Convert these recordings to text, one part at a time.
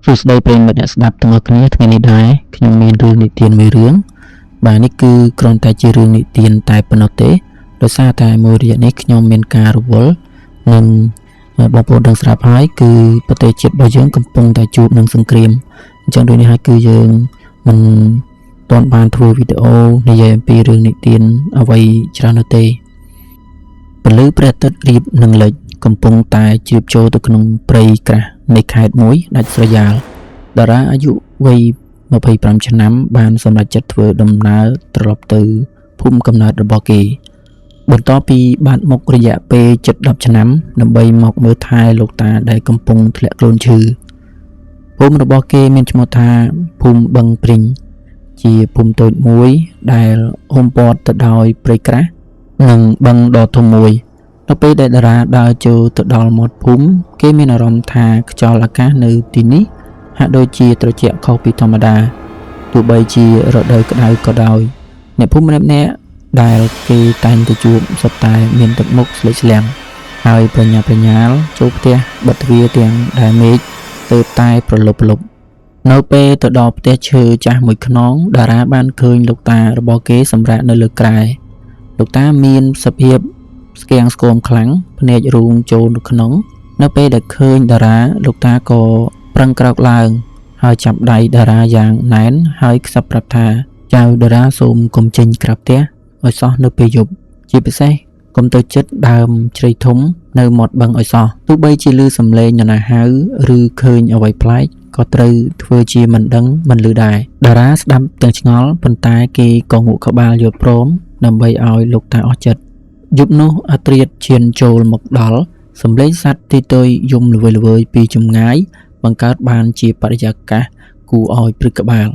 សួស្តីប្រិយមិត្តអ្នកស្ដាប់ទាំងអស់គ្នាថ្ងៃនេះដែរខ្ញុំមានរឿងនិទានមួយរឿងបាទនេះគឺគ្រាន់តែជារឿងនិទានតែប៉ុណ្ណោះទេដោយសារតែមួយរយៈនេះខ្ញុំមានការរវល់និងបងប្អូនដឹងស្រាប់ហើយគឺប្រទេសជាតិរបស់យើងកំពុងតែជួបនឹងសង្គ្រាមអញ្ចឹងដូចនេះហើយគឺយើងមិនទាន់បានធ្វើវីដេអូនិយាយអំពីរឿងនិទានអ្វីច្រើននោះទេពលឺព្រះអាទិត្យរៀបនឹងលិចកំពុងតែជ្រាបចូលទៅក្នុងព្រៃក្រាស់នៃខេត្តមួយដាច់ស្រយាលតារាអាយុវ័យ25ឆ្នាំបានសម្រេចចិត្តធ្វើដំណើរត្រឡប់ទៅភូមិកំណើតរបស់គេបន្ទាប់ពីបានមករយៈពេលជិត10ឆ្នាំដើម្បីមកមើលថែលោកតាដែលកំពុងធ្លាក់ខ្លួនឈឺភូមិរបស់គេមានឈ្មោះថាភូមិបឹងព្រីងជាភូមិតូចមួយដែលហ៊ុំព័ទ្ធទៅដោយព្រៃក្រាស់និងបឹងដ៏ធំមួយនៅពេលដែលតារាដើរចូលទៅដល់មាត់ភូមិគេមានអារម្មណ៍ថាខ្យល់អាកាសនៅទីនេះហាក់ដូចជាត្រជាក់ខុសពីធម្មតាទោះបីជារដូវក្តៅក៏ដោយអ្នកភូមិម្នាក់ៗដែលគេតែងទៅជួបសុទ្ធតែមានទឹកមុខស្លេកស្លាំងហើយប្រញាប់ប្រញាល់ចូលផ្ទះបិទទ្វារទាំងដែលមេឃទើបតែប្រលប់នៅពេលទៅដល់ផ្ទះឈើចាស់មួយខ្នងតារាបានឃើញលោកតារបស់គេសម្រាកនៅលើក្រែលោកតាមានសភាពស្គាំងស្គមខ្លាំងភ្នែករូងចូលនៅក្នុងនៅពេលដែលឃើញតារាលោកតាក៏ប្រឹងក្រោកឡើងហើយចាប់ដៃតារាយ៉ាងណែនហើយខ្សឹបប្រាប់ថាចៅតារាសូមកុំចេញក្រៅផ្ទះឲ្យសោះនៅពេលយប់ជាពិសេសកុំទៅចិត្តដើមជ្រៃធំនៅមាត់បឹងឲ្យសោះទោះបីជាឮសំឡេងនរណាហៅឬឃើញអ្វីប្លែកក៏ត្រូវធ្វើជាមិនដឹងមិនឮដែរតារាស្ដាប់ទាំងឆ្ងល់ប៉ុន្តែគេក៏ងក់ក្បាលយល់ព្រមដើម្បីឲ្យលោកតាអស់ចិត្តយប់នោះអាត្រៀតឈានចូលមកដល់សំឡេងសត្វទីទុយយំល្វើយពីចម្ងាយបង្កើតបានជាបរិយាកាសគួរឲ្យព្រឹកក្បាល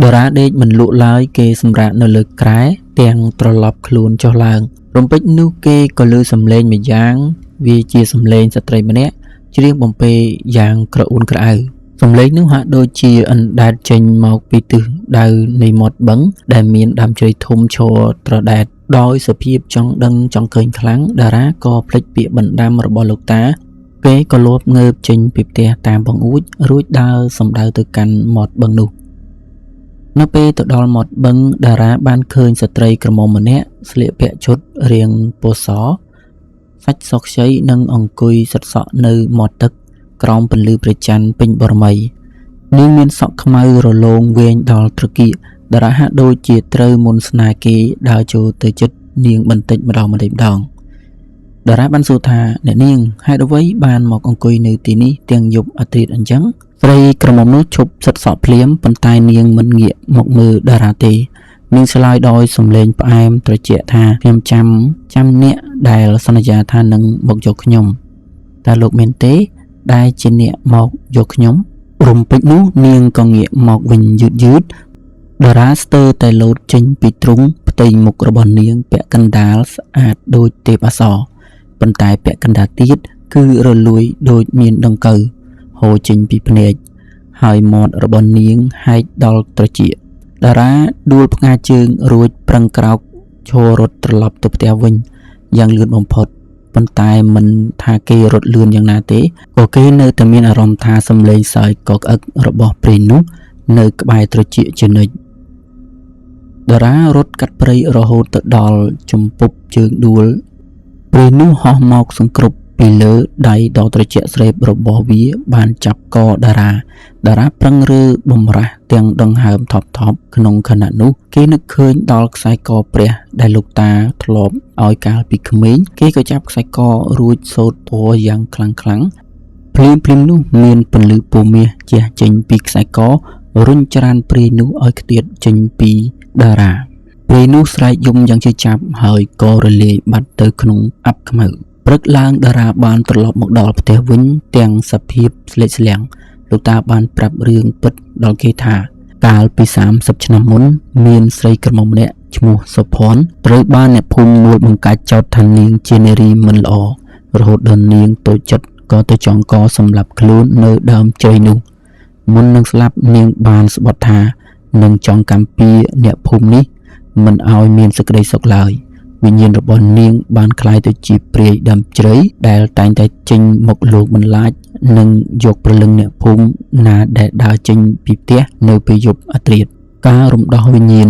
តារាដេកមិនលក់ឡើយគេសម្រាកនៅលើក្រែទាំងត្រឡប់ខ្លួនចុះឡើងរំពេចនោះគេក៏ឮសំឡេងម្យ៉ាងវាជាសំឡេងស្ត្រីម្នាក់ច្រៀងបំពេយ៉ាងក្រអួនក្រអៅសំឡេងនោះហាក់ដូចជាអណ្ដែតចេញមកពីទិសដៅនៃមាត់បឹងដែលមានដើមជ្រៃធំឈរត្រដែតដោយសភាពចង់ដឹងចង់ឃើញខ្លាំងតារាក៏ភ្លេចពាក្យបណ្ដាំរបស់លោកតាគេក៏លបងើបចេញពីផ្ទះតាមបង្អួចរួចដើរសម្ដៅទៅកាន់មាត់បឹងនោះនៅពេលទៅដល់មាត់បឹងតារាបានឃើញស្ត្រីក្រមុំម្នាក់ស្លៀកពាក់ឈុតរាងពណ៌សសាច់សខ្ចីនិងអង្គុយសិតសក់នៅមាត់ទឹកក្រោមពន្លឺព្រះច័ន្ទពេញបរមីនាងមានសក់ខ្មៅរលោងវែងដល់ត្រគាកតារាហាក់ដូចជាត្រូវមុនស្នេហ៍គេដើរចូលទៅជិតនាងបន្តិចម្ដងតារាបានសួរថាអ្នកនាងហេតុអ្វីបានមកអង្គុយនៅទីនេះទាំងយប់អាត្រៀតអញ្ចឹងស្រីក្រមុំនោះឈប់សិតសក់ភ្លាមប៉ុន្តែនាងមិនងាកមកមើលតារាទេនាងឆ្លើយដោយសំឡេងផ្អែមត្រជាក់ថាខ្ញុំចាំអ្នកដែលសន្យាថានឹងមកយកខ្ញុំតើលោកមែនទេដែលជាអ្នកមកយកខ្ញុំរំពេចនោះនាងក៏ងាកមកវិញយឺតតារាស្ទើរតែលោតចេញពីទ្រុងផ្ទៃមុខរបស់នាងពាក់កណ្ដាលស្អាតដូចទេពអប្សរប៉ុន្តែពាក់កណ្ដាលទៀតគឺរលួយដូចមានដង្កូវហូរចេញពីភ្នែកហើយមាត់របស់នាងហែកដល់ត្រចៀកតារាដួលផ្កាជើងរួចប្រឹងក្រោកឈររត់ត្រឡប់ទៅផ្ទះវិញយ៉ាងលឿនបំផុតប៉ុន្តែមិនថាគេរត់លឿនយ៉ាងណាទេក៏គេនៅតែមានអារម្មណ៍ថាសំឡេងសើចកក្អឹករបស់ព្រៃនោះនៅក្បែរត្រចៀកជានិច្ចតារារត់កាត់ព្រៃរហូតទៅដល់ជំពប់ជើងដួលព្រៃនោះហោះមកសង្គ្រប់ពីលើដៃដ៏ត្រជាក់ស្រេបរបស់វាបានចាប់កតារាប្រឹងរើបំរាស់ទាំងដង្ហើមថប់ក្នុងខណៈនោះគេនឹកឃើញដល់ខ្សែកព្រះដែលលោកតាធ្លាប់ឲ្យកាលពីក្មេងគេក៏ចាប់ខ្សែករួចសូត្រពណ៌យ៉ាងខ្លាំងភ្លាមនោះមានពន្លឺពណ៌មាសជះចេញពីខ្សែករុញច្រានព្រៃនោះឲ្យខ្ទាតចេញពីតារាព្រៃនោះស្រែកយំយ៉ាងជឿចាប់ហើយក៏រលាយបាត់ទៅក្នុងអ័ព្ទខ្មៅព្រឹកឡើងតារាបានត្រឡប់មកដល់ផ្ទះវិញទាំងសភាពស្លេកស្លាំងលោកតាបានប្រាប់រឿងពិតដល់គេថាកាលពី30ឆ្នាំមុនមានស្រីក្រមុំម្នាក់ឈ្មោះសុភ័ណ្ឌត្រូវបានអ្នកភូមិមួយបង្កាច់ចោទថានាងជានារីមិនល្អរហូតដល់នាងតូចចិត្តក៏ទៅចងកសម្លាប់ខ្លួននៅដើមជ្រៃនោះមុននឹងស្លាប់នាងបានស្បត់ថានឹងចងកម្មពីអ្នកភូមិនេះមិនឲ្យមានសេចក្តីសុខឡើយវិញ្ញាណរបស់នាងបានคล้ายទៅជាព្រាយដើមជ្រៃដែលតែងតែចេញមកលោកបន្លាច និងយកព្រលឹងអ្នកភូមិណាដែលដើរចេញពីផ្ទះនៅពេលយប់អាធ្រាត្រការរំដោះវិញ្ញាណ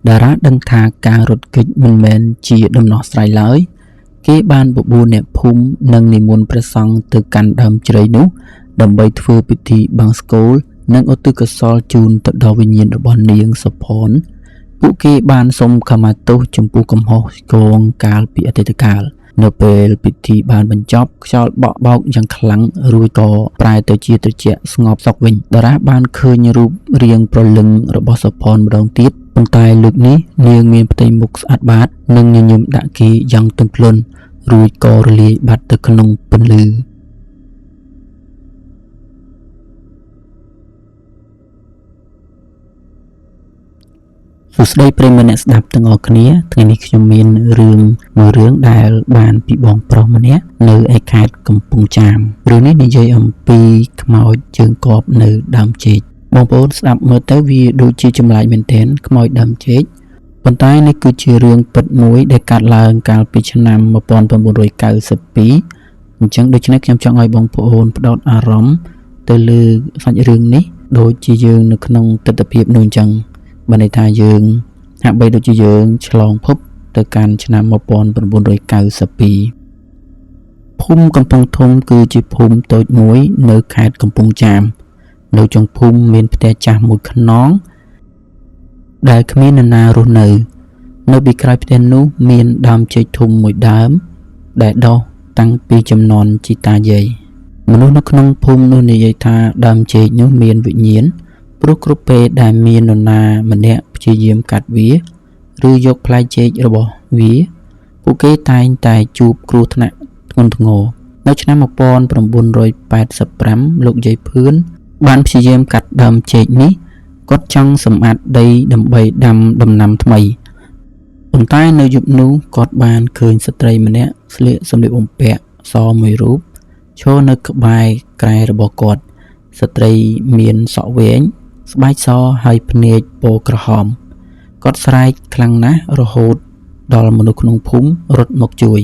តារាដឹងថាការរត់គេចមិនមែនជាដំណោះស្រាយឡើយគេបានបបួលអ្នកភូមិនិងនិមន្តព្រះសង្ឃទៅកាន់ដើមជ្រៃនោះដើម្បីធ្វើពិធីបង្សុកូលនិងឧទ្ទិសកុសលជូនទៅដល់វិញ្ញាណរបស់នាងសុផាន់ពួកគេបានសុំខមាទោសចំពោះកំហុសឆ្គងកាលពីអតីតកាលនៅពេលពិធីបានបញ្ចប់ខ្យល់បក់បោកយ៉ាងខ្លាំងរួចក៏ប្រែទៅជាត្រជាក់ស្ងប់សុខវិញតារាបានឃើញរូបរាងព្រលឹងរបស់សុផាន់ម្ដងទៀតប៉ុន្តែលើកនេះនាងមានផ្ទៃមុខស្អាតបាតនិងញញឹមដាក់គេយ៉ាងទន់ភ្លន់រួចក៏រលាយបាត់ទៅក្នុងពន្លឺសួស្តីប្រិយមិត្តអ្នកស្ដាប់ទាំងអស់គ្នាថ្ងៃនេះខ្ញុំមានរឿងមួយរឿងដែលបានពីបងប្រុសម្នាក់នៅឯខេត្តកំពង់ចាមរឿងនេះនិយាយអំពីខ្មោចជើងកបនៅដើមចេកបងប្អូនស្ដាប់មើលទៅវាដូចជាចម្លែកមែនទែនខ្មោចដើមចេកប៉ុន្តែនេះគឺជារឿងពិតមួយដែលកើតឡើងកាលពីឆ្នាំ1992អញ្ចឹងដូច្នេះខ្ញុំចង់ឲ្យបងប្អូនផ្ដោតអារម្មណ៍ទៅលើសាច់រឿងនេះដូចជាយើងនៅក្នុងទស្សនវិជ្ជានោះអញ្ចឹងបានន័យថាយើងហាក់បីដូចជាយើងឆ្លងភពទៅកាន់ឆ្នាំ1992ភូមិកំពង់ធំគឺជាភូមិតូចមួយនៅខេត្តកំពង់ចាមនៅចុងភូមិមានផ្ទះចាស់មួយខ្នងដែលគ្មាននរណារស់នៅពីក្រោយផ្ទះនោះមានដើមចេកធំមួយដើមដែលដុះតាំងពីជំនាន់ជីតាយាយមនុស្សនៅក្នុងភូមិនោះនិយាយថាដើមចេកនោះមានវិញ្ញាណព្រោះគ្រប់ពេលដែលមាននរណាម្នាក់ព្យាយាមកាត់វាឬយកផ្លែចេករបស់វាពួកគេតែងតែជួបគ្រោះថ្នាក់ធ្ងន់ធ្ងរនៅឆ្នាំ1985លោកយាយភឿនបានព្យាយាមកាត់ដើមចេកនេះគាត់ចង់សម្អាតដីដើម្បីដាំដំណាំថ្មីប៉ុន្តែនៅយប់នោះគាត់បានឃើញស្ត្រីម្នាក់ស្លៀកសម្លៀកបំពាក់សមួយរូបឈរនៅក្បែរក្រែរបស់គាត់ស្ត្រីមានសក់វែងស្បែកសហើយភ្នែកពណ៌ក្រហមគាត់ស្រែកខ្លាំងណាស់រហូតដល់មនុស្សក្នុងភូមិរត់មកជួយ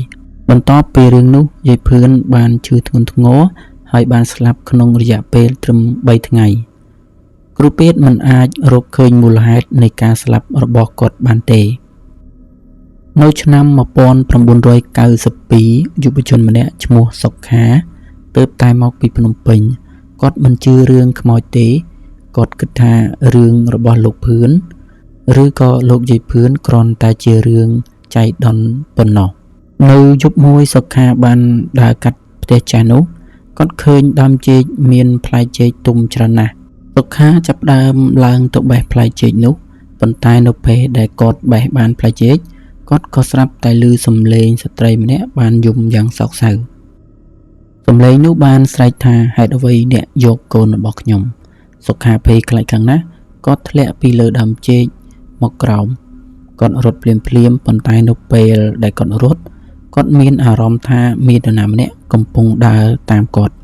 បន្ទាប់ពីរឿងនោះយាយភឿនបានឈឺធ្ងន់ធ្ងរហើយបានស្លាប់ក្នុងរយៈពេលត្រឹម3ថ្ងៃគ្រូពេទ្យមិនអាចរកឃើញមូលហេតុនៃការស្លាប់របស់គាត់បានទេនៅឆ្នាំ1992យុវជនម្នាក់ឈ្មោះសុខាទើបតែមកពីភ្នំពេញគាត់មិនជឿរឿងខ្មោចទេគាត់គិតថារឿងរបស់លោកភឿនឬក៏លោកយាយភឿនគ្រាន់តែជារឿងចៃដន្យប៉ុណ្ណោះនៅយប់មួយសុខាបានដើរកាត់ផ្ទះចាស់នោះគាត់ឃើញដើមចេកមានផ្លែចេកទុំច្រើនណាស់សុខាចាប់ផ្ដើមឡើងទៅបេះផ្លែចេកនោះប៉ុន្តែនៅពេលដែលគាត់បេះបានផ្លែចេកគាត់ក៏ស្រាប់តែឮសំឡេងស្ត្រីម្នាក់បានយំយ៉ាងសោកសៅសំឡេងនោះបានស្រែកថាហេតុអ្វីអ្នកយកកូនរបស់ខ្ញុំសុខាភ័យខ្លាចខ្លាំងណាស់គាត់ធ្លាក់ពីលើដើមចេកមកក្រោមគាត់រត់ភ្លាមប៉ុន្តែនៅពេលដែលគាត់រត់គាត់មានអារម្មណ៍ថាមាននរណាម្នាក់កំពុងដើរតាមគាត់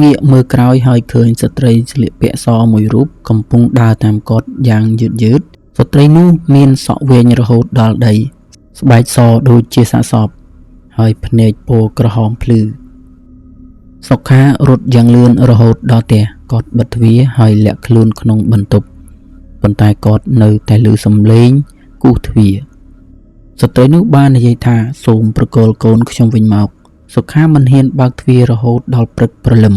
ងាកមើលក្រោយហើយឃើញស្ត្រីស្លៀកពាក់សមួយរូបកំពុងដើរតាមគាត់យ៉ាងយឺតស្ត្រីនោះមានសក់វែងរហូតដល់ដីស្បែកសដូចជាសាកសពហើយភ្នែកពណ៌ក្រហមភ្លឺសុខារត់យ៉ាងលឿនរហូតដល់ផ្ទះគាត់បិទទ្វារហើយលាក់ខ្លួនក្នុងបន្ទប់ប៉ុន្តែគាត់នៅតែឮសំឡេងគោះទ្វារស្ត្រីនោះបាននិយាយថាសូមប្រគល់កូនខ្ញុំវិញមកសុខាមិនហ៊ានបើកទ្វាររហូតដល់ព្រឹកព្រលឹម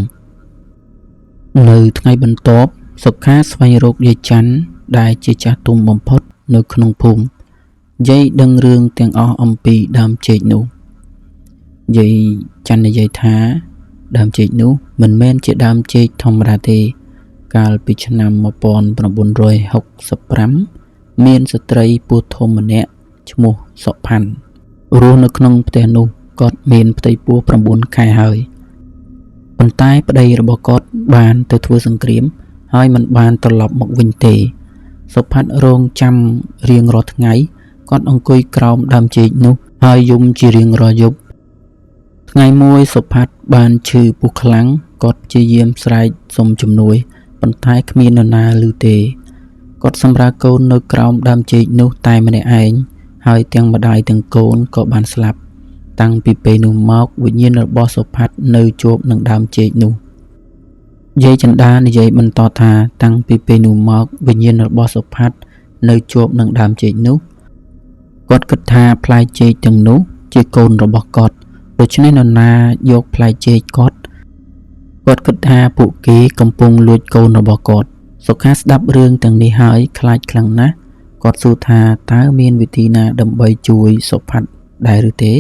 នៅថ្ងៃបន្ទាប់សុខាស្វែងរកយាយច័ន្ទដែលជាចាស់ទុំបំផុតនៅក្នុងភូមិយាយដឹងរឿងទាំងអស់អំពីដើមចេកនោះយាយច័ន្ទនិយាយថាដើមចេកនោះមិនមែនជាដើមចេកធម្មតាទេកាលពីឆ្នាំ1965មានស្ត្រីពោះធំម្នាក់ឈ្មោះសុផាន់រស់នៅក្នុងផ្ទះនោះគាត់មានផ្ទៃពោះ9ខែហើយប៉ុន្តែប្តីរបស់គាត់បានទៅធ្វើសង្គ្រាមហើយមិនបានត្រឡប់មកវិញទេសុផាន់រងចាំរៀងរាល់ថ្ងៃគាត់អង្គុយក្រោមដើមចេកនោះហើយយំជារៀងរាល់យប់ថ្ងៃមួយសុផាត់បានឈឺពោះខ្លាំងគាត់ព្យាយាមស្រែកសុំជំនួយប៉ុន្តែគ្មាននរណាឮទេគាត់សម្រាលកូននៅក្រោមដើមចេកនោះតែម្នាក់ឯងហើយទាំងម្ដាយទាំងកូនក៏បានស្លាប់តាំងពីពេលនោះមកវិញ្ញាណរបស់សុផាត់នៅជាប់នឹងដើមចេកនោះ យាយចិន្តានិយាយបន្តថាតាំងពីពេលនោះមកវិញ្ញាណរបស់សុផាត់នៅជាប់នឹងដើមចេកនោះគាត់គិតថាផ្លែចេកទាំងនោះជាកូនរបស់គាត់ដូច្នេះនរណាយកផ្លែចេកគាត់គិតថាពួកគេកំពុងលួចកូនរបស់គាត់សុខាស្ដាប់រឿងទាំងនេះហើយខ្លាចខ្លាំងណាស់គាត់សួរថាតើមានវិធីណាដើម្បីជួយសុផាត់ដែរឬទេ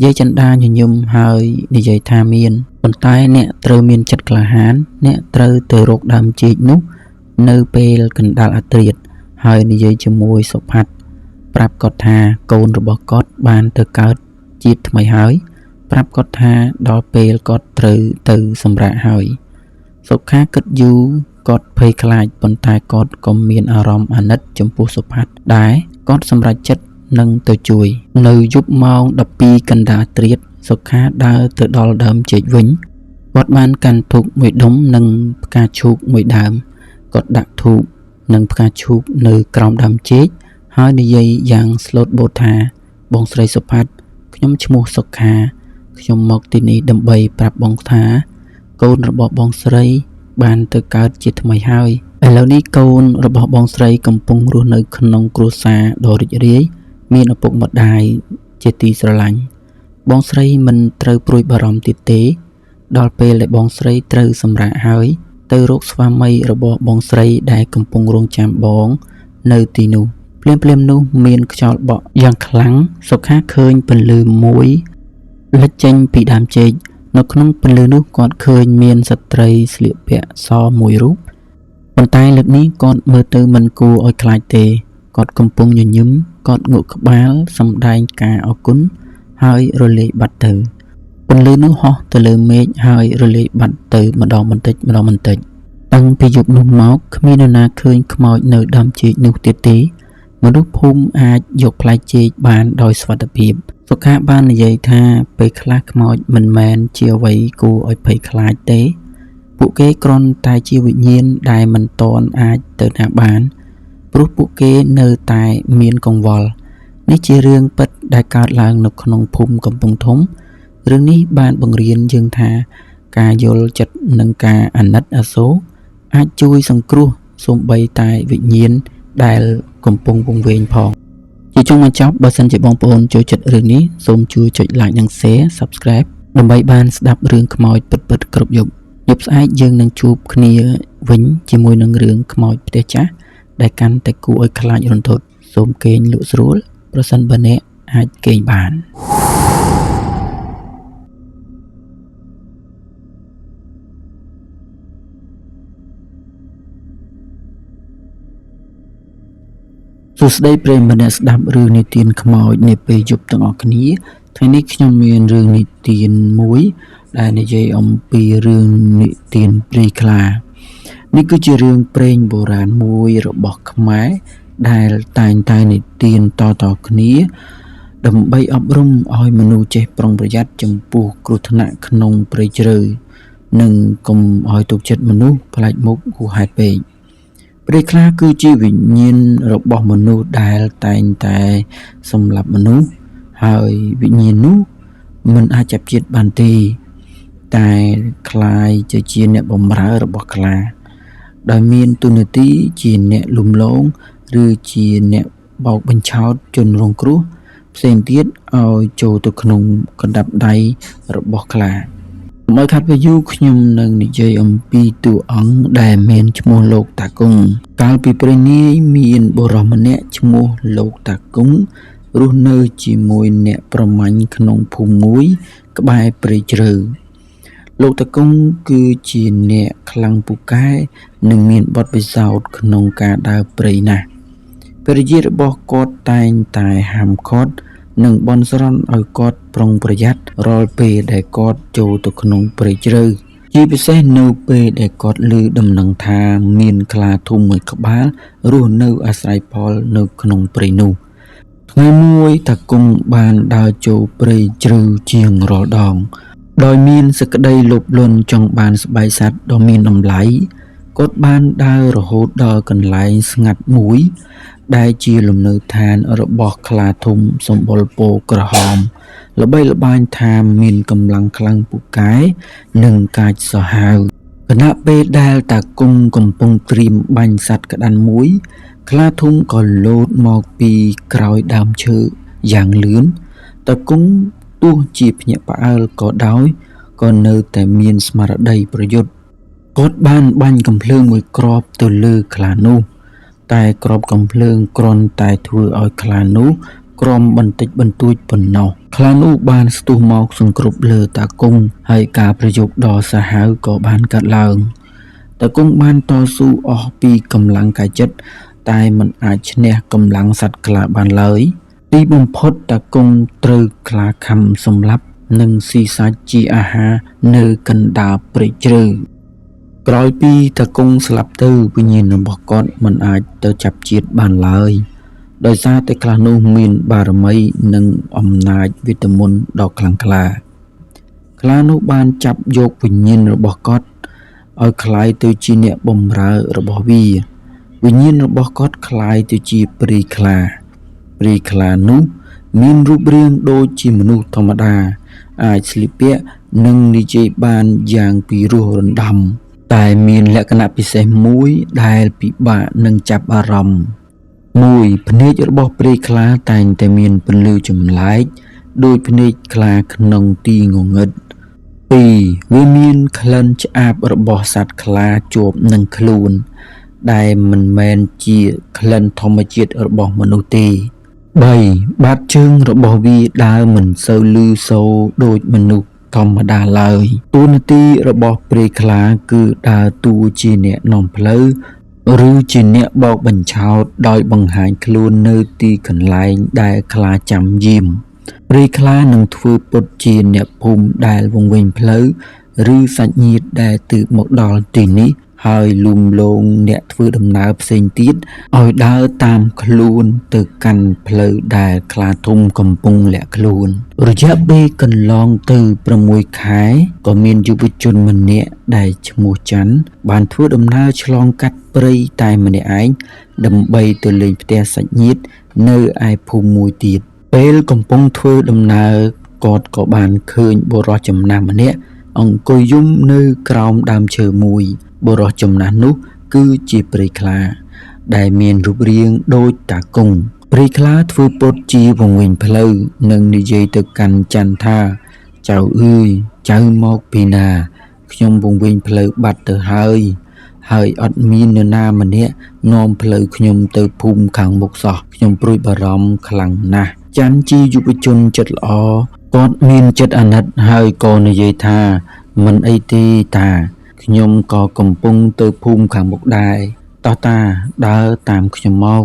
យាយចិន្តាញញឹមហើយនិយាយថាមានប៉ុន្តែអ្នកត្រូវមានចិត្តក្លាហានអ្នកត្រូវទៅរកដើមចេកនោះនៅពេលកណ្ដាលអាធ្រាត្រហើយនិយាយជាមួយសុផាត់ប្រាប់គាត់ថាកូនរបស់គាត់បានទៅកើតជាតិថ្មីហើយប្រាប់គាត់ថាដល់ពេលគាត់ត្រូវទៅសម្រាកហើយសុខាគិតយូរគាត់ភ័យខ្លាចប៉ុន្តែគាត់ក៏មានអារម្មណ៍អាណិតចំពោះសុផាត់ដែរគាត់សម្រេចចិត្តនឹងទៅជួយនៅយប់ម៉ោង 12 កណ្ដាលត្រៀតសុខាដើរទៅដល់ដើមចេកវិញគាត់បានកាន់ធូបមួយដុំនិងផ្កាឈូកមួយដើមគាត់ដាក់ធូបនិងផ្កាឈូកនៅក្រោមដើមចេកហើយនិយាយយ៉ាងស្លូតបូតថាបងស្រីសុផាត់ខ្ញុំឈ្មោះសុខាខ្ញុំមកទីនេះដើម្បីប្រាប់បងថាកូនរបស់បងស្រីបានទៅកើតជាថ្មីហើយឥឡូវនេះកូនរបស់បងស្រីកំពុងរស់នៅក្នុងគ្រួសារដ៏រីករាយមានឪពុកម្ដាយជាទីស្រឡាញ់បងស្រីមិនត្រូវព្រួយបារម្ភទៀតទេដល់ពេលដែលបងស្រីត្រូវសម្រាកហើយទៅរកស្វាមីរបស់បងស្រីដែលកំពុងរងចាំបងនៅទីនោះភ្លាមនោះមានខ្យល់បក់យ៉ាងខ្លាំងសុខាឃើញពន្លឺមួយលេចចេញពីដើមចេកនៅក្នុងពន្លឺនោះគាត់ឃើញមានស្ត្រីស្លៀកពាក់សមួយរូបប៉ុន្តែលើកនេះគាត់មើលទៅមិនគួរឲ្យខ្លាចទេគាត់កំពុងញញឹមគាត់ងក់ក្បាលសម្ដែងការអរគុណហើយរលាយបាត់ទៅពន្លឺនោះហោះទៅលើមេឃហើយរលាយបាត់ទៅម្ដងបន្តិចតាំងពីយប់នោះមកគ្មាននរណាឃើញខ្មោចនៅដើមចេកនោះទៀតទេមនុស្សភូមិអាចយកផ្លែចេកបានដោយសុវត្ថិភាពសុខាបាននិយាយថាពេលខ្លះខ្មោចមិនមែនជាអ្វីគួរឲ្យភ័យខ្លាចទេពួកគេគ្រាន់តែជាវិញ្ញាណដែលមិនទាន់អាចទៅណាបានព្រោះពួកគេនៅតែមានកង្វល់នេះជារឿងពិតដែលកើតឡើងនៅក្នុងភូមិកំពង់ធំរឿងនេះបានបង្រៀនយើងថាការយល់ចិត្តនិងការអាណិតអាសូរអាចជួយសង្គ្រោះសូម្បីតែវិញ្ញាណដែលកំពុងវង្វេងផងជាចុងបញ្ចប់បើសិនជាបងប្អូនចូលចិត្តរឿងនេះសូមជួយចុច like និង share subscribe ដើម្បីបានស្ដាប់រឿងខ្មោចពិតៗគ្រប់យប់ស្អែកយើងនឹងជួបគ្នាវិញជាមួយនឹងរឿងខ្មោចផ្ទះចាស់ដែលកាន់តែគួរឲ្យខ្លាចរន្ធត់សូមគេងលក់ស្រួលប្រសិនបើអ្នកអាចគេងបានសួស្តីប្រិយមិត្តអ្នកស្ដាប់រឿងនិទានខ្មោចនាពេលយប់ទាំងអស់គ្នាថ្ងៃនេះខ្ញុំមានរឿងនិទានមួយដែលនិយាយអំពីរឿងនិទានព្រៃខ្លានេះគឺជារឿងព្រេងបុរាណមួយរបស់ខ្មែរដែលតែងតែនិទានតៗគ្នាដើម្បីអប់រំឲ្យមនុស្សចេះប្រុងប្រយ័ត្នចំពោះគ្រោះថ្នាក់ក្នុងព្រៃជ្រៅនិងកុំឲ្យទុកចិត្តមនុស្សផ្លាច់មុខហួសហេតុពេកព្រៃខ្លាគឺជាវិញ្ញាណរបស់មនុស្សដែលតែងតែសម្លាប់មនុស្សហើយវិញ្ញាណនោះមិនអាចចាប់ជាតិបានទេតែคล้ายជាអ្នកបម្រើរបស់ខ្លាដោយមានទូនាទីជាអ្នកលំលងឬជាអ្នកបោកបញ្ឆោតជនរងគ្រោះផ្សេងទៀតឲ្យចូលទៅក្នុងកណ្ដាប់ដៃរបស់ខ្លាមកខាត់ពេលយូរខ្ញុំនឹងនិយាយអំពីតួអង្គដែលមានឈ្មោះលោកតាគង់កាលពីព្រេងនាយមានបុរសម្នាក់ឈ្មោះលោកតាគង់រស់នៅជាមួយអ្នកប្រមាញ់ក្នុងភូមិមួយក្បែរព្រៃជ្រៅលោកតាគង់គឺជាអ្នកខ្លាំងពូកែនិងមានបទពិសោធន៍ក្នុងការដើរព្រៃណាស់ព្រះរាជារបស់គាត់តែងតែហាមឃាត់និងបន់ស្រន់ឲ្យគាត់ប្រុងប្រយ័ត្នរាល់ពេលដែលគាត់ចូលទៅក្នុងព្រៃជ្រៅជាពិសេសនៅពេលដែលគាត់ឮដំណឹងថាមានខ្លាធំមួយក្បាលរស់នៅអាស្រ័យផលនៅក្នុងព្រៃនោះថ្ងៃមួយតាគង់បានដើរចូលព្រៃជ្រៅជាងរាល់ដងដោយមានសេចក្តីលោភលន់ចង់បានស្បែកសត្វដ៏មានតម្លៃគាត់បានដើររហូតដល់កន្លែងស្ងាត់មួយដែលជាលំនៅឋានរបស់ខ្លាធំសម្បុរពណ៌ក្រហមល្បីល្បាញថាមានកម្លាំងខ្លាំងពូកែនិងកាចសាហាវ គណៈពេលដែលតាគង់កំពុងត្រៀមបាញ់សត្វក្តាន់មួយខ្លាធំក៏លោតមកពីក្រោយដើមឈើយ៉ាងលឿនតាគង់ទោះជាភ្ញាក់ផ្អើលក៏ដោយក៏នៅតែមានស្មារតីប្រយុទ្ធគាត់បានបាញ់កាំភ្លើងមួយគ្រាប់ទៅលើខ្លានោះតែគ្រាប់កាំភ្លើងគ្រាន់តែធ្វើឲ្យខ្លានោះក្រំបន្តិចបន្តួចប៉ុណ្ណោះខ្លានោះបានស្ទុះមកសង្គ្រប់លើតាគង់ហើយការប្រយុទ្ធដ៏សាហាវក៏បានកើតឡើងតាគង់បានតស៊ូអស់ពីកម្លាំងកាយចិត្តតែមិនអាចឈ្នះកម្លាំងសត្វខ្លាបានឡើយទីបំផុតតាគង់ត្រូវខ្លាខំសម្លាប់និងស៊ីសាច់ជាអាហារនៅកណ្ដាលព្រៃជ្រៅក្រោយពីតាគង់ស្លាប់ទៅវិញ្ញាណរបស់គាត់មិនអាចទៅចាប់ជាតិបានឡើយដោយសារតែខ្លានោះមានបារមីនិងអំណាចវិតមន្តដ៏ខ្លាំងក្លាខ្លានោះបានចាប់យកវិញ្ញាណរបស់គាត់ឲ្យคล้ายទៅជាអ្នកបម្រើរបស់វាវិញ្ញាណរបស់គាត់คล้ายទៅជាព្រាយខ្លានោះមានរូបរាងដូចជាមនុស្សធម្មតាអាចស្លៀកពាក់និងនិយាយបានយ៉ាងពីរោះរណ្ដំតែមានលក្ខណៈពិសេសមួយដែលពិបាកនឹងចាប់អារម្មណ៍1ភ្នែករបស់ព្រាយខ្លាតែងតែមានពន្លឺចម្លែកដូចភ្នែកខ្លាក្នុងទីងងឹត2វាមានក្លិនឆ្អាបរបស់សត្វខ្លាជាប់នឹងខ្លួនដែលមិនមែនជាក្លិនធម្មជាតិរបស់មនុស្សទេ3បាតជើងរបស់វាដើរមិនសូវលឺសូរដូចមនុស្សធម្មតាឡើយតួនាទីរបស់ព្រាយខ្លាគឺដើរតួជាអ្នកនាំផ្លូវឬជាអ្នកបោកបញ្ឆោតដោយបង្ហាញខ្លួននៅទីកន្លែងដែលខ្លាចាំយាមព្រាយខ្លានឹងធ្វើពុតជាអ្នកភូមិដែលវង្វេងផ្លូវឬសាច់ញាតិដែលទើបមកដល់ទីនេះហើយលួងលោមអ្នកធ្វើដំណើរផ្សេងទៀតឲ្យដើរតាមខ្លួនទៅកាន់ផ្លូវដែលខ្លាធំកំពុងលាក់ខ្លួនរយៈពេលកន្លងទៅ6ខែក៏មានយុវជនម្នាក់ដែលឈ្មោះច័ន្ទបានធ្វើដំណើរឆ្លងកាត់ព្រៃតែម្នាក់ឯងដើម្បីទៅលេងផ្ទះសាច់ញាតិនៅឯភូមិមួយទៀតពេលកំពុងធ្វើដំណើរគាត់ក៏បានឃើញបុរសចំណាស់ម្នាក់អង្គុយយំនៅក្រោមដើមឈើមួយបុរសចំណាស់នោះគឺជាព្រាយខ្លាដែលមានរូបរាងដូចតាគង់ព្រាយខ្លាធ្វើពុតជាវង្វេងផ្លូវនិងនិយាយទៅកាន់ច័ន្ទថាចៅអើយចៅមកពីណាខ្ញុំវង្វេងផ្លូវបាត់ទៅហើយអត់មាននរណាម្នាក់នាំផ្លូវខ្ញុំទៅភូមិខាងមុខសោះខ្ញុំព្រួយបារម្ភខ្លាំងណាស់ច័ន្ទជាយុវជនចិត្តល្អគាត់មានចិត្តអាណិតហើយក៏និយាយថាមិនអីទេតាខ្ញុំក៏កំពុងទៅភូមិខាងមុខដែរតោះតាដើរតាមខ្ញុំមក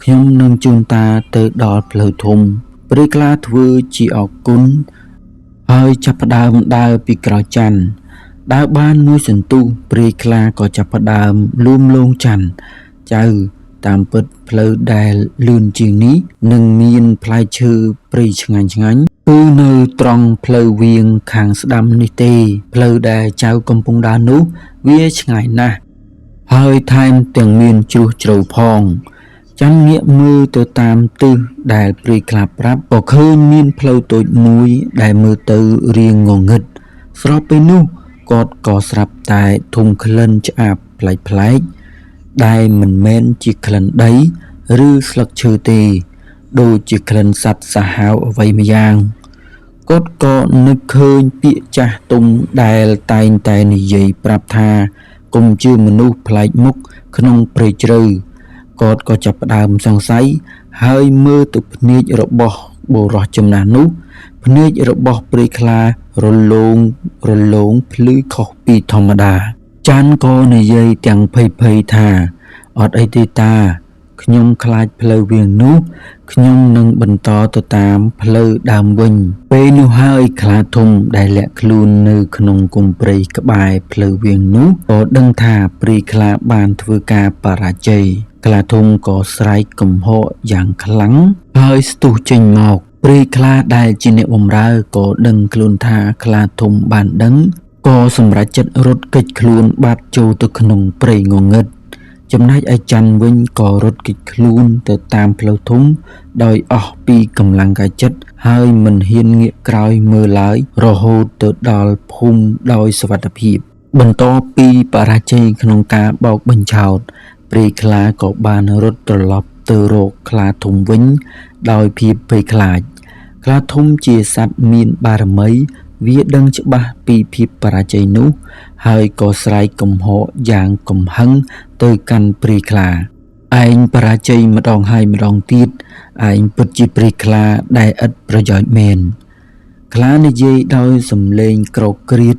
ខ្ញុំនឹងជូនតាទៅដល់ផ្លូវធំព្រាយខ្លាធ្វើជាអរគុណហើយចាប់ផ្ដើមដើរពីក្រោយច័ន្ទដើរបានមួយសន្ទុះព្រាយខ្លាក៏ចាប់ផ្ដើមលួងលោមច័ន្ទចៅតាមពិតផ្លូវដែលលឿនជាងនេះនឹងមានផ្លែឈើព្រៃឆ្ងាញ់គឺនៅត្រង់ផ្លូវវាងខាងស្ដាំនេះទេផ្លូវដែលចៅកំពុងដើរនោះវាឆ្ងាយណាស់ហើយថែមទាំងមានជ្រោះជ្រៅផងច័ន្ទងាកមើលទៅតាមទិសដែលព្រាយខ្លាប្រាប់ក៏ឃើញមានផ្លូវតូចមួយដែលមើលទៅរាងងងឹតស្របពេលនោះគាត់ក៏ស្រាប់តែធុំក្លិនឆ្អាបប្លែកដែលមិនមែនជាក្លិនដីឬស្លឹកឈើទេដូចជាក្លិនសត្វសាហាវអ្វីម្យ៉ាងគាត់ក៏នឹកឃើញពាក្យចាស់ទុំដែលតែងតែនិយាយប្រាប់ថាកុំជឿមនុស្សប្លែកមុខក្នុងព្រៃជ្រៅគាត់ក៏ចាប់ផ្ដើមសង្ស័យហើយមើលទៅភ្នែករបស់បុរសចំណាស់នោះភ្នែករបស់ព្រាយខ្លារលោងភ្លឺខុសពីធម្មតាច័ន្ទក៏និយាយទាំងភ័យថាអត់អីទេតាខ្ញុំខ្លាចផ្លូវវាងនោះខ្ញុំនឹងបន្តទៅតាមផ្លូវដើមវិញពេលនោះហើយខ្លាធំដែលលាក់ខ្លួននៅក្នុងគុម្ពព្រៃក្បែរផ្លូវវាងនោះក៏ដឹងថាព្រាយខ្លាបានធ្វើការបរាជ័យខ្លាធំក៏ស្រែកកំហកយ៉ាងខ្លាំងហើយស្ទុះចេញមកព្រាយខ្លាដែលជាអ្នកបម្រើក៏ដឹងខ្លួនថាខ្លាធំបានដឹងក៏សម្រេចចិត្តរត់គេចខ្លួនបាត់ចូលទៅក្នុងព្រៃងងឹតចំណែកឯច័ន្ទវិញក៏រត់គេចខ្លួនទៅតាមផ្លូវធំដោយអស់ពីកម្លាំងកាយចិត្តហើយមិនហ៊ានងាកក្រោយមើលឡើយរហូតទៅដល់ភូមិដោយសុវត្ថិភាព បន្ទាប់ពីបរាជ័យក្នុងការបោកបញ្ឆោតព្រាយខ្លាក៏បានរត់ត្រឡប់ទៅរកខ្លាធំវិញដោយភាពភ័យខ្លាចខ្លាធំជាសត្វមានបារមីវាដឹងច្បាស់ពីភាពបរាជ័យនោះហើយក៏ស្រែកកំហកយ៉ាងកំហឹងទៅកាន់ព្រាយខ្លាឯងបរាជ័យម្ដងហើយម្ដងទៀតឯងពិតជាព្រាយខ្លាដែលឥតប្រយោជន៍មែនខ្លានិយាយដោយសំឡេងក្រោកគ្រៀត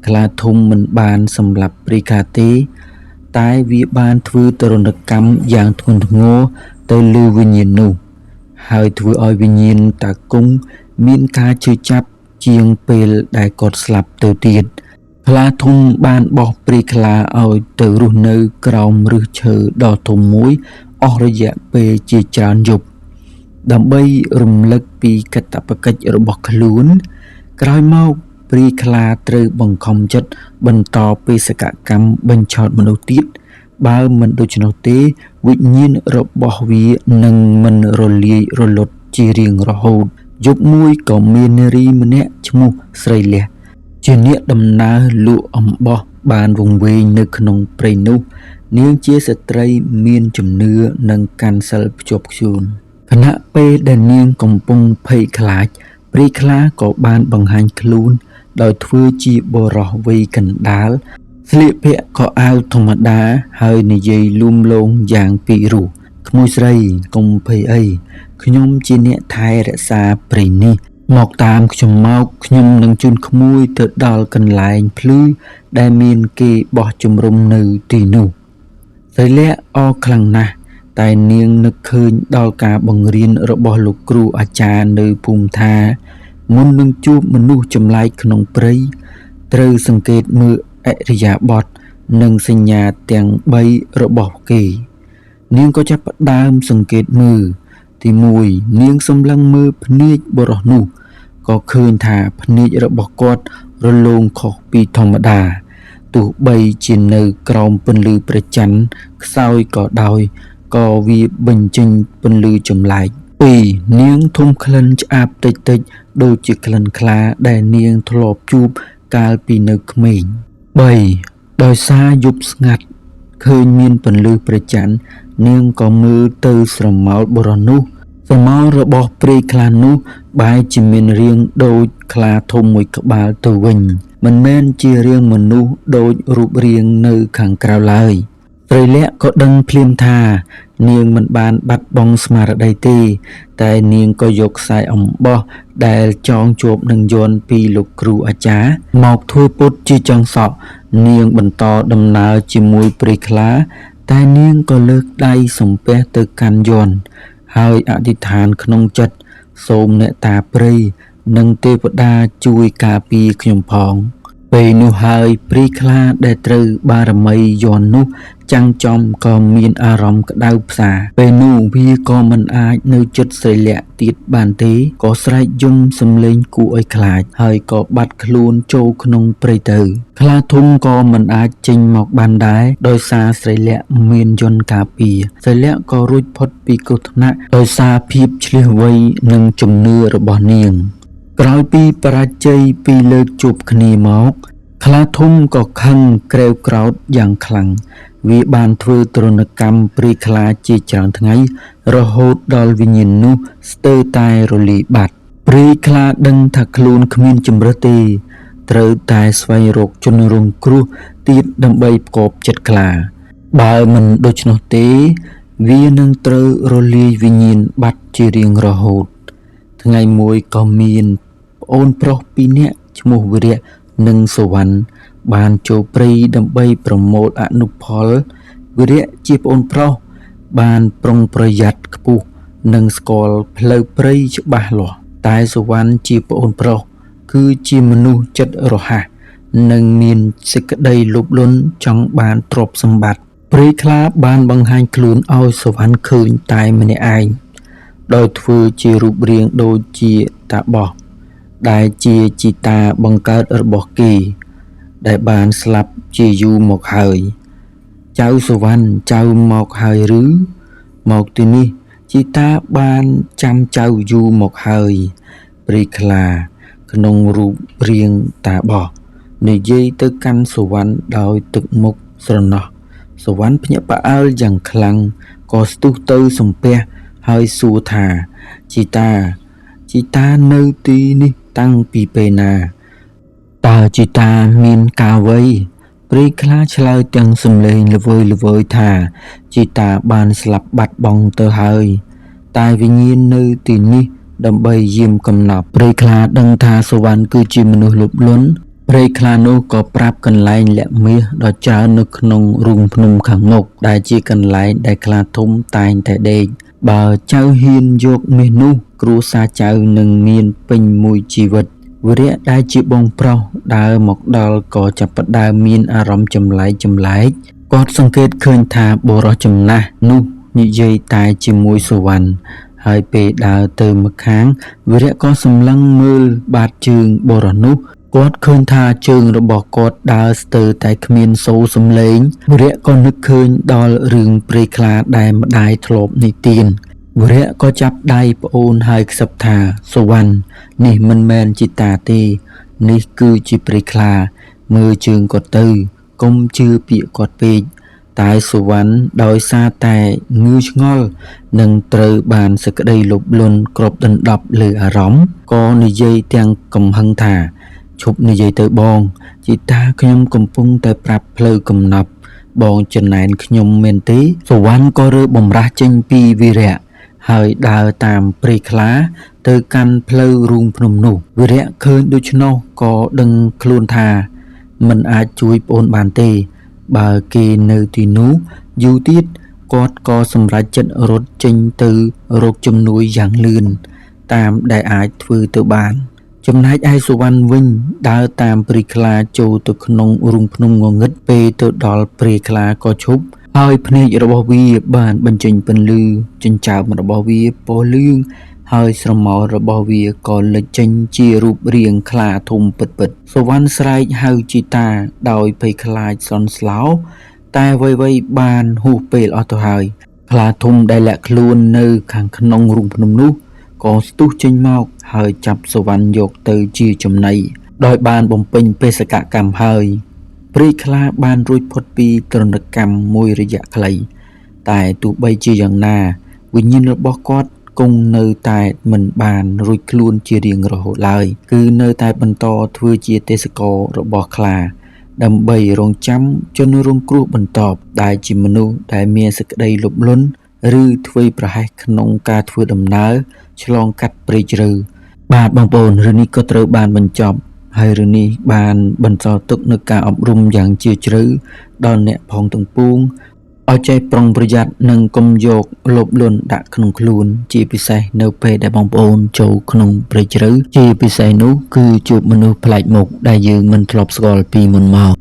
ខ្លាធំមិនបានសម្លាប់ព្រាយខ្លាទេតែវាបានធ្វើទរណកម្មយ៉ាងធ្ងន់ធ្ងរទៅលើវិញ្ញាណនោះហើយធ្វើឲ្យវិញ្ញាណតាគង់មានការជឿចាប់ជាងពេលដែលគាត់ស្លាប់ទៅទៀតខ្លាធំបានបោះព្រាយខ្លាឲ្យទៅរស់នៅក្រោមឫសឈើដ៏ធំមួយអស់រយៈពេលជាច្រើនយប់ដើម្បីរំលឹកពីកាតព្វកិច្ចរបស់ខ្លួនក្រោយមកព្រាយខ្លាត្រូវបង្ខំចិត្តបន្តបេសកកម្មបញ្ឆោតមនុស្សទៀតបើមិនដូច្នោះទេវិញ្ញាណរបស់វានឹងមិនរលាយរលត់ជារៀងរហូតយប់មួយក៏មាននារីម្នាក់ឈ្មោះស្រីលះជាអ្នកដំណើរលក់អំបោះបានវង្វេងនៅក្នុងព្រៃនោះនាងជាស្ត្រីមានជំនឿនិងកាន់សិលភ្ជាប់ខ្ជួនខណៈពេលដែលនាងកំពុងភ័យខ្លាចព្រាយខ្លាក៏បានបង្ហាញខ្លួនដោយធ្វើជាបុរសវ័យកណ្ដាលស្លៀកពាក់ខោអាវធម្មតាហើយនិយាយលួងលោមយ៉ាងពីរោះក្មួយស្រីកុំភ័យអីខ្ញុំជាអ្នកថែរក្សាព្រៃនេះមកតាមខ្ញុំមកខ្ញុំនឹងជូនក្មួយទៅដល់កន្លែងភ្លឺដែលមានគេបោះជំរុំនៅទីនោះស្រីលះអរខ្លាំងណាស់តែនាងនឹកឃើញដល់ការបង្រៀនរបស់លោកគ្រូអាចារ្យនៅភូមិថាមុននឹងជួបមនុស្សចម្លែកក្នុងព្រៃត្រូវសង្កេតមើលឥរិយាបថនិងសញ្ញាទាំង3របស់គេនាងក៏ចាប់ផ្ដើមសង្កេតមើលទី1នាងសម្លឹងមើលភ្នែកបុរសនោះក៏ឃើញថាភ្នែករបស់គាត់រលោងខុសពីធម្មតាទោះបីជានៅក្រោមពន្លឺព្រះច័ន្ទខ្សោយក៏ដោយក៏វាបញ្ចេញពន្លឺចម្លែក2នាងធំក្លិនឆ្អាបតិចៗដូចជាក្លិនខ្លាដែលនាងធ្លាប់ជួបកាលពីនៅក្មេង3ដោយសារយប់ស្ងាត់ឃើញមានពន្លឺព្រះច័ន្ទនាងក៏មើលទៅស្រមោលបុរសនោះស្រមោលរបស់ព្រាយខ្លានោះបែរជាមានរាងដូចខ្លាធំមួយក្បាលទៅវិញមិនមែនជារាងមនុស្សដូចរូបរាងនៅខាងក្រៅឡើយស្រីលះក៏ដឹងភ្លាមថានាងមិនបានបាត់បង់ស្មារតីទេតែនាងក៏យកខ្សែអំបោះដែលចងជាប់នឹងយ័ន្តពីលោកគ្រូអាចារ្យមកធ្វើពុតជាចុងសក់នាងបន្តដំណើរជាមួយព្រាយខ្លាតែនាងក៏លើកដៃសំពះទៅកាន់យ័ន្តហើយអធិដ្ឋានក្នុងចិត្តសូមអ្នកតាព្រៃនិងទេវតាជួយការពារខ្ញុំផងពេលនោះហើយព្រាយខ្លាដែលត្រូវបារមីយ័ន្តនោះចាំងចំក៏មានអារម្មណ៍ក្តៅផ្សាពេលនោះវាក៏មិនអាចនៅជិតស្រីលះទៀតបានទេក៏ស្រែកយំសំឡេងគួរឲ្យខ្លាចហើយក៏បាត់ខ្លួនចូលក្នុងព្រៃទៅខ្លាធំក៏មិនអាចចេញមកបានដែរដោយសារស្រីលះមានយន្តការពារស្រីលះក៏រួចផុតពីគ្រោះថ្នាក់ដោយសារភាពឆ្លៀសវៃនិងជំនឿរបស់នាងក្រោយពីបរាជ័យពីរលើកជួបគ្នាមកខ្លាធំក៏ខឹងក្រេវក្រោធយ៉ាងខ្លាំងវាបានធ្វើទរណកម្មព្រាយខ្លាជាច្រើនថ្ងៃរហូតដល់វិញ្ញាណនោះស្ទើរតែរលាយបាត់ព្រាយខ្លាដឹងថាខ្លួនគ្មានជម្រើសទេត្រូវតែស្វែងរកជនរងគ្រោះទៀតដើម្បីផ្គប់ចិត្តខ្លាបើមិនដូច្នោះទេវានឹងត្រូវរលាយវិញ្ញាណបាត់ជារៀងរហូតថ្ងៃមួយក៏មានប្អូនប្រុស2នាក់ឈ្មោះវិរៈនិងសុវណ្ណបានចូលព្រៃដើម្បីប្រមូលអនុផលវិរៈជាប្អូនប្រុសបានប្រុងប្រយ័ត្នខ្ពស់និងស្គាល់ផ្លូវព្រៃច្បាស់លាស់តែសុវណ្ណជាប្អូនប្រុសគឺជាមនុស្សចិត្តរហ័សនិងមានសេចក្តីលោភលន់ចង់បានទ្រព្យសម្បត្តិព្រាយខ្លាបានបង្ហាញខ្លួនឲ្យសុវណ្ណឃើញតែម្នាក់ឯងដោយធ្វើជារូបរាងដូចជាតាបោះដែលជាជីតាបង្កើតរបស់គេដែលបានស្លាប់ជាយូរមកហើយចៅសុវណ្ណចៅមកហើយឬមកទីនេះជីតាបានចាំចៅយូរមកហើយព្រាយខ្លាក្នុងរូបរាងតាបោះ និយាយទៅកាន់សុវណ្ណដោយទឹកមុខស្រណោះសុវណ្ណភ្ញាក់ផ្អើលយ៉ាងខ្លាំងក៏ស្ទុះទៅសំពះហើយសួរថាជីតានៅទីនេះតាំងពីពេលណាតើជីតាមានការអ្វីព្រៃខ្លាឆ្លើយទាំងសំឡេងល្វើយថាជីតាបានស្លាប់បាត់បង់ទៅហើយតែវិញ្ញាណនៅទីនេះដើម្បីយាមកំណប់ព្រៃខ្លាដឹងថាសុវណ្ណគឺជាមនុស្សលោភលន់ព្រៃខ្លានោះក៏ប្រាប់កន្លែងលាក់មាសដ៏ច្រើននៅក្នុងរូងភ្នំខាងមុខដែលជាកន្លែងដែលខ្លាធំតែងតែដេកបើចៅហ៊ានយកមាសនោះគ្រួសារចៅនឹងមានពេញមួយជីវិតវិរៈដែលជាបងប្រុសដើរមកដល់ក៏ចាប់ផ្ដើមមានអារម្មណ៍ចម្លែកគាត់សង្កេតឃើញថាបុរសចំណាស់នោះនិយាយតែជាមួយសុវណ្ណហើយពេលដើរទៅម្ខាងវិរៈក៏សម្លឹងមើលបាតជើងបុរសនោះគាត់ឃើញថាជើងរបស់គាត់ដើរស្ទើរតែគ្មានសូរសំឡេងវិរៈក៏នឹកឃើញដល់រឿងព្រៃខ្លាដែលម្ដាយធ្លាប់និទានវិរៈក៏ចាប់ដៃប្អូនហើយខ្សឹបថាសុវណ្ណនេះមិនមែនជាតាទេនេះគឺជាព្រៃខ្លាមើលជើងគាត់ទៅកុំជឿពាក្យគាត់ពេកតែសុវណ្ណដោយសារតែងឿឆ្ងល់នឹងត្រូវបានសេចក្តីលោភលន់គ្របដណ្ដប់លើអារម្មណ៍ក៏និយាយទាំងកំហឹងថាឈប់និយាយទៅបងជីតាខ្ញុំកំពុងតែប្រាប់ផ្លូវកំណប់បងចំណែនខ្ញុំមែនទេសុវណ្ណក៏រើបំរាស់ចេញពីវីរៈហើយដើរតាមព្រៃខ្លាទៅកាន់ផ្លូវរូងភ្នំនោះវីរៈឃើញដូច្នោះក៏ដឹងខ្លួនថាមិនអាចជួយប្អូនបានទេបើគេនៅទីនោះយូរទៀតគាត់ក៏សម្រេចចិត្តរត់ចេញទៅរកជំនួយយ៉ាងលឿនតាមដែលអាចធ្វើទៅបានចំណែកឯសុវណ្ណវិញដើរតាមព្រៃខ្លាចូលទៅក្នុងរូងភ្នំងងឹតពេលទៅដល់ព្រៃខ្លាក៏ឈប់ហើយភ្នែករបស់វាបានបញ្ចេញពន្លឺចិញ្ចើមរបស់វាពណ៌លឿងហើយស្រមោលរបស់វាក៏លេចចេញជារូបរាងខ្លាធំពិតៗសុវណ្ណស្រែកហៅជីតាដោយភ័យខ្លាចសន្ស្លោតែអ្វីៗបានហួសពេលអស់ទៅហើយខ្លាធំដែលលាក់ខ្លួននៅខាងក្នុងរូងភ្នំនោះក៏ស្ទុះចេញមកហើយចាប់សុវណ្ណយកទៅជាចំណីដោយបានបំពេញបេសកកម្មហើយព្រៃខ្លាបានរួចផុតពីទរណកម្មមួយរយៈខ្លីតែទោះបីជាយ៉ាងណាវិញ្ញាណរបស់គាត់គង់នៅតែមិនបានរួចខ្លួនជារៀងរហូតឡើយគឺនៅតែបន្តធ្វើជាទេសកររបស់ខ្លាដើម្បីរងចាំជនរងគ្រោះបន្ទាប់ដែលជាមនុស្សដែលមានសេចក្តីលោភលន់ឬធ្វេសប្រហែសក្នុងការធ្វើដំណើរឆ្លងកាត់ព្រៃជ្រៅបាទបងប្អូនរឿងនេះក៏ត្រូវបានបញ្ចប់ហើយរឿងនេះបានបន្សល់ទុកនូវការអប់រំយ៉ាងជ្រាលជ្រៅដល់អ្នកផងទាំងពួងឲ្យចេះប្រុងប្រយ័ត្ននិងកុំយកលោភលន់ដាក់ក្នុងខ្លួនជាពិសេសនៅពេលដែលបងប្អូនចូលក្នុងព្រៃជ្រៅជាពិសេសនោះគឺជួបមនុស្សប្លែកមុខដែលយើងមិនធ្លាប់ស្គាល់ពីមុនមក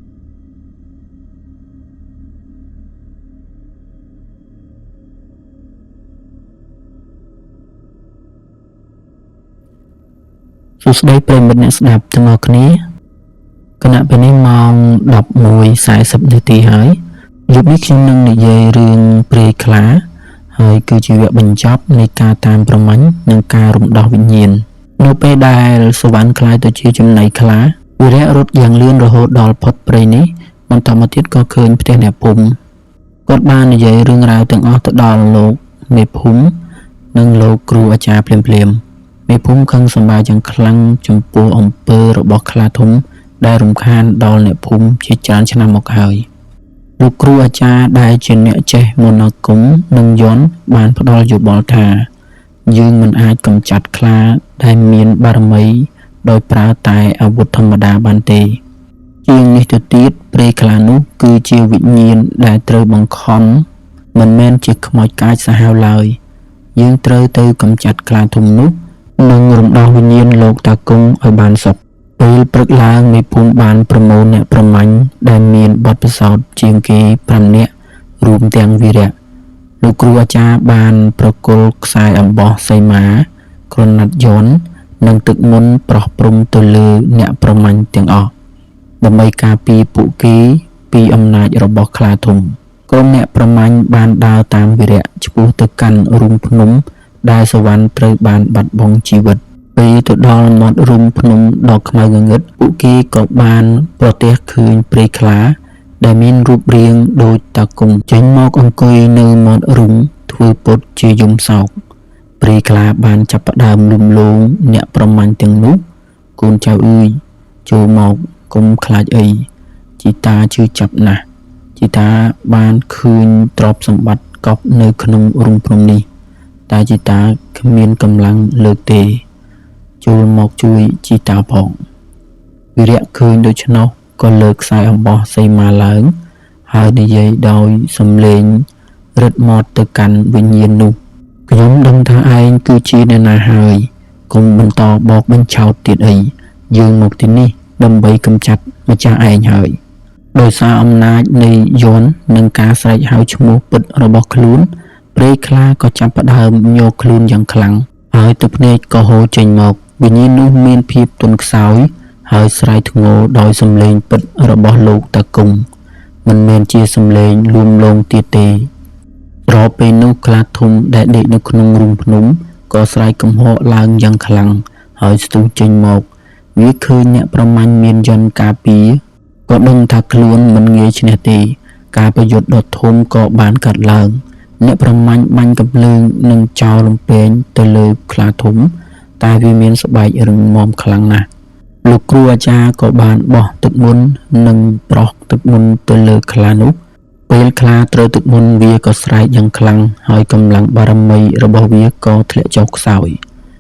សួស្តីប្រិយមិត្តអ្នកស្ដាប់ទាំងអស់គ្នាគណៈពេលនេះម៉ោង 11:40 នាទីហើយយប់នេះខ្ញុំនឹងនិយាយរឿងព្រៃខ្លាហើយគឺជាវគ្គបញ្ចប់នៃការតាមប្រមាញ់និងការរំដោះវិញ្ញាណនៅពេលដែលសុវណ្ណខ្លាយទៅជាចំណីខ្លាវីរៈរត់យ៉ាងលឿនរហូតដល់ផុតព្រៃនេះបន្តមកទៀតក៏ឃើញផ្ទះអ្នកភូមិគាត់បាននិយាយរឿងរ៉ាវទាំងអស់ទៅដល់លោកមេភូមិនិងលោកគ្រូអាចារ្យភ្លាមមេភូមិខឹងសម្បាយ៉ាងខ្លាំងចំពោះអំពើរបស់ខ្លាធំដែលរំខានដល់អ្នកភូមិជាច្រើនឆ្នាំមកហើយលោកគ្រូអាចារ្យដែលជាអ្នកចេះមន្តអាគមនិងយន្តបានផ្ដល់យោបល់ថាយើងមិនអាចកម្ចាត់ខ្លាដែលមានបារមីដោយប្រើតែអាវុធធម្មតាបានទេជាងនេះទៅទៀតព្រៃខ្លានោះគឺជាវិញ្ញាណដែលត្រូវបង្ខំមិនមែនជាខ្មោចកាចសាហាវឡើយយើងត្រូវទៅកម្ចាត់ខ្លាធំនោះនិងរំដោះវិញ្ញាណលោកតាគង់ឲ្យបានសុខពេលព្រឹកឡើងមេភូមិបានប្រមូលអ្នកប្រមាញ់ដែលមានបទពិសោធន៍ជាងគេ5នាក់រួមទាំងវីរៈលោកគ្រូអាចារ្យបានប្រគល់ខ្សែអំបោះសីមាក្រណាត់យន្តនិងទឹកមន្តប្រោះព្រំទៅលើអ្នកប្រមាញ់ទាំងអស់ដើម្បីការពារពួកគេពីអំណាចរបស់ខ្លាធំក្រុមអ្នកប្រមាញ់បានដើរតាមវីរៈឆ្ពោះទៅកាន់រូងភ្នំដែលសុវណ្ណត្រូវបានបាត់បង់ជីវិតព ពេលទៅដល់មាត់រុំភ្នំដ៏ខ្មៅងងឹតពួកគេក៏បានប្រទះឃើញព្រៃខ្លាដែលមានរូបរាងដូចតាគង់ចេញមកអង្គុយនៅមាត់រុំធ្វើពុតជាយំសោកព្រៃខ្លាបានចាប់ផ្ដើមលំលងអ្នកប្រមាញ់ទាំងនោះកូនចៅអើយចូលមកកុំខ្លាចអីជីតាជឿចាប់ណាស់ជីតាបានឃើញទ្រព្យសម្បត្តិកប់នៅក្នុងរុំភ្នំនេះតែជីតាគ្មានកម្លាំងលើកទេចូលមកជួយជីតាផងវិរៈឃើញដូច្នោះក៏លើកខ្សែអំបោះសីមាឡើងហើយនិយាយដោយសំឡេងរឹតមាត់ទៅកាន់វិញ្ញាណនោះខ្ញុំដឹងថាឯងគឺជាអ្នកណាហើយកុំបន្តបោកបញ្ឆោតទៀតអីយើងមកទីនេះដើម្បីកម្ចាត់ម្ចាស់ឯងហើយដោយសារអំណាចនៃយន្តនិងការស្រែកហៅឈ្មោះពិតរបស់ខ្លួនព្រៃខ្លាក៏ចាប់ផ្ដើមញ័រខ្លួនយ៉ាងខ្លាំងហើយទឹកភ្នែកក៏ហូរចេញមកវិញ្ញាណនោះមានភាពទន់ខ្សោយហើយស្រែកធ្ងរដោយសំឡេងពិតរបស់លោកតាគង់មិនមែនជាសំឡេងលួងលោមទៀតទេស្របពេលនោះខ្លាធំដែលដេកនៅក្នុងរូងភ្នំក៏ស្រែកកំហកឡើងយ៉ាងខ្លាំងហើយស្ទុះចេញមកវាឃើញអ្នកប្រមាញ់មានយន្តការពារក៏ដឹងថាខ្លួនមិនងាយឈ្នះទេការប្រយុទ្ធដ៏ធំក៏បានកាត់ឡើងអ្នកប្រមាញ់បាញ់កំភ្លើងនិងចោលលំពែងទៅលើខ្លាធំតែវាមានស្បែករឹងមាំខ្លាំងណាស់លោកគ្រូអាចារ្យក៏បានបោះទឹកមន្តនិងប្រោះទឹកមន្តទៅលើខ្លានោះពេលខ្លាត្រូវទឹកមន្តវាក៏ស្រែកយ៉ាងខ្លាំងហើយកម្លាំងបារមីរបស់វាក៏ធ្លាក់ចុះខ្សោយ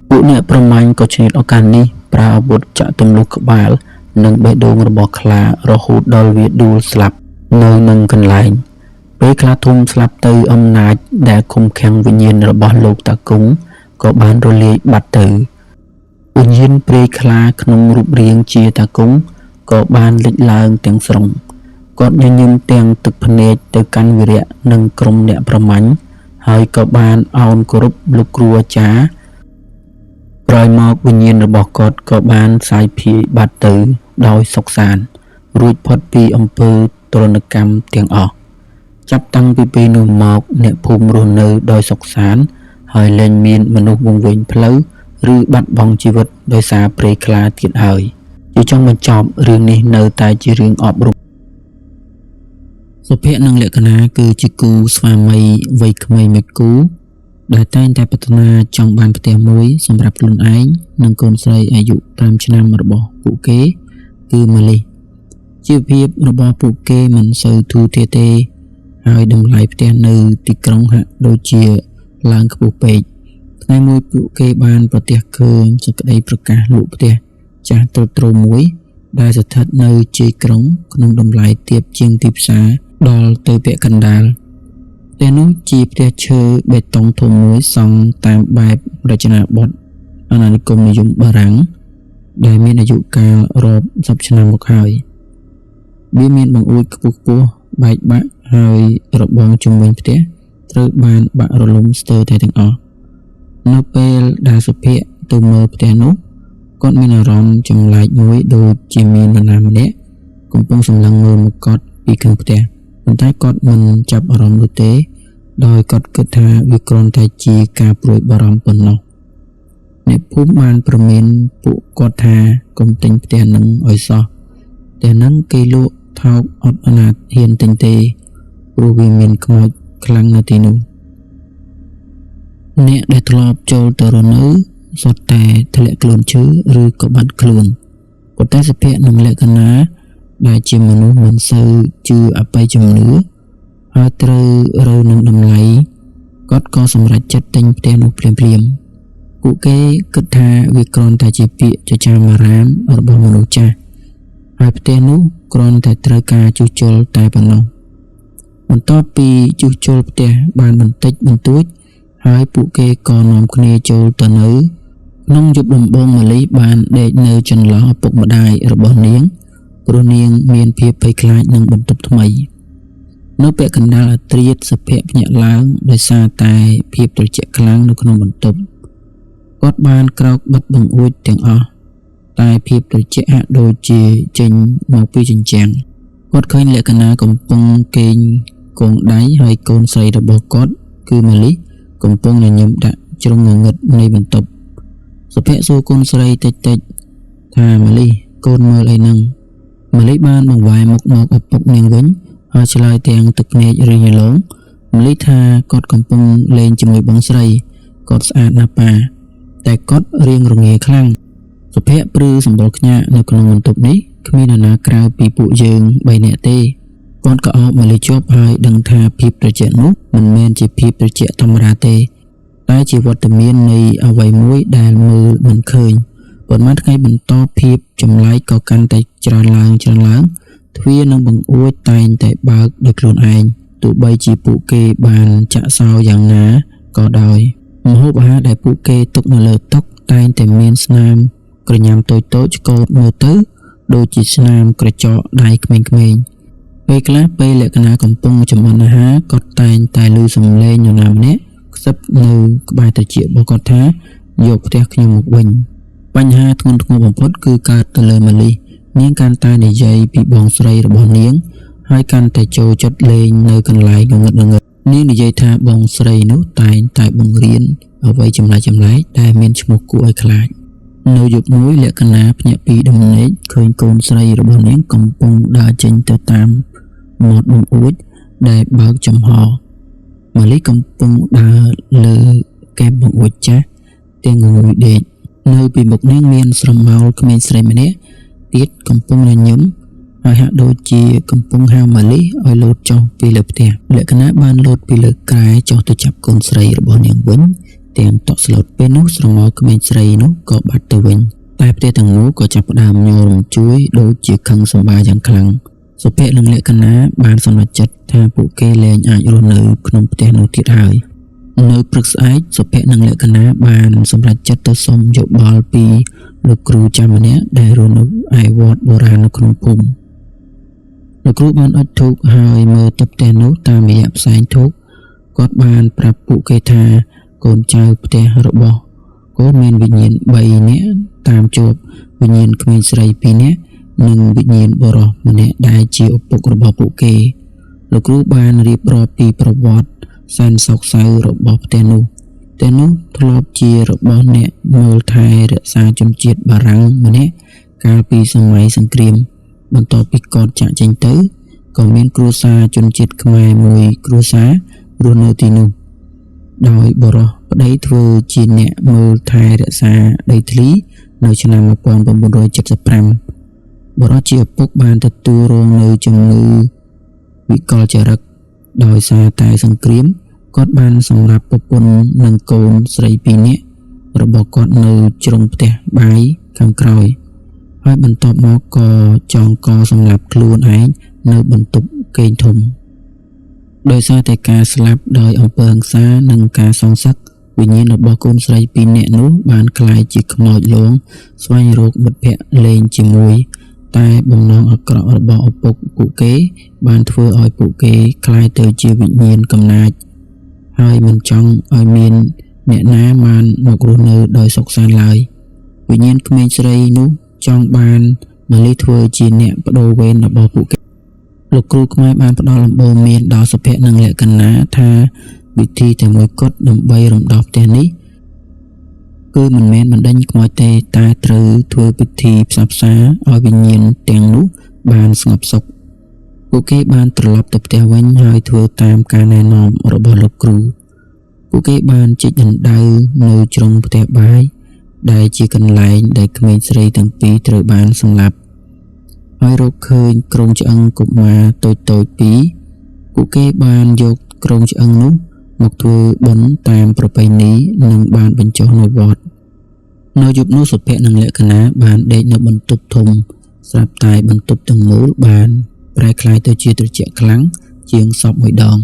ពួកអ្នកប្រមាញ់ក៏ឆ្លៀតឱកាសនេះប្រើអាវុធចាក់ទម្លុះក្បាលនិងបេះដូងរបស់ខ្លារហូតដល់វាដួលស្លាប់នៅនឹងកន្លែងពេលខ្លាធំស្លាប់ទៅអំណាចដែលឃុំឃាំងវិញ្ញាណរបស់លោកតាគង់ក៏បានរលាយបាត់ទៅវិញ្ញាណព្រៃខ្លាក្នុងរូបរាងជាតាគង់ក៏បានលេចឡើងទាំងស្រុងគាត់ញញឹមទាំងទឹកភ្នែកទៅកាន់វីរៈនិងក្រុមអ្នកប្រមាញ់ហើយក៏បានអោនគោរពលោកគ្រូអាចារ្យក្រោយមកវិញ្ញាណរបស់គាត់ក៏បានសាយភាយបាត់ទៅដោយសុខសាន្តរួចផុតពីអំពើទរណកម្មទាំងអស់ចាប់តាំងពីពេលនោះមកអ្នកភូមិរស់នៅដោយសុខសាន្តហើយលែងមានមនុស្សវង្វេងផ្លូវឬបាត់បង់ជីវិតដោយសារព្រៃខ្លាទៀតហើយជាចុងបញ្ចប់រឿងនេះនៅតែជារឿងអប់រំសុភ័ក្រនិងលក្ខណៈគឺជាគូស្វាមីវ័យក្មេងមួយគូដែលតែងតែប្រាថ្នាចង់បានផ្ទះមួយសម្រាប់ខ្លួនឯងនិងកូនស្រីអាយុ5ឆ្នាំរបស់ពួកគេគឺម៉ាលីជីវភាពរបស់ពួកគេមិនសូវធូរធារទេហើយតម្លៃផ្ទះនៅទីក្រុងហាក់ដូចជាឡើងខ្ពស់ពេកថ្ងៃមួយពួកគេបានប្រទះឃើញសេចក្តីប្រកាសលក់ផ្ទះចាស់ទ្រុឌទ្រោមមួយដែលស្ថិតនៅជ័យក្រុងក្នុងតម្លៃទាបជាងទីផ្សារដល់ទៅពាក់កណ្ដាលផ្ទះនោះជាផ្ទះឈើបេតុងធំមួយសង់តាមបែបរចនាបថអាណានិគមនិយមបារាំងដែលមានអាយុកាលរាប់សិបឆ្នាំមកហើយវាមានបង្អួចខ្ពស់ៗបែកបាក់ហើយរបងជុំវិញផ្ទះត្រូវបានបាក់រលំស្ទើរតែទាំងអស់នៅពេលដែលសុភ័ក្រទៅមើលផ្ទះនោះគាត់មានអារម្មណ៍ចម្លែកមួយដូចជាមាននរណាម្នាក់កំពុងសម្លឹងមើលមកគាត់ពីខាងផ្ទះប៉ុន្តែគាត់មិនចាប់អារម្មណ៍នោះទេដោយគាត់គិតថាវាគ្រាន់តែជាការព្រួយបារម្ភប៉ុណ្ណោះអ្នកភូមិបានប្រមានពួកគាត់ថាកុំទិញផ្ទះនឹងឲ្យសោះផ្ទះនឹងគេលក់ថោកអត់អនាថហ៊ានទិញទេព្រោះវាមានខ្មោចខ្លាំងនៅទីនោះអ្នកដែលធ្លាប់ចូលទៅរស់នៅសុទ្ធតែធ្លាក់ខ្លួនឈឺឬក៏បាត់ខ្លួនប៉ុន្តែសុភ័ក្រនិងលក្ខណៈដែលជាមនុស្សមិនសូវជឿអបិយជំនឿហើយត្រូវរើនឹងតម្លៃគាត់ក៏សម្រេចចិត្តទិញផ្ទះនោះភ្លាមៗពួកគេគិតថាវាគ្រាន់តែជាពាក្យចចាមអារាមរបស់មនុស្សចាស់ហើយផ្ទះនោះគ្រាន់តែត្រូវការជួសជុលតែប៉ុណ្ណោះបន្ទាប់ពីជួសជុលផ្ទះបានបន្តិចបន្តួចហើយពួកគេក៏នាំគ្នាចូលទៅនៅក្នុងយប់ដំបូងម៉ាលីបានដេកនៅចន្លោះឪពុកម្ដាយរបស់នាងព្រោះនាងមានភាពភ័យខ្លាចនឹងបន្ទប់ថ្មីនៅពាក់កណ្ដាលអាធ្រាត្រសុភ័ក្រភ្ញាក់ឡើងដោយសារតែភាពត្រជាក់ខ្លាំងនៅក្នុងបន្ទប់គាត់បានក្រោកបិទបង្អួចទាំងអស់តែភាពត្រជាក់ហាក់ដូចជាចេញមកពីជញ្ជាំងគាត់ឃើញលក្ខណៈកំពុងគេងគងដៃហើយកូនស្រីរបស់គាត់គឺម៉ាលីកំពុងញញឹមដាក់ជ្រុងងងឹតនៃបន្ទប់ សុភ័ក្រសួរកូនស្រីតិចថាម៉ាលីកូនមើលអីហ្នឹងម៉ាលីបានបង្វែរមុខមកឪពុកនាងវិញហើយឆ្លើយទាំងទឹកភ្នែករីងរលោងម៉ាលីថាគាត់កំពុងលេងជាមួយបងស្រីគាត់ស្អាតណាស់ប៉ាតែគាត់រៀងរងាខ្លាំងសុភ័ក្រព្រឺសម្បុរខ្ញាក់នៅក្នុងបន្ទប់នេះគ្មាននរណាក្រៅពីពួកយើង3នាក់ទេគាត់ក៏អោបម៉ាលីជាប់ហើយដឹងថាភាពត្រជាក់នោះមិនមែនជាភាពត្រជាក់ធម្មតាទេតែជាវត្តមាននៃអ្វីមួយដែលមើលមិនឃើញប៉ុន្មានថ្ងៃបន្តភាពចម្លែកក៏កាន់តែច្រើនឡើងទ្វារនិងបង្អួចតែងតែបើកដោយខ្លួនឯងទោះបីជាពួកគេបានចាក់សោយ៉ាងណាក៏ដោយម្ហូបអាហារដែលពួកគេទុកនៅលើតុតែងតែមានស្នាមក្រញាំតូចឆ្កូតមើលទៅដូចជាស្នាមក្រចកដៃក្មេងៗពេលខ្លះពេលលក្ខណៈកំពុងចម្អិនអាហារគាត់តែងតែឮសំឡេងនរណាម្នាក់ខ្សឹបនៅក្បែរត្រចៀករបស់គាត់ថាយកផ្ទះខ្ញុំមកវិញបញ្ហាធ្ងន់ធ្ងរបំផុតគឺកើតទៅលើម៉ាលីនាងកាន់តែនិយាយពីបងស្រីរបស់នាងហើយកាន់តែចូលចិត្តលេងនៅកន្លែងងឹតនាងនិយាយថាបងស្រីនោះតែងតែបង្រៀនអ្វីចម្លែកដែលមានឈ្មោះគួរឲ្យខ្លាចនៅយប់មួយលក្ខណៈភ្ញាក់ពីដំណេកឃើញកូនស្រីរបស់នាងកំពុងដើរចេញទៅតាមមាត់បង្អួចដែលបើកចំហម៉ាលីកំពុងដើរលើកែបបង្អួចចាស់ទាំងងងុយដេកនៅពីមុខនាងមានស្រមោលក្មេងស្រីម្នាក់ទៀតកំពុងញញឹមហើយហាក់ដូចជាកំពុងហៅម៉ាលីឲ្យលោតចុះពីលើផ្ទះលក្ខណៈបានលោតពីលើក្រែចុះទៅចាប់កូនស្រីរបស់នាងវិញទាំងតក់ស្លុតពេលនោះស្រមោលក្មេងស្រីនោះក៏បាត់ទៅវិញតែផ្ទះទាំងនោះក៏ចាប់ផ្ដើមញ័ររំជួយដូចជាខឹងសម្បាយ៉ាងខ្លាំងសុភ័ក្រនិងលក្ខណៈបានសម្រេចចិត្តថាពួកគេលែងអាចរស់នៅក្នុងផ្ទះនោះទៀតហើយនៅព្រឹកស្អែកសុភ័ក្រនិងលក្ខណៈបានសម្រេចចិត្តទៅសុំយោបល់ពីលោកគ្រូចាស់ម្នាក់ដែលរស់នៅឯវត្តបុរាណនៅក្នុងភូមិលោកគ្រូបានអុជធូបហើយមើលទៅផ្ទះនោះតាមរយៈផ្សែងធូបគាត់បានប្រាប់ពួកគេថាកូនចៅផ្ទះរបស់កូនមានវិញ្ញាណ3នាក់តាមជាប់វិញ្ញាណក្មេងស្រី2នាក់និងវិញ្ញាណបុរសម្នាក់ដែលជាឪពុករបស់ពួកគេលោកគ្រូបានរៀបរាប់ពីប្រវត្តិសែនសោកសៅរបស់ផ្ទះនោះធ្លាប់ជារបស់អ្នកមើលថែរក្សាជនជាតិបារាំងម្នាក់កាលពីសម័យសង្គ្រាមបន្ទាប់ពីគាត់ចាក់ចេញទៅក៏មានគ្រួសារជនជាតិខ្មែរមួយគ្រួសាររស់នៅទីនោះដោយបុរសប្តីធ្វើជាអ្នកមើលថែរក្សាដីធ្លីនៅឆ្នាំ1975បុរសជាឪពុកបានទទួលរងនៅជំងឺវិកលចរិតដោយសារតែសង្គ្រាមគាត់បានសម្លាប់ប្រពន្ធនិងកូនស្រី2នាក់របស់គាត់នៅជ្រុងផ្ទះបាយខាងក្រោយហើយបន្ទាប់មកក៏ចងកសម្លាប់ខ្លួនឯងនៅបន្ទប់គេងធំដោយសារតែការស្លាប់ដោយអំពើហិង្សានិងការសងសឹកវិញ្ញាណរបស់កូនស្រី2នាក់នោះបានក្លាយជាខ្មោចលងស្វែងរកមិត្តភក្តិលេងជាមួយតែបំណងអាក្រក់របស់ឪពុកពួកគេបានធ្វើឲ្យពួកគេក្លាយទៅជាវិញ្ញាណកំណាចហើយមិនចង់ឲ្យមានអ្នកណាបានមករស់នៅដោយសុខសាន្តឡើយវិញ្ញាណក្មេងស្រីនោះចង់បានម៉ាលីធ្វើជាអ្នកបដូរវេនរបស់ពួកគេលោកគ្រូខ្មែរបានផ្ដល់ដំបូន្មានដល់សុភ័ក្រនិងលក្ខណៈថាវិធីតែមួយគត់ដើម្បីរំដោះផ្ទះនេះគឺមិនមែនបណ្ដេញខ្មោចទេតែត្រូវធ្វើពិធីផ្សះផ្សាឲ្យវិញ្ញាណទាំងនោះបានស្ងប់សុខពួកគេបានត្រឡប់ទៅផ្ទះវិញហើយធ្វើតាមការណែនាំរបស់លោកគ្រូពួកគេបានជីកដណ្ដៅនៅជ្រុងផ្ទះបាយដែលជាកន្លែងដែលក្មេងស្រីទាំងពីរត្រូវបានសម្លាប់ហើយរកឃើញក្រុងឆ្អឹងកុមារតូចពីរពួកគេបានយកក្រុងឆ្អឹងនោះមកធ្វើបុណ្យតាមប្រពៃណីនិងបានបញ្ចុះនៅវត្តនៅយប់នោះសុភ័ក្រនិងលក្ខណៈបានដេកនៅបន្ទប់ធំស្រាប់តែបន្ទប់ទាំងមូលបានប្រែក្លាយទៅជាត្រជាក់ខ្លាំងជាងសពមួយដង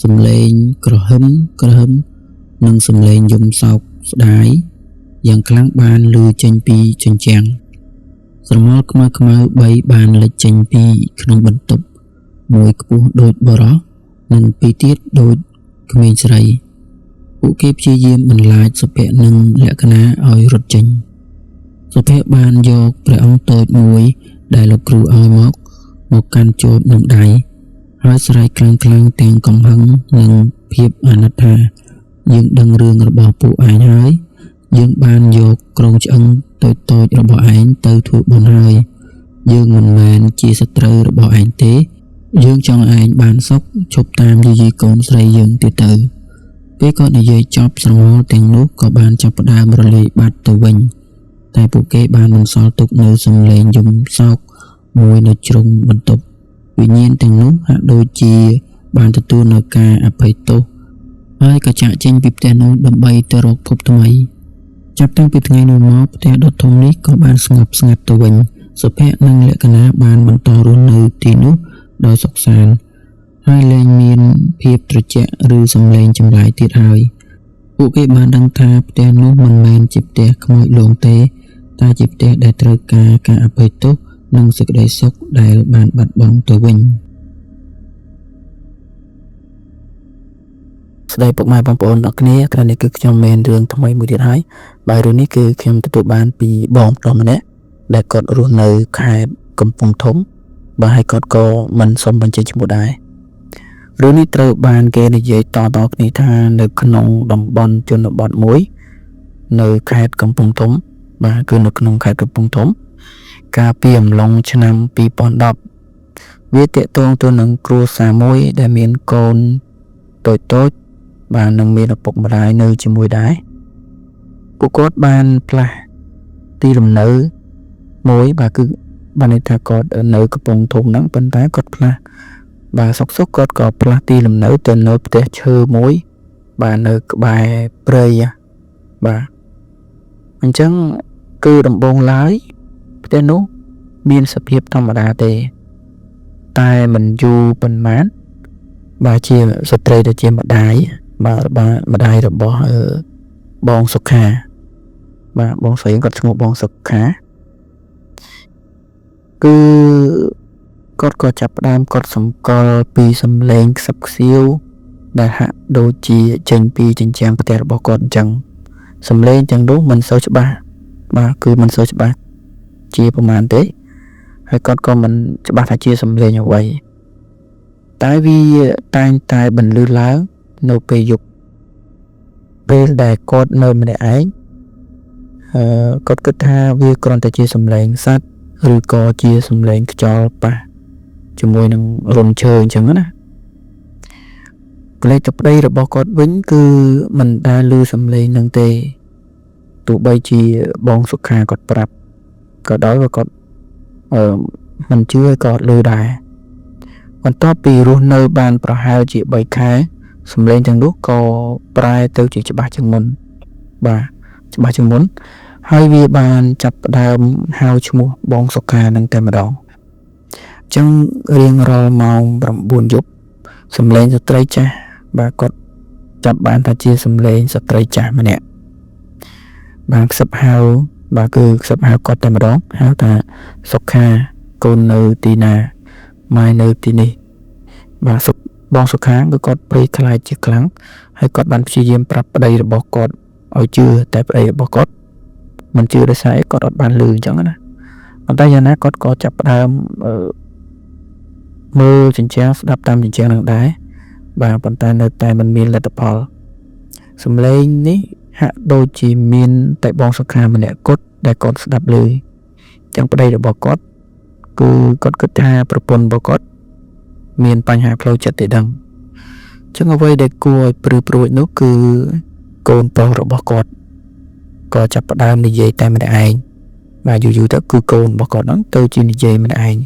សំឡេងក្រហឹមនិងសំឡេងយំសោកស្ដាយយ៉ាងខ្លាំងបានឮចេញពីជញ្ជាំងស្រមោលខ្មៅ3បានលេចចេញពីក្នុងបន្ទប់មួយខ្ពស់ដូចបរោះនិងពីរទៀតដូចក្មេងស្រីពួកគេព្យាយាមបន្លាចសុភ័ក្រនិងលក្ខណៈឲ្យរត់ចេញសុភ័ក្របានយកព្រះអង្គតូចមួយដែលលោកគ្រូឲ្យមកកាន់ជាប់នឹងដៃហើយស្រែកខ្លាំងទាំងកំហឹងនិងភាពអាណិតថាយើងដឹងរឿងរបស់ពួកឯងហើយ យើងបានយកក្រងឆ្អឹងតូចៗរបស់ឯងទៅធ្វើបុណ្យហើយយើងមិនមែនជាសត្រូវរបស់ឯងទេយើងចង់ឯងបានសុខជប់តាមយាយីកូនស្រីយើងទៀតទៅពេលគាត់និយាយចប់ស្រមោលទាំងនោះក៏បានចាប់ផ្ដើមរលាយបាត់ទៅវិញតែពួកគេបានបន្សល់ទុកនៅសំឡេងយំសោកមួយនៅជ្រុងបន្ទប់វិញ្ញាណទាំងនោះហាក់ដូចជាបានទទួលនូវការអភ័យទោសហើយក៏ចាក់ចេញពីផ្ទះនោះដើម្បីទៅរកភពថ្មីចាប់តាំងពីថ្ងៃនោះមកផ្ទះដ៏ធំនេះក៏បានស្ងប់ស្ងាត់ទៅវិញសុភ័ក្រនិងលក្ខណៈបានបន្តរស់នៅទីនោះដោយសុខសាន្តហើយលែងមានភាពត្រជាក់ឬសំឡេងចម្លែកទៀតហើយពួកគេបានដឹងថាផ្ទះនោះមិនមែនជាផ្ទះខ្មោចលងទេតែជាផ្ទះដែលត្រូវការអភ័យទោសនិងសេចក្តីសុខដែលបានបាត់បង់ទៅវិញស្ដីពុកម៉ែបងប្អូនអ្នកគ្នាក្រៅនេះគឺខ្ញុំមានរឿងថ្មីមួយទៀតហើយបាទរឿងនេះគឺខ្ញុំទទួលបានពីបងប្រុសម្នាក់ដែលគាត់រស់នៅខេត្តកំពង់ធំបាទហើយគាត់ក៏មិនសូមបញ្ចេញឈ្មោះដែររឿងនេះត្រូវបានគេនិយាយតៗគ្នាថានៅក្នុងតំបន់ជនបទមួយនៅខេត្តកំពង់ធំបាទគឺនៅក្នុងខេត្តកំពង់ធំកាលពីអំឡុងឆ្នាំ2010វាទាក់ទងទៅនឹងគ្រួសារមួយដែលមានកូនតូចបាទនឹងមានឪពុកម្ដាយនៅជាមួយដែរពួកគាត់បានផ្លាស់ទីលំនៅមួយបាទគឺបានន័យថាគាត់នៅកំពង់ធំហ្នឹងប៉ុន្តែគាត់ផ្លាស់បាទសុកគាត់ក៏ផ្លាស់ទីលំនៅទៅនៅផ្ទះឈើមួយបាទនៅក្បែរព្រៃបាទអញ្ចឹងគឺដំបូងឡើយផ្ទះនោះមានសភាពធម្មតាទេតែមិនយូរប៉ុន្មានបាទជាស្ត្រីដែលជាម្ដាយបាទម្ដាយរបស់បងសុខាបាទបងស្រីគាត់ឈ្មោះបងសុខាគឺគាត់ក៏ចាប់ផ្ដើមកត់សម្គាល់ពីសំឡេងខ្សឹបខ្សៀវដែលហាក់ដូចជាចេញពីជញ្ជាំងផ្ទះរបស់គាត់អញ្ចឹងសំឡេងទាំងនោះមិនសូវច្បាស់បាទគឺមិនសូវច្បាស់ជាប្រមាណទេហើយគាត់ក៏មិនច្បាស់ថាជាសំឡេងអ្វីតែវាតែងតែបន្លឺឡើងនៅពេលយប់ពេលដែលគាត់នៅម្នាក់ឯងគាត់គិតថាវាគ្រាន់តែជាសំឡេងសត្វឬក៏ជាសំឡេងខ្យល់ប៉ះជាមួយនឹងរន្ធឈើអញ្ចឹងណាផ្លេចទៅប្តីរបស់គាត់វិញគឺមិនដែលឮសំឡេងនឹងទេទោះបីជាបងសុខាគាត់ប្រាប់ក៏ដោយក៏គាត់មិនជឿក៏ឮដែរបន្ទាប់ពីរស់នៅបានប្រហែលជា3ខែសំឡេងទាំងនោះក៏ប្រែទៅជាច្បាស់ជាងមុនបាទច្បាស់ជាងមុនហើយវាបានចាប់ផ្ដើមហៅឈ្មោះបងសុខានឹងតែម្ដងអញ្ចឹងរៀងរាល់ម៉ោង9យប់សំឡេងស្ត្រីចាស់បាទគាត់ចាប់បានថាជាសំឡេងស្ត្រីចាស់ម្នាក់បានខ្សឹបហៅបាទគឺខ្សឹបហៅគាត់តែម្ដងហៅថាសុខាកូននៅទីណាម៉ែនៅទីនេះបាទបងសុខាគឺគាត់ព្រៃខ្លាចជាខ្លាំងហើយគាត់បានព្យាយាមប្រាប់ប្តីរបស់គាត់ឲ្យជឿតែប្តីរបស់គាត់មិនជឿដោយសារអីគាត់អត់បានឮអញ្ចឹងណាប៉ុន្តែយ៉ាងណាគាត់ក៏ចាប់ផ្ដើមមើលជញ្ជាំងស្ដាប់តាមជញ្ជាំងនឹងដែរបាទប៉ុន្តែនៅតែមិនមានលទ្ធផលសំឡេងនេះហាក់ដូចជាមានតែបងសុខាម្នាក់គត់ដែលគាត់ស្ដាប់ឮចឹងប្តីរបស់គាត់គឺគាត់គិតថាប្រពន្ធរបស់គាត់មានបញ្ហាផ្លូវចិត្តទេដឹងចឹងអ្វីដែលគួរឲ្យព្រឺព្រួចនោះគឺកូនប្រុសរបស់គាត់ក៏ចាប់ផ្ដើមនិយាយតែម្នាក់ឯងបាទយូរទៅគឺកូនរបស់គាត់ហ្នឹងទៅជានិយាយម្នាក់ឯង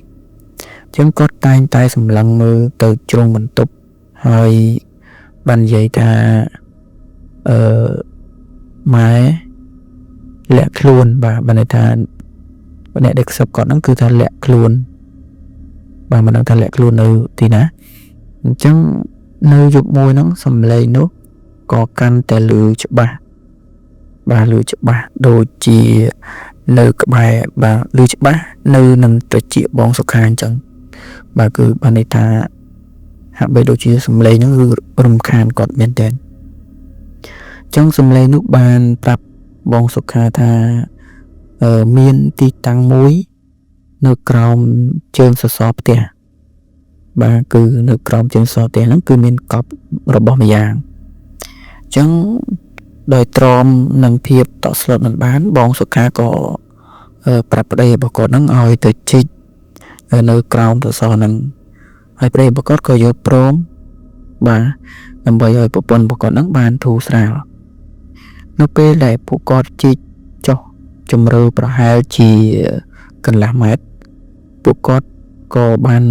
ចឹងគាត់តែងតែសម្លឹងមើលទៅជ្រុងបន្ទប់ហើយបាននិយាយថាម៉ែលាក់ខ្លួនបាទបានន័យថាអ្នកដែលខ្សឹបគាត់ហ្នឹងគឺថាលាក់ខ្លួនបាទមិនដឹងថាលាក់ខ្លួននៅទីណាអញ្ចឹងនៅយប់មួយហ្នឹងសំឡេងនោះក៏កាន់តែឮច្បាស់បាទឮច្បាស់ដូចជានៅក្បែរបាទឮច្បាស់នៅនឹងត្រចៀកបងសុខាអញ្ចឹងបាទគឺបានន័យថាហាក់បីដូចជាសំឡេងហ្នឹងរំខានគាត់មែនទែនអញ្ចឹងសំឡេងនោះបានប្រាប់បងសុខាថាមានទីតាំងមួយនៅក្រោមជើងសសរផ្ទះបាទគឺនៅក្រោមជើងសសរផ្ទះហ្នឹងគឺមានកប់របស់ម្យ៉ាងអញ្ចឹង ដោយទ្រាំនឹងភាពតក់ស្លុតមិនបានបងសុខាក៏ប្រាប់ប្តីរបស់គាត់នឹងឲ្យទៅជីកនៅក្រោមសសរនឹងហើយប្តីរបស់គាត់ក៏យល់ព្រមបាទដើម្បីឲ្យប្រពន្ធរបស់គាត់នឹងបានធូរស្រាលនៅពេលដែលពួកគាត់ជីកចុះជំរឿប្រហែលជាកន្លះម៉ែត្រពួកគាត់ក៏បាន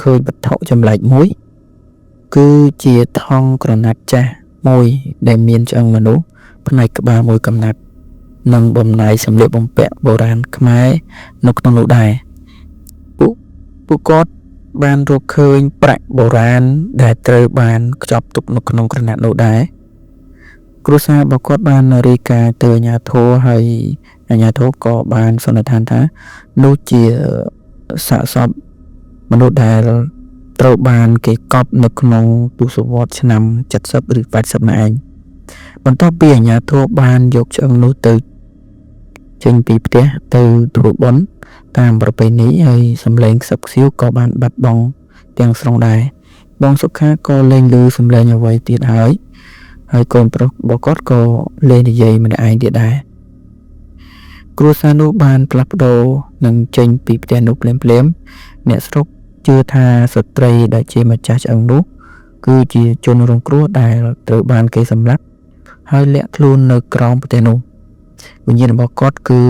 ឃើញវត្ថុចម្លែកមួយគឺជាថង់ក្រណាត់ចាស់មួយដែលមានឆ្អឹងមនុស្សផ្នែកក្បាលមួយកំណាត់និងបំណែកសម្លៀកបំពាក់បុរាណខ្មែរនៅក្នុងនោះដែរពួកគាត់បានរកឃើញប្រាក់បុរាណដែលត្រូវបានខ្ចប់ទុកនៅក្នុងក្រណាត់នោះដែរគ្រួសាររបស់គាត់បានរាយការណ៍ទៅអាជ្ញាធរហើយអាជ្ញាធរក៏បានសន្និដ្ឋានថានោះជាសាកសពមនុស្សដែលត្រូវបានគេកប់នៅក្នុងទសវត្សរ៍ឆ្នាំ70ឬ80នេះឯងបន្ទាប់ពីអាជ្ញាធរបានយកឆ្អឹងនោះទៅចេញពីផ្ទះទៅធ្វើបុណ្យតាមប្រពៃណីហើយសម្លេងខ្សឹបខ្សៀវក៏បានបាត់បង់ទាំងស្រុងដែរបងសុខាក៏លែងឮសម្លេងអ្វីទៀតហើយកូនប្រុសរបស់គាត់ក៏លែងនិយាយម្នាក់ឯងទៀតដែរគ្រួសារនោះបានផ្លាស់ប្ដូរនិងចេញពីផ្ទះនោះភ្លាមៗអ្នកស្រុកជឿថាស្ត្រីដែលជាម្ចាស់ឆ្អឹងនោះគឺជាជនរងគ្រោះដែលត្រូវបានគេសម្លាប់ហើយលាក់ខ្លួននៅក្រោមផ្ទះនោះវិញ្ញាណរបស់គាត់គឺ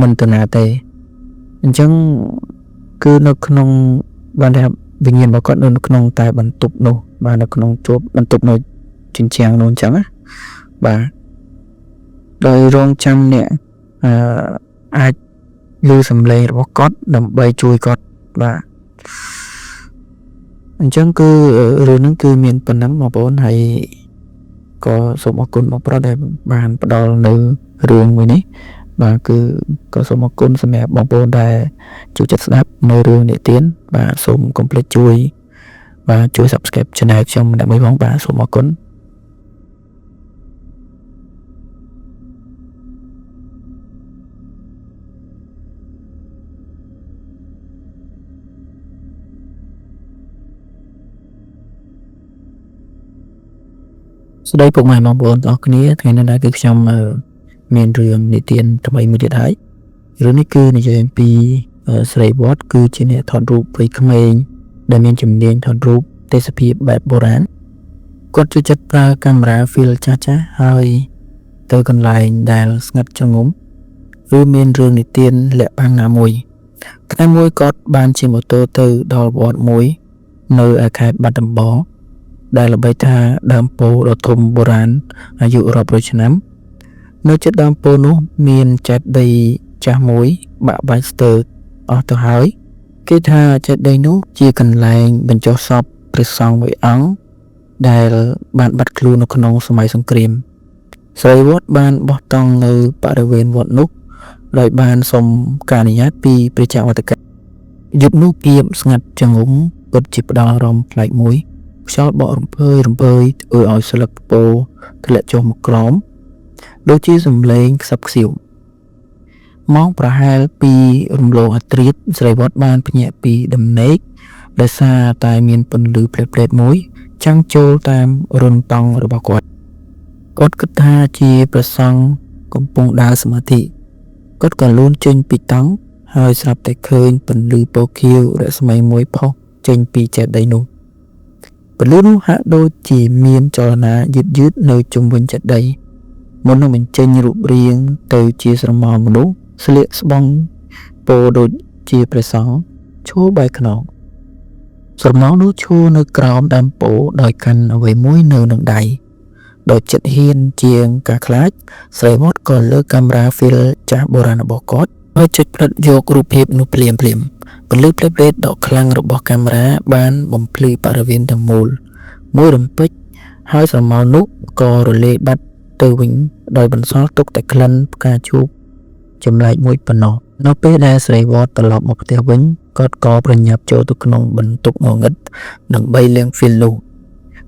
មិនទៅណាទេអញ្ចឹងគឺនៅក្នុងបានថាវិញ្ញាណរបស់គាត់នៅក្នុងតែបន្ទប់នោះបាទនៅក្នុងជួបបន្ទប់នៅជញ្ជាំងនោះអញ្ចឹងណាបាទដោយរងចាំអ្នកអាចឮសំឡេងរបស់គាត់ដើម្បីជួយគាត់បាទអញ្ចឹងគឺរឿងហ្នឹងគឺមានប៉ុណ្ណឹងបងប្អូនហើយក៏សូមអរគុណបងប្រុសដែលបានផ្ដល់នៅរឿងមួយនេះបាទគឺក៏សូមអរគុណសម្រាប់បងប្អូនដែលចូលចិត្តស្ដាប់នៅរឿងនិទានបាទសូមកុំភ្លេចជួយ Subscribe channel ខ្ញុំម្នាក់មួយផងបាទសូមអរគុណស្ដីពុកម៉ែបងប្អូនទាំងអស់គ្នាថ្ងៃនេះដែរគឺខ្ញុំមានរឿងនិទានថ្មីមួយទៀតហើយរឿងនេះគឺនិយាយអំពីស្រីវត្តគឺជាអ្នកថតរូបវ័យក្មេងដែលមានជំនាញថតរូបទេសភាពបែបបុរាណគាត់ចូលចិត្តប្រើកាមេរ៉ា film ចាស់ៗហើយទៅកន្លែងដែលស្ងាត់ជ្រងំឬមានរឿងនិទានលាក់បាំងណាមួយថ្ងៃមួយគាត់បានជិះម៉ូតូទៅដល់វត្តមួយនៅខេត្តបាត់ដំបងដែលល្បីថាដើមពោធិ៍ដ៏ធំបុរាណអាយុរាប់រយឆ្នាំនៅជិតដើមពោធិ៍នោះមានចេតិយចាស់មួយបាក់បែកស្ទើរអស់ទៅហើយគេថាចេតិយនោះជាកន្លែងបញ្ចុះសពព្រះសង្ឃមួយអង្គដែលបានបាត់ខ្លួននៅក្នុងសម័យសង្គ្រាមស្រីវត្តបានបោះតង់នៅបរិវេណវត្តនោះដោយបានសុំការអនុញ្ញាតពីព្រះចៅវត្តកាយប់នោះភាពស្ងាត់ជ្រងំពិតជាផ្ដល់អារម្មណ៍ប្លែកមួយខ្យល់បក់រំភើយធ្វើឲ្យស្លឹកពោធិ៍ធ្លាក់ចុះមកក្រោមដូចជាសំឡេងខ្សឹបខ្សៀវម៉ោងប្រហែលពីរំលងអធ្រាត្រស្រីវត្តបានភ្ញាក់ពីដំណេកដោយសារតែមានពន្លឺផ្លេតៗមួយចាំងចូលតាមរុនតង់របស់គាត់គិតថាជាព្រះសង្ឃកំពុងដើរសមាធិគាត់ក៏លូនចេញពីតង់ហើយស្រាប់តែឃើញពន្លឺពណ៌ខៀវរស្មីមួយផុសចេញពីចេតិយនោះពន្លឺនោះហាក់ដូចជាមានចលនាយឺតនៅជុំវិញចេតិយមុននឹងបញ្ចេញរូបរាងទៅជាស្រមោលមនុស្សស្លៀកស្បង់ពោដូចជាព្រះសង្ឃឈរបែរខ្នងស្រមោលនោះឈរនៅក្រោមដើមពោធិ៍ដោយកាន់អ្វីមួយនៅនឹងដៃដោយចិត្តហ៊ានជាងការខ្លាចស្រីវត្តក៏លើកកាមេរ៉ា film ចាស់បុរាណរបស់គាត់ហើយចុចផ្ដិតយករូបភាពនោះភ្លាមពន្លឺផ្លេតៗដ៏ខ្លាំងរបស់កាមេរ៉ាបានបំភ្លឺបរិវេណទាំងមូលមួយរំពេចហើយស្រមោលនោះក៏រលាយបាត់ទៅវិញដោយបន្សល់ទុកតែក្លិនផ្កាឈូកចម្លែកមួយប៉ុណ្ណោះនៅពេលដែលស្រីវត្តត្រឡប់មកផ្ទះវិញគាត់ក៏ប្រញាប់ចូលទៅក្នុងបន្ទប់ងងឹតដើម្បីលាង film នោះ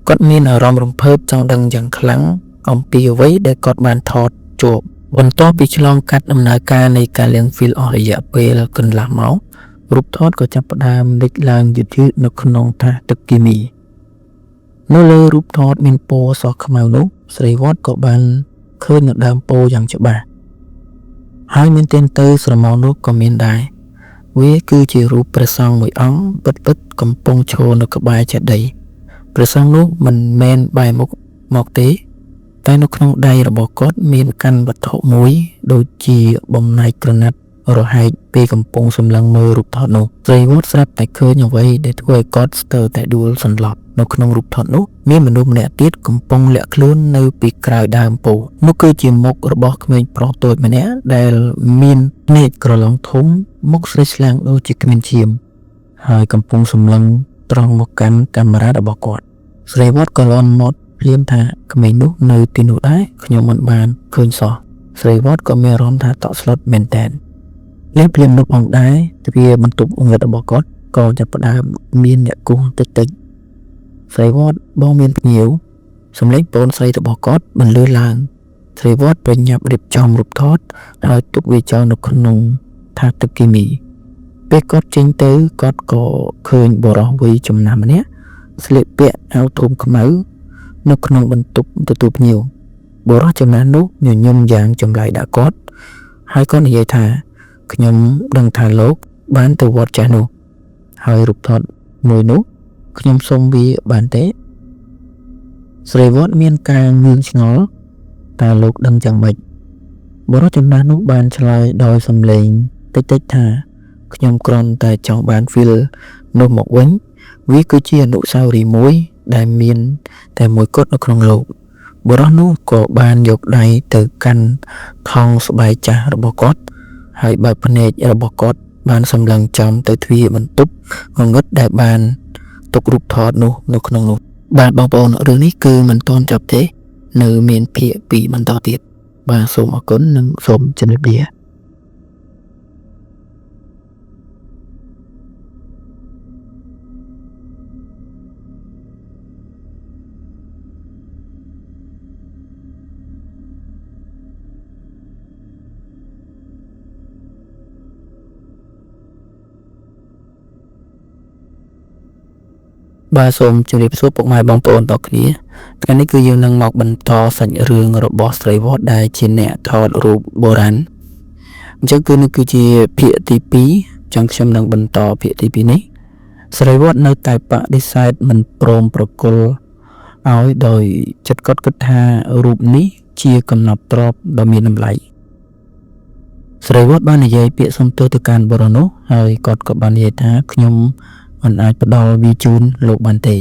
គាត់មានអារម្មណ៍រំភើបចង់ដឹងយ៉ាងខ្លាំងអំពីអ្វីដែលគាត់បានថតជាប់បន្ទាប់ពីឆ្លងកាត់ដំណើរការនៃការលាង film អស់រយៈពេលកន្លះម៉ោងរូបថតក៏ចាប់ផ្ដើមលេចឡើងយឺតៗនៅក្នុងថាសទឹកគីមី នៅលើរូបថតមានពណ៌សខ្មៅនោះស្រីវត្តក៏បានឃើញនៅដើមពោធិ៍យ៉ាងច្បាស់ហើយមានទានទៅស្រមោលនោះក៏មានដែរវាគឺជារូបព្រះសង្ឃមួយអង្គពិតៗកំពុងឈរនៅក្បែរចេតិយព្រះសង្ឃនោះមិនមែនបែរមុខមកទេតែនៅក្នុងដៃរបស់គាត់មានកាន់វត្ថុមួយដូចជាបំណែកក្រណាត់រហែកពេលកំពុងសម្លឹងមើលរូបថតនោះស្រីវត្តស្រាប់តែឃើញអ្វីដែលធ្វើឲ្យគាត់ស្ទើរតែដួលសន្លប់នៅក្នុងរូបថតនោះមានមនុស្សម្នាក់ទៀតកំពុងលាក់ខ្លួននៅពីក្រោយដើមពោធិ៍នោះគឺជាមុខរបស់ក្មេងប្រុសតូចម្នាក់ដែលមានភ្នែកក្រឡុងធំមុខស្រីស្លាំងដូចជាគ្មានឈាមហើយកំពុងសម្លឹងត្រង់មកកាន់កាមេរ៉ារបស់គាត់ស្រីវត្តក៏លន់មាត់ភ្លាមថាក្មេងនោះនៅទីនោះដែរខ្ញុំមិនបានឃើញសោះស្រីវត្តក៏មានអារម្មណ៍ថាតក់ស្លុតមែនតើលៀបភ្លាមនោះផងដែរទ្វារបន្ទប់ងឹតរបស់គាត់ក៏ចាប់ផ្ដើមមានអ្នកគោះតិចស្រីវត្តបងមានភ្ញៀវសម្លេងប្អូនស្រីរបស់គាត់បន្លឺឡើងស្រីវត្តប្រញាប់រៀបចំរូបថតហើយទុកវាចោលនៅក្នុងថាសទឹកគីមីពេលគាត់ចេញទៅគាត់ក៏ឃើញបុរសវ័យចំណាស់ម្នាក់ស្លៀកពាក់អាវធំខ្មៅនៅក្នុងបន្ទប់ទទួលភ្ញៀវបុរសចំណាស់នោះញញឹមយ៉ាងចម្លែកដាក់គាត់ហើយក៏និយាយថាខ្ញុំដឹងថាលោកបានទៅវត្តចាស់នោះហើយរូបថតមួយនោះខ្ញុំសូមវាបានទេស្រីវត្តមានការងឿងឆ្ងល់តើលោកដឹងយ៉ាងម៉េចបុរសចំណាស់នោះបានឆ្លើយដោយសំឡេងតិចថាខ្ញុំគ្រាន់តែចង់បានហ្វីលនោះមកវិញវាគឺជាអនុស្សាវរីយ៍មួយដែលមានតែមួយគត់នៅក្នុងលោកបុរសនោះក៏បានយកដៃទៅកាន់ថង់ស្បែកចាស់របស់គាត់ហើយបើកភ្នែករបស់គាត់បានសម្លឹងចំទៅទ្វារបន្ទប់ងងឹតដែលបានទុករូបថតនោះនៅក្នុងនោះបាទបងប្អូនរឿងនេះគឺមិនទាន់ចប់ទេនៅមានភាគ2បន្តទៀតបាទសូមអរគុណនិងសូមជម្រាបលាបាទសូមជម្រាបសួរពុកម៉ែបងប្អូនទាំងគ្នាថ្ងៃនេះគឺយើងនឹងមកបន្តសាច់រឿងរបស់ស្រីវត្តដែលជាអ្នកថតរូបបុរាណអញ្ចឹងគឺនេះគឺជាភាគទី2ចឹងខ្ញុំនឹងបន្តភាគទី2នេះស្រីវត្តនៅតែបដិសេធមិនព្រមប្រគល់ឲ្យដោយចិត្តគាត់គិតថារូបនេះជាកំណត់ទ្រព្យដ៏មានតម្លៃស្រីវត្តបាននិយាយពាក្យសុំទោសទៅកាន់បុរសនោះហើយគាត់ក៏បាននិយាយថាខ្ញុំមិនអាចផ្ដល់វាជូនលោកបានទេ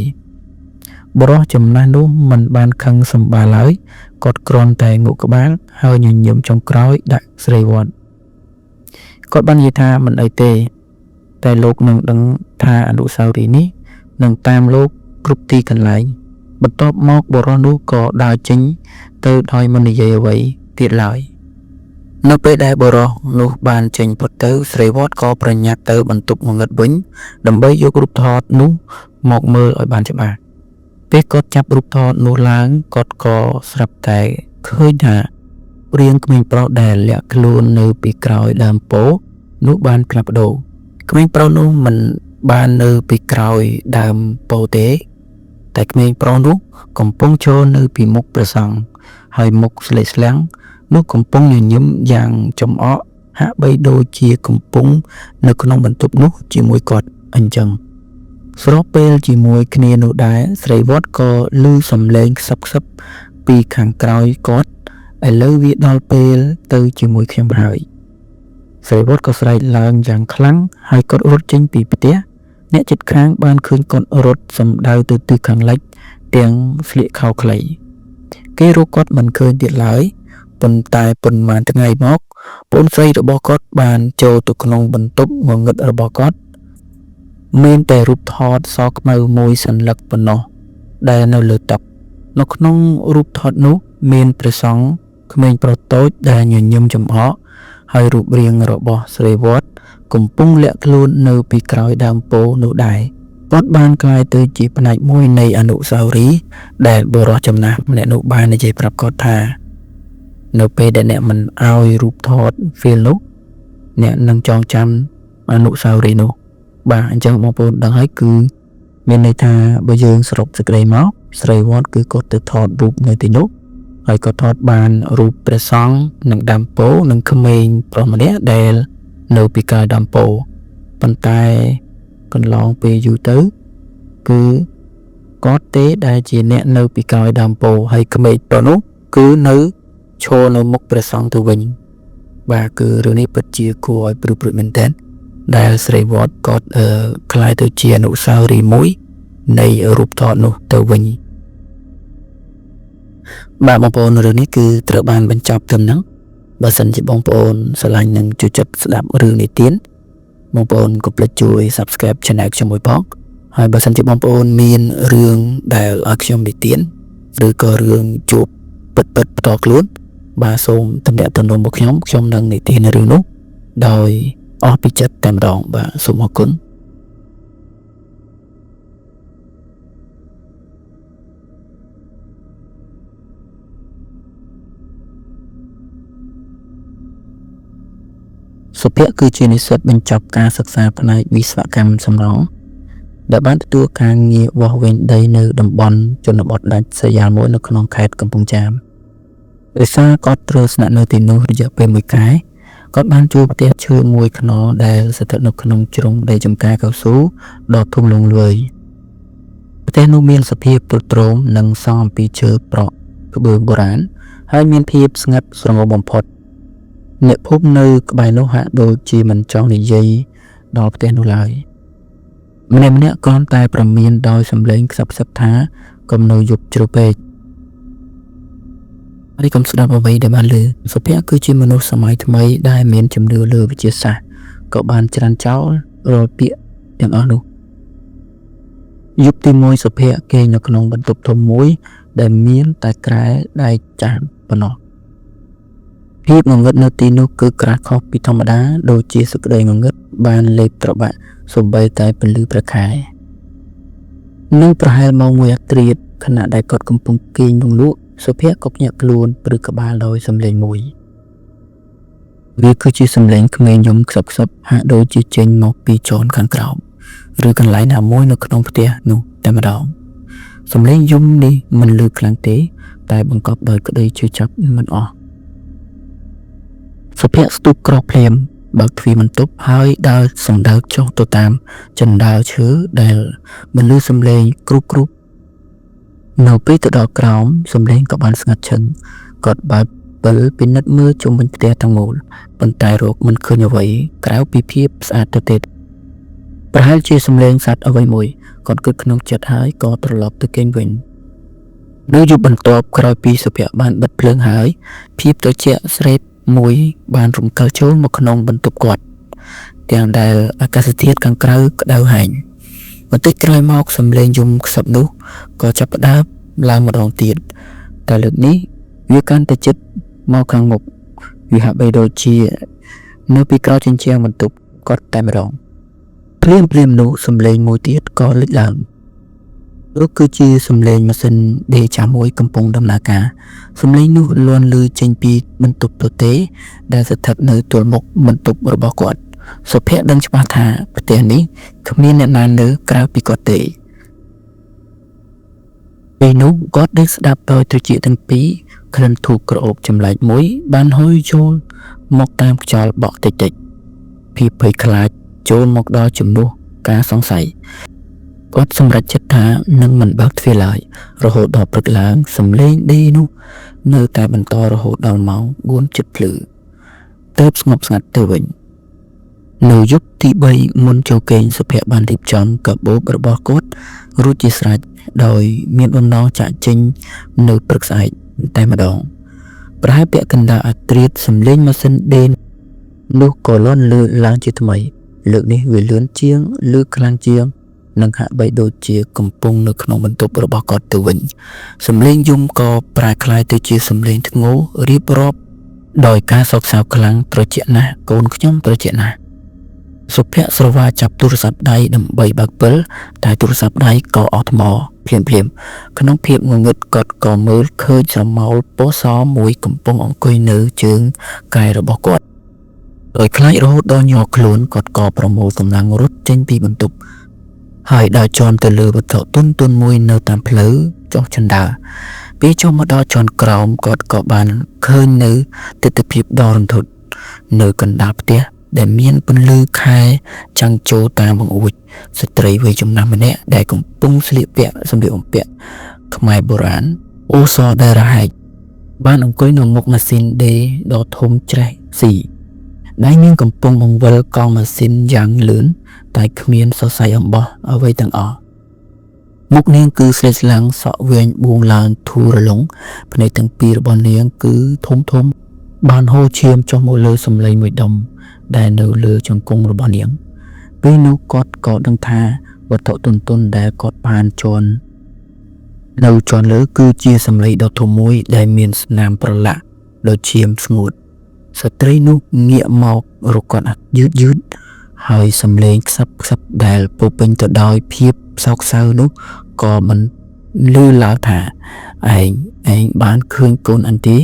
បុរសចំណាស់នោះមិនបានខឹងសម្បាឡើយគាត់គ្រាន់តែងក់ក្បាលហើយញញឹមចុងក្រោយដាក់ស្រីវត្តគាត់បាននិយាយថាមិនអីទេតែលោកនឹងដឹងថាអនុស្សាវរីយ៍នេះនឹងតាមលោកគ្រប់ទីកន្លែងបន្ទាប់មកបុរសនោះក៏ដើរចេញទៅដោយមិននិយាយអ្វីទៀតឡើយនៅពេលដែលបុរសនោះបានចេញផុតទៅស្រីវត្តក៏ប្រញាប់ទៅបន្ទប់ងងឹតវិញដើម្បីយករូបថតនោះមកមើលឲ្យបានច្បាស់ពេលគាត់ចាប់រូបថតនោះឡើងគាត់ក៏ស្រាប់តែឃើញថារាងក្មេងប្រុសដែលលាក់ខ្លួននៅពីក្រោយដើមពោធិ៍នោះបានផ្លាស់ប្ដូរក្មេងប្រុសនោះមិនបាននៅពីក្រោយដើមពោធិ៍ទេតែក្មេងប្រុសនោះកំពុងឈរនៅពីមុខព្រះសង្ឃហើយមុខស្លេកស្លាំងនោះកំពុងញញឹមយ៉ាងចំអកហាក់បីដូចជាកំពុងនៅក្នុងបន្ទប់នោះជាមួយគាត់អញ្ចឹងស្របពេលជាមួយគ្នានោះដែរស្រីវត្តក៏ឮសំឡេងខ្សឹបពីខាងក្រោយគាត់ឥឡូវវាដល់ពេលទៅជាមួយខ្ញុំហើយស្រីវត្តក៏ស្រែកឡើងយ៉ាងខ្លាំងហើយគាត់រត់ចេញពីផ្ទះអ្នកជិតខាងបានឃើញគាត់រត់សម្ដៅទៅទិសខាងលិចទាំងស្លៀកខោខ្លីគេរកគាត់មិនឃើញទៀតឡើយប៉ុន្តែប៉ុន្មានថ្ងៃមកប្អូនស្រីរបស់គាត់បានចូលទៅក្នុងបន្ទប់ងងឹតរបស់គាត់មានតែរូបថតសខ្មៅមួយសន្លឹកប៉ុណ្ណោះដែលនៅលើតុនៅក្នុងរូបថតនោះមានព្រះសង្ឃក្មេងប្រុសតូចដែលញញឹមចំអកហើយរូបរាងរបស់ស្រីវត្តកំពុងលាក់ខ្លួននៅពីក្រោយដើមពោធិ៍នោះដែរគាត់បានក្លាយទៅជាផ្នែកមួយនៃអនុស្សាវរីយ៍ដែលបុរសចំណាស់ម្នាក់នោះបាននិយាយប្រាប់គាត់ថានៅពេលដែលអ្នកមិនឲ្យរូបថតហ្វីលនោះអ្នកនឹងចងចាំអនុស្សាវរីយ៍នោះបាទអញ្ចឹងបងប្អូនដឹងហើយគឺមានន័យថាបើយើងសរុបសេចក្តីមក ស្រីវត្តគឺគាត់ទៅថតរូបនៅទីនោះហើយក៏ថតបានរូបព្រះសង្ឃនិងដើមពោធិ៍និងក្មេងប្រុសម្នាក់ដែលនៅពីក្រោយដើមពោធិ៍ប៉ុន្តែកន្លងពេលយូរទៅគឺគាត់ទេដែលជាអ្នកនៅពីក្រោយដើមពោធិ៍ហើយក្មេងប្រុសនោះគឺនៅឈរនៅមុខព្រះសង្ឃទៅវិញបាទគឺរឿងនេះពិតជាគួរឲ្យព្រឺព្រួចមែនទែនដែលស្រីវត្តគាត់ខ្លាយទៅជាអនុស្សាវរីយ៍មួយនៃរូបថតនោះទៅវិញបាទបងប្អូនរឿងនេះគឺត្រូវបានបញ្ចប់ត្រឹមហ្នឹងបើសិនជាបងប្អូនស្រឡាញ់និងចូលចិត្តស្ដាប់រឿងនិទានបងប្អូនកុំភ្លេចជួយ Subscribe Channel ខ្ញុំមួយផងហើយបើសិនជាបងប្អូនមានរឿងដែលឲ្យខ្ញុំនិទានឬក៏រឿងជួបពិតផ្ទាល់ខ្លួនបាទសូមទំនាក់ទំនងមកខ្ញុំនឹងនិទានរឿងនោះដោយអស់ពីចិត្តតែម្ដងបាទសូមអរគុណសុភ័ក្រគឺជានិស្សិតបញ្ចប់ការសិក្សាផ្នែកវិស្វកម្មសំណង់ដែលបានទទួលការងារវាស់វែងដីនៅតំបន់ជនបទដាច់ស្រយាលមួយនៅក្នុងខេត្តកំពង់ចាមដោយសារគាត់ត្រូវស្នាក់នៅទីនោះរយៈពេល1ខែគាត់បានជួលផ្ទះឈើមួយខ្នងដែលស្ថិតនៅក្នុងជ្រុងដីចម្ការកៅស៊ូដ៏ធំលង្វើយផ្ទះនោះមានសភាពទ្រុឌទ្រោមនិងសង់អំពីឈើប្រក់ក្បឿងបុរាណហើយមានភាពស្ងាត់ស្រងប់បំផុតអ្នកភូមិនៅក្បែរនោះហាក់ដូចជាមិនចង់និយាយដល់ផ្ទះនោះឡើយម្នាក់គ្រាន់តែប្រមានដោយសំឡេងខ្សឹបថាកុំនៅយប់ជ្រៅពេកហើយកុំស្ដាប់អ្វីដែលបានឮសុភ័ក្រគឺជាមនុស្សសម័យថ្មីដែលមានជំនឿលើវិទ្យាសាស្ត្រក៏បានច្រានចោលរាល់ពាក្យទាំងអស់នោះយប់ទី1សុភ័ក្រគេងនៅក្នុងបន្ទប់ធំមួយដែលមានតែក្រែដែកចាស់ប៉ុណ្ណោះភាពងងឹតនៅទីនោះគឺក្រាស់ខុសពីធម្មតាដូចជាសេចក្តីងងឹតបានលេបត្របាក់សូម្បីតែពន្លឺព្រះខែនៅប្រហែលម៉ោង1អាធ្រាត្រខណៈដែលគាត់កំពុងគេងលង្លក់សុភ័ក្រក៏ភ្ញាក់ខ្លួនព្រឹកក្បាលដោយសំឡេងមួយវាគឺជាសំឡេងក្មេងយំខ្សឹបហាក់ដូចជាចេញមកពីជន់ខាងក្រោមឬកន្លែងណាមួយនៅក្នុងផ្ទះនោះតែម្ដងសំឡេងយំនេះមិនលឺខ្លាំងទេតែបង្កប់ដោយក្តីជឿចាប់មិនអស់សុភ័ក្រស្ទុះក្រោកភ្លាមបើកទ្វារបន្ទប់ហើយដើរសំដៅចុះទៅតាមជណ្ដើរឈើដែលមិនលឺសំឡេងគ្រុបនៅពេលទៅដល់ក្រោមសំឡេងក៏បានស្ងាត់ឈឹងគាត់បើកពិលពិនិត្យមើលជុំវិញផ្ទះទាំងមូលប៉ុន្តែរកមិនឃើញអ្វីក្រៅពីភាពស្អាតទៅទៀតប្រហែលជាសំឡេងសត្វអ្វីមួយគាត់គិតក្នុងចិត្តហើយក៏ត្រឡប់ទៅគេងវិញនៅយប់បន្ទាប់ក្រោយពីសុភ័ក្របានបិទភ្លើងហើយភាពត្រជាក់ស្រេបមួយបានរំកិលចូលមកក្នុងបន្ទប់គាត់ទាំងដែលអាកាសធាតុខាងក្រៅក្តៅហែងបន្តិចក្រោយមកសំឡេងយំខ្សឹបនោះក៏ចាប់ផ្ដើមឡើងម្ដងទៀតតែលើកនេះវាកាន់តែជិតមកខាងមុខវាហាក់បីដូចជានៅពីក្រោយជញ្ជាំងបន្ទប់គាត់តែម្ដងព្រាមនោះសំឡេងមួយទៀតក៏លេចឡើងនោះគឺជាសំឡេងម៉ាស៊ីនដេរចាស់មួយកំពុងដំណើរការសំឡេងនោះលាន់ឮចេញពីបន្ទប់ទទេដែលស្ថិតនៅទល់មុខបន្ទប់របស់គាត់សុភ័ក្រដឹងច្បាស់ថាផ្ទះនេះគ្មានអ្នកណានៅក្រៅពីគាត់ទេពេលនោះគាត់ได้ស្ដាប់ដោយត្រចៀកទាំងពីរក្លិនធូបក្រអូបចម្លែកមួយបានហុយចូលមកតាមខ្យល់បក់តិចភាពភ័យខ្លាចចូលមកដល់ជំនួសការសង្ស័យគាត់សម្រេចចិត្តថានឹងមិនបើកទ្វារឡើយរហូតដល់ព្រឹកឡើងសំឡេងដេរនោះនៅតែបន្តរហូតដល់ម៉ោង 4 ជិតភ្លឺទើបស្ងប់ស្ងាត់ទៅវិញនៅយប់ទី3មុនចូលគេងសុភ័ក្របានរៀបចំកាបូបរបស់គាត់រួចជាស្រេចដោយមានបំណងចាក់ចេញនៅព្រឹកស្អែកតែម្ដងប្រហែលពាក់កណ្ដាលអាធ្រាត្រសំឡេងម៉ាស៊ីនដេរនោះក៏លាន់លឺឡើងជាថ្មីលើកនេះវាលឿនជាងលឺខ្លាំងជាងនិងហាក់បីដូចជាកំពុងនៅក្នុងបន្ទប់របស់គាត់ទៅវិញសំឡេងយំក៏ប្រែក្លាយទៅជាសំឡេងធ្ងររៀបរាប់ដោយការសោកសៅខ្លាំងត្រជាក់ណាស់កូនខ្ញុំត្រជាក់ណាស់សុភ័ក្រស្រវាចាប់ទូរស័ព្ទដៃដើម្បីបើកពិលតែទូរស័ព្ទដៃក៏អស់ថ្មភ្លាមក្នុងភាពងងឹតគាត់ក៏មើលឃើញស្រមោលពណ៌សមួយកំពុងអង្គុយនៅជើងកែរបស់គាត់ដោយខ្លាចរហូតដល់ញ័រខ្លួនគាត់ក៏ប្រមូលកម្លាំងរត់ចេញពីបន្ទប់ហើយដើរជាន់ទៅលើវត្ថុទន់មួយនៅតាមផ្លូវ ចុះចិនដាពេលចូលមកដល់ជាន់ក្រោមគាត់ក៏បានឃើញនៅទិដ្ឋភាពដ៏រន្ធត់នៅកណ្ដាលផ្ទះដែលមានពន្លឺខែចាំងចូលតាមបង្អួចស្ត្រីវ័យចំណាស់ម្នាក់ដែលកំពុងស្លៀកពាក់សម្លៀកបំពាក់ខ្មែរបុរាណអូសដែលរហែកបានអង្គុយនៅមុខម៉ាស៊ីនដេរដ៏ធំច្រេះស៊ីដៃនាងកំពុងបង្វិលកង់ម៉ាស៊ីនយ៉ាងលឿនតែគ្មានសរសៃអំបោះអ្វីទាំងអស់មុខនាងគឺស្លេកស្លាំងសក់វែងបួងឡើងធូររលុងភ្នែកទាំងពីររបស់នាងគឺធំបានហូរឈាមចុះមកលើសម្លេងមួយដុំដែលនៅលើជង្គង់របស់នាងពេលនោះគាត់ក៏ដឹងថាវត្ថុទន់ៗដែលគាត់បានជន់នៅជាន់លើគឺជាសម្លេងដ៏ធំមួយដែលមានស្នាមប្រឡាក់ដូចឈាមស្ងួតស្ត្រីនោះងាកមករកគាត់យឺតហើយសម្លេងខ្សឹបដែលពោពេញទៅដោយភាពសោកសៅនោះក៏មិនលឺឡើងថាឯងបានឃើញកូនអញទេ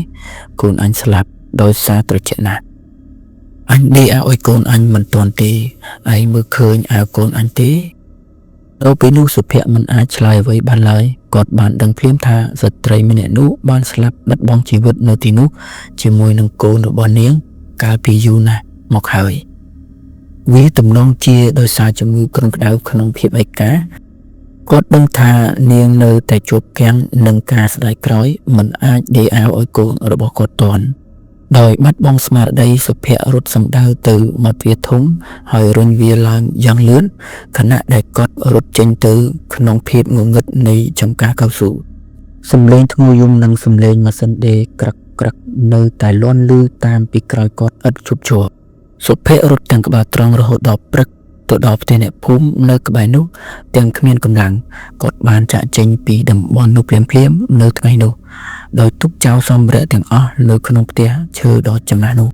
កូនអញស្លាប់ដោយសារត្រជាក់ណាស់អញដេកឲ្យកូនអញមិនទាន់ទេឯងមើលឃើញឲ្យកូនអញទេដល់ពេលនោះសុភ័ក្រមិនអាចឆ្លើយអ្វីបានឡើយគាត់បានដឹងភ្លាមថាស្ត្រីម្នាក់នោះបានស្លាប់បាត់បង់ជីវិតនៅទីនោះជាមួយនឹងកូនរបស់នាងកាលពីយូរណាស់មកហើយវាទំនងជាដោយសារជំងឺគ្រុនក្តៅក្នុងភាពឯកាគាត់ដឹងថានាងនៅតែជាប់គាំងនឹងការស្ដាយក្រោយមិនអាចដេកឲ្យកូនរបស់គាត់ទាន់ដោយបាត់បង់ស្មារតីសុភ័ក្ររត់សម្ដៅទៅមកទ្វារធំហើយរុញវាឡើងយ៉ាងលឿនខណៈដែលគាត់រត់ចេញទៅក្នុងភាពងងឹតនៃចំការកៅស៊ូសំឡេងធ្ងន់យំនិងសំឡេងម៉ាស៊ីនដេរក្រឹកនៅតែលាន់ឮតាមពីក្រោយគាត់ឥតឈប់ឈរសុភ័ក្ររត់ទាំងក្បាលត្រង់រហូតដល់ព្រឹកទៅដល់ផ្ទះអ្នកភូមិនៅក្បែរនោះទាំងគ្មានកម្លាំងគាត់បានចាក់ចេញពីតំបន់នោះភ្លាមនៅថ្ងៃនោះដោយទុកចោលសម្ភារៈទាំងអស់នៅក្នុងផ្ទះឈើដ៏ចំណាស់នោះ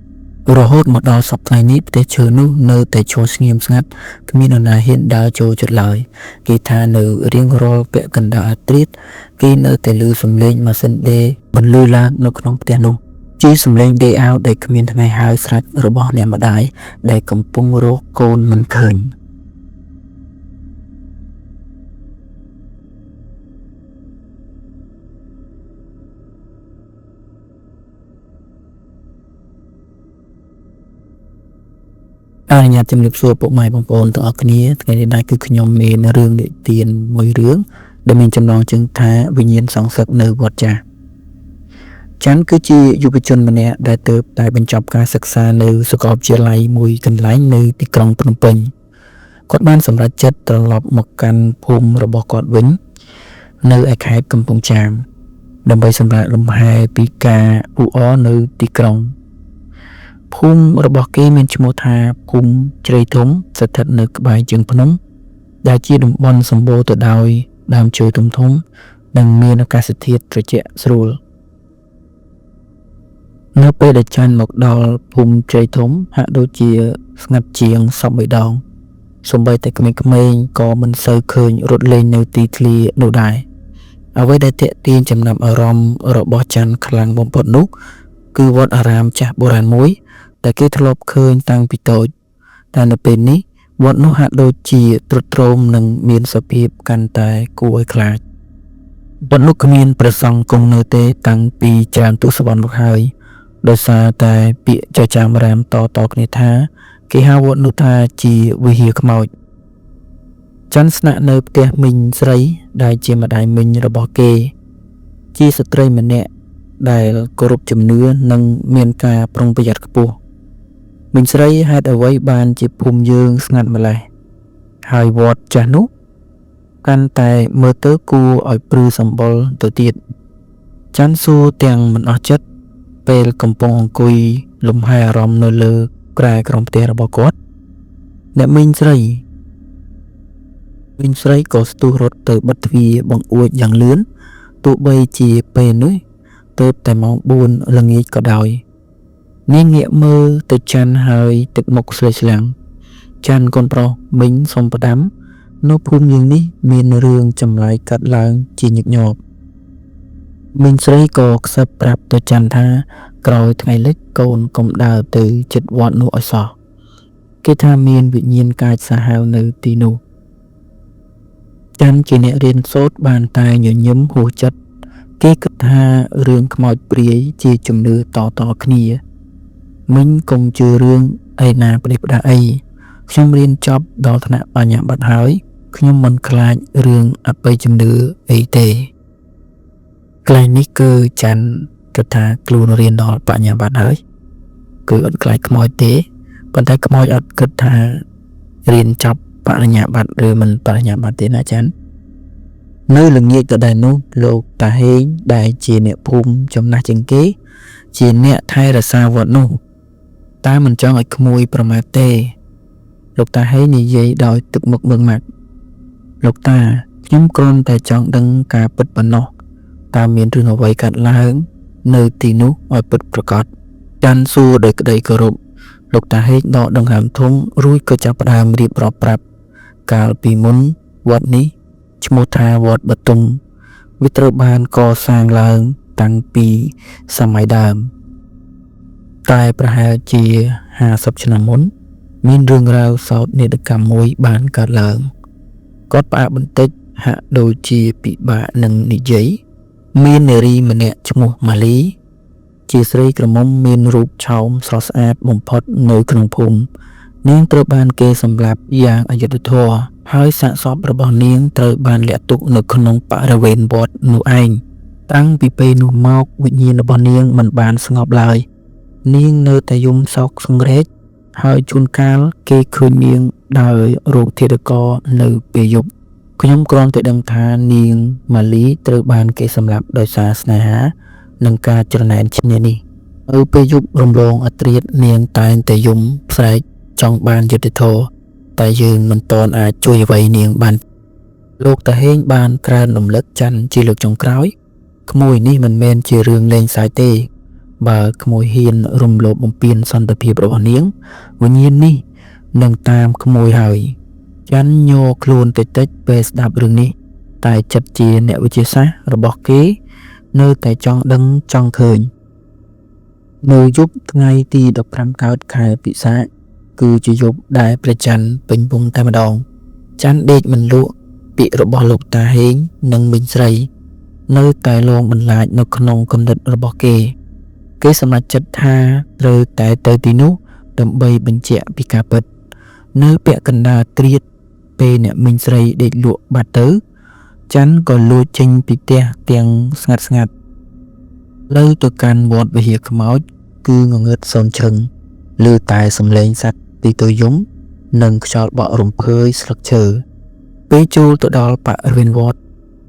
រហូតមកដល់សប្តាហ៍នេះផ្ទះឈើនោះនៅតែឈរស្ងៀមស្ងាត់គ្មាននរណាហ៊ានដើរចូលជិតឡើយគេថានៅរៀងរាល់ពាក់កណ្ដាលអាធ្រាត្រគេនៅតែឮសំឡេងម៉ាស៊ីនដេរបន្លឺឡើងនៅក្នុងផ្ទះនោះជាសំឡេងដេរអាវដែលគ្មានថ្ងៃហើយស្រេចរបស់អ្នកម្ដាយដែលកំពុងរកកូនមិនឃើញអនុញ្ញាតជំរាបសួរពុកម៉ែបងប្អូនទាំងអស់គ្នាថ្ងៃនេះដែរគឺខ្ញុំមានរឿងនិទានមួយរឿងដែលមានចំណងជើងថាវិញ្ញាណសង្សឹកនៅវត្តចាស់ច័ន្ទគឺជាយុវជនម្នាក់ដែលទើបតែបញ្ចប់ការសិក្សានៅសាកលវិទ្យាល័យមួយកន្លែងនៅទីក្រុងភ្នំពេញគាត់បានសម្រេចចិត្តត្រឡប់មកកាន់ភូមិរបស់គាត់វិញនៅឯខេត្តកំពង់ចាមដើម្បីសម្រាកលំហែពីការអ៊ូអរនៅទីក្រុងភូមិរបស់គេមានឈ្មោះថាភូមិជ្រៃធំស្ថិតនៅក្បែរជើងភ្នំដែលជាតំបន់សម្បូរទៅដោយដើមឈើធំនិងមានអាកាសធាតុត្រជាក់ស្រួលនៅពេលដែលច័ន្ទមកដល់ភូមិជ្រៃធំហាក់ដូចជាស្ងាត់ជាងសពមួយដងសូម្បីតែក្មេងៗក៏មិនសូវឃើញរត់លេងនៅទីធ្លានោះដែរអ្វីដែលទាក់ទាញចំណាប់អារម្មណ៍របស់ច័ន្ទខ្លាំងបំផុតនោះគឺវត្តអារាមចាស់បុរាណមួយដែលគេធ្លាប់ឃើញតាំងពីតូចតែនៅពេលនេះវត្តនោះហាក់ដូចជាទ្រុឌទ្រោមនិងមានសភាពកាន់តែគួរឲ្យខ្លាចវត្តនោះគ្មានព្រះសង្ឃគង់នៅទេតាំងពីច្រើនទសវត្សរ៍មកហើយដោយសារតែពាក្យចចាមរាមតគ្នាថាគេហៅវត្តនោះថាជាវិហារខ្មោចច័ន្ទស្នាក់នៅផ្ទះមីងស្រីដែលជាម្ដាយមីងរបស់គេជាស្ត្រីម្នាក់ដែលគោរពជំនឿនិងមានការប្រុងប្រយ័ត្នខ្ពស់មីងស្រីហេតុអ្វីបានជាភូមិយើងស្ងាត់ម្ល៉េះហើយវត្តចាស់នោះកាន់តែមើលទៅគួរឲ្យព្រឺសម្បុរទៅទៀតច័ន្ទសួរទាំងមិនអស់ចិត្តពេលកំពុងអង្គុយលំហែអារម្មណ៍នៅលើក្រែក្រោមផ្ទះរបស់គាត់អ្នកមីងស្រីក៏ស្ទុះរត់ទៅបិទទ្វារបង្អួចយ៉ាងលឿនទោះបីជាពេលនោះទើបតែម៉ោង 4 ល្ងាចក៏ដោយនាងងាកមើលទៅច័ន្ទហើយទឹកមុខស្លេកស្លាំងច័ន្ទកូនប្រុសមីងសុំផ្ដាំនៅភូមិយើងនេះមានរឿងចម្លែកកើតឡើងជាញឹកញាប់មីងស្រីក៏ខ្សឹបប្រាប់ទៅច័ន្ទថាក្រោយថ្ងៃលិចកូនកុំដើរទៅជិតវត្តនោះឲ្យសោះគេថាមានវិញ្ញាណកាចសាហាវនៅទីនោះ ច័ន្ទជាអ្នករៀនសូត្របានតែញញឹមហួសចិត្តគេគិតថារឿងខ្មោចព្រាយជាជំនឿតគ្នាមិញកុំជឿរឿងឯណាប្រេះផ្ដាស់អីខ្ញុំរៀនចប់ដល់ថ្នាក់បញ្ញាបត្រហើយខ្ញុំមិនខ្លាចរឿងអបិយជំនឿអីទេកន្លែងនេះគឺច័ន្ទគិតថាខ្លួនរៀនដល់បញ្ញាបត្រហើយគឺអត់ខ្លាចខ្មោចទេប៉ុន្តែខ្មោចអត់គិតថារៀនចប់បរិញ្ញាបត្រឬមិនបរិញ្ញាបត្រទេណាច័ន្ទនៅល្ងាចដដែលនោះលោកតាហេងដែលជាអ្នកភូមិចំណាស់ជាងគេជាអ្នកថែរក្សាវត្តនោះតែមិនចង់ឲ្យក្មួយប្រមាថទេលោកតាហេងនិយាយដោយទឹកមុខមើងម៉ាត់លោកតាខ្ញុំគ្រាន់តែចង់ដឹងការពិតប៉ុណ្ណោះតើមានរឿងអ្វីកើតឡើងនៅទីនោះឲ្យពិតប្រាកដច័ន្ទសួរដោយក្តីគោរពលោកតាហេងដកដង្ហើមធំរួចក៏ចាប់ផ្ដើមរៀបរាប់ប្រាប់កាលពីមុនវត្តនេះឈ្មោះថាវត្តបទុមវាត្រូវបានកសាងឡើងតាំងពីសម័យដើមតែប្រហែលជា50ឆ្នាំមុនមានរឿងរ៉ាវសោកនាដកម្មមួយបានកើតឡើងគាត់ផ្អាកបន្តិចហាក់ដូចជាពិបាកនឹងនិយាយមាននារីម្នាក់ឈ្មោះម៉ាលីជាស្រីក្រមុំមានរូបឆោមស្រស់ស្អាតបំផុតនៅក្នុងភូមិនាងត្រូវបានគេសម្លាប់យ៉ាងអយុត្តិធម៌ហើយសាកសពរបស់នាងត្រូវបានលាក់ទុកនៅក្នុងបរិវេណវត្តនោះឯងតាំងពីពេលនោះមកវិញ្ញាណរបស់នាងមិនបានស្ងប់ឡើយនាងនៅតែយំសោកសង្រេងហើយជួនកាលគេឃើញនាងដើររោគធាតុករនៅពេលយប់ខ្ញុំគ្រាន់តែដឹងថានាងម៉ាលីត្រូវបានគេសម្លាប់ដោយសារស្នេហានិងការច្រណែនឈ្នានេះនៅពេលយប់រំលងអត្រាតនាងតែងតែយំស្រែកចង់បានយុត្តិធម៌តែយើងមិនទាន់អាចជួយអ្វីនាងបានលោកតាហេងបានក្រើនរំលឹកច័ន្ទជាលើកចុងក្រោយក្មួយនេះមិនមែនជារឿងលេងសើចទេបើក្មួយហ៊ានរំលោភបំពានសន្តិភាពរបស់នាងវិញ្ញាណនេះនឹងតាមក្មួយហើយច័ន្ទញ័រខ្លួនតិចពេលស្ដាប់រឿងនេះតែចិត្តជាអ្នកវិទ្យាសាស្ត្ររបស់គេនៅតែចង់ដឹងចង់ឃើញនៅយប់ថ្ងៃទី15កើតខែពិសាខគឺជាយប់ដែលព្រះច័ន្ទពេញពងតែម្ដងច័ន្ទដេកមិនលក់ពាក្យរបស់លោកតាហេងនិងមីងស្រីនៅតែលងបន្លាចនៅក្នុងគំនិតរបស់គេសម្រេចចិត្តថាត្រូវតែទៅទីនោះដើម្បីបញ្ជាក់ពីការពិតនៅពាក់កណ្ដាលត្រៀតពេលអ្នកមីងស្រីដេកលក់បាត់ទៅច័ន្ទក៏លួចចេញពីផ្ទះទាំងស្ងាត់លើទៅកាន់វត្តវិហារខ្មោចគឺងងឹតសូនឈឹងឮតែសំឡេងសត្វទីទៅយំនិងខ្យល់បក់រំភើយស្លឹកឈើពេលចូលទៅដល់បរិវេណវត្ត